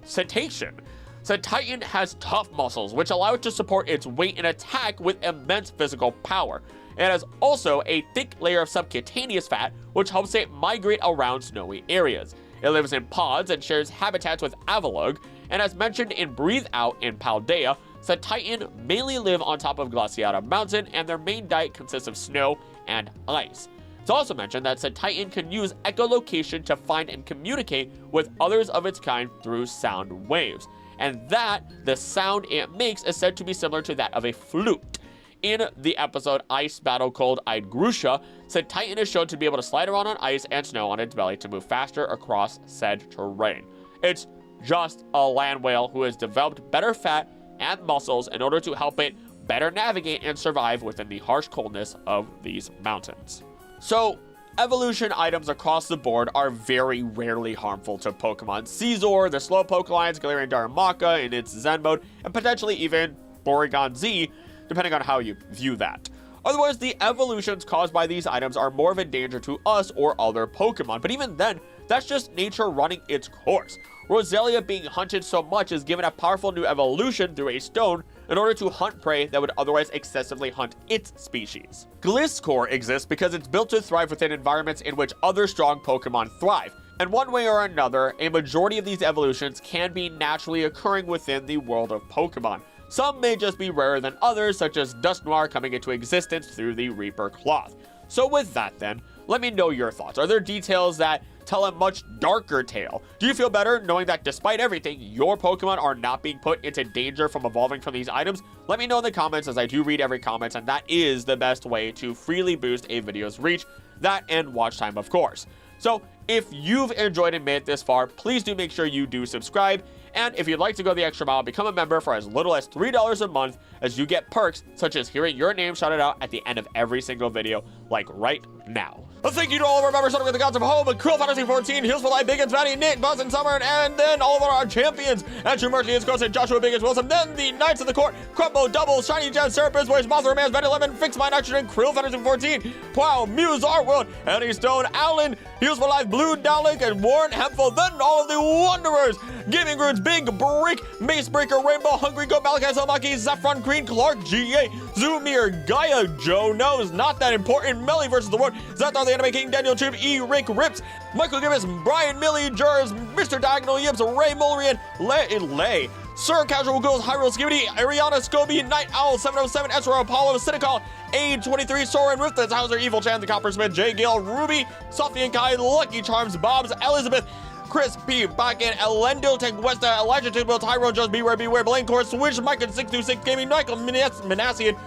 cetacean. Cetitan has tough muscles, which allow it to support its weight and attack with immense physical power. It has also a thick layer of subcutaneous fat, which helps it migrate around snowy areas. It lives in pods and shares habitats with Avalugg, and as mentioned in Breathe Out in Paldea, Cetitan mainly live on top of Glaciada Mountain, and their main diet consists of snow and ice. It's also mentioned that Cetitan can use echolocation to find and communicate with others of its kind through sound waves, and that the sound it makes is said to be similar to that of a flute. In the episode Ice Battle Cold Eyed Grusha, Cetitan is shown to be able to slide around on ice and snow on its belly to move faster across said terrain. It's just a land whale who has developed better fat and muscles in order to help it better navigate and survive within the harsh coldness of these mountains. So, evolution items across the board are very rarely harmful to Pokemon. Scizor, the Slowpoke lines, Galarian Darumaka in its Zen mode, and potentially even Porygon Z, depending on how you view that. Otherwise, the evolutions caused by these items are more of a danger to us or other Pokemon, but even then, that's just nature running its course. Roselia being hunted so much is given a powerful new evolution through a stone in order to hunt prey that would otherwise excessively hunt its species. Gliscor exists because it's built to thrive within environments in which other strong Pokemon thrive. And one way or another, a majority of these evolutions can be naturally occurring within the world of Pokemon. Some may just be rarer than others, such as Dusknoir coming into existence through the Reaper cloth. So with that then, let me know your thoughts. Are there details that tell a much darker tale? Do you feel better knowing that despite everything, your Pokemon are not being put into danger from evolving from these items? Let me know in the comments, as I do read every comment, and that is the best way to freely boost a video's reach. That and watch time, of course. So if you've enjoyed and made it this far, please do make sure you do subscribe. And if you'd like to go the extra mile, become a member for as little as $3 a month, as you get perks such as hearing your name shouted out at the end of every single video, like right now. A thank you to all of our members, starting with the Gods of Home, Cruel Fantasy 14, Heals for Life, Biggins, Fatty, Nick, Buzz, and Summer, and then all of our champions, Andrew Murphy, Wisconsin, Joshua Biggins, Wilson, then the Knights of the Court, Crumbo, Double, Shiny Gem, Serapis, Voice, Mothra, Man's, Betty Lemon, Fix My Nitrogen, Cruel Fantasy 14, Plow, Muse, Art World, Eddie Stone, Allen, Heals for Life, Blue, Dowlink, and Warren Hempful, then all of the Wanderers, Gaming Roots, Big Brick, Mace Breaker, Rainbow, Hungry Go, Malachi, Selmaki, Saffron Green, Clark, GA, Zoomir, Gaia, Joe Knows, Not That Important, Melly versus the World, Zathar the Anime King, Daniel Tube, E. Rick Rips, Michael Gibbons, Brian Millie, Jers, Mr. Diagonal Yips, Ray Mulrian, Lay, Sir Casual Girls, Hyrule Skibidi, Ariana Scobie, Night Owl, 707, Ezra Apollo, Cynical, A23, Soren, Ruthless, Hauser, Evil Chan, The Coppersmith, J. Gale, Ruby, Sophie and Kai, Lucky Charms, Bobs, Elizabeth, Chris P. Bakken, Elendo, Teguesta, Elijah Tidwell, Tyrone Jones, Beware, Blaine Court, Switch, Mike 626 Gaming, Michael Manassian,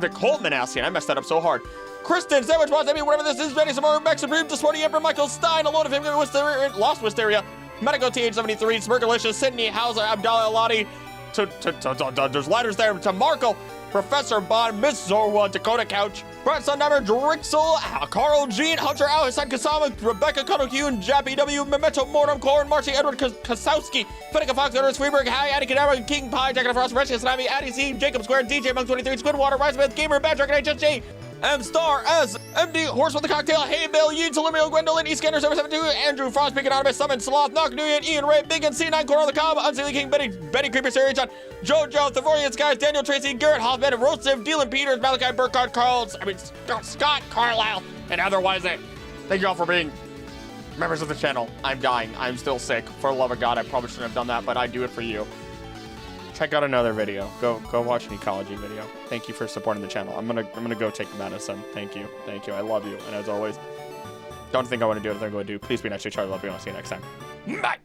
Nicole Manassian, I messed that up so hard. Kristen, Sandwich Boss, Emmy, whatever this is, Benny, Samara, Max Supreme, Disforty, Emperor, Michael Stein, Alone of him, Lost Wisteria, Medico TH73, Smirkalicious, Sydney, Hauser, Abdallah Alati, there's letters there to Marco, Professor Bond, Miss Zorwa, Dakota Couch, Brad Sundhammer, Drixel, Carl Jean, Hunter Al, Hassan Kasama, Rebecca Cuddle-Hune, Jappy W, Memento Mortem, Corin, Marcy, Edward Kasowski, Fenica Fox, Edward Freeberg, Hi, Addy Cadabra, King Pie, Jack of Frost, Rescue Tsunami, Addy C, Jacob Square, DJ Monk 23, Squidwater, Rise Smith, Gamer, Bad Dragon, HSJ, M Star S MD Horse with the Cocktail, Hey Bill, Yeet, Salumio, Gwendolyn, E Scanner 772, Andrew Frost, Big Anonymous, Summon, Sloth, Knock, Nguyen, Ian Ray, Big and C9, Coral the Cobb, Unseelie King, Betty Creeper, Siri John, Jojo, Thavorian Skies, Daniel Tracy, Garrett Hoffman, Rosiv, Dylan Peters, Malachi Burkhardt, Scott Carlisle, and otherwise it. Thank you all for being members of the channel. I'm dying. I'm still sick. For the love of God, I probably shouldn't have done that, but I do it for you. Check out another video. Go watch an ecology video. Thank you for supporting the channel. I'm gonna go take the medicine. Thank you. I love you. And as always, don't think I want to do what I'm going to do. Please be nice to each other. Love you. I'll see you next time. Bye.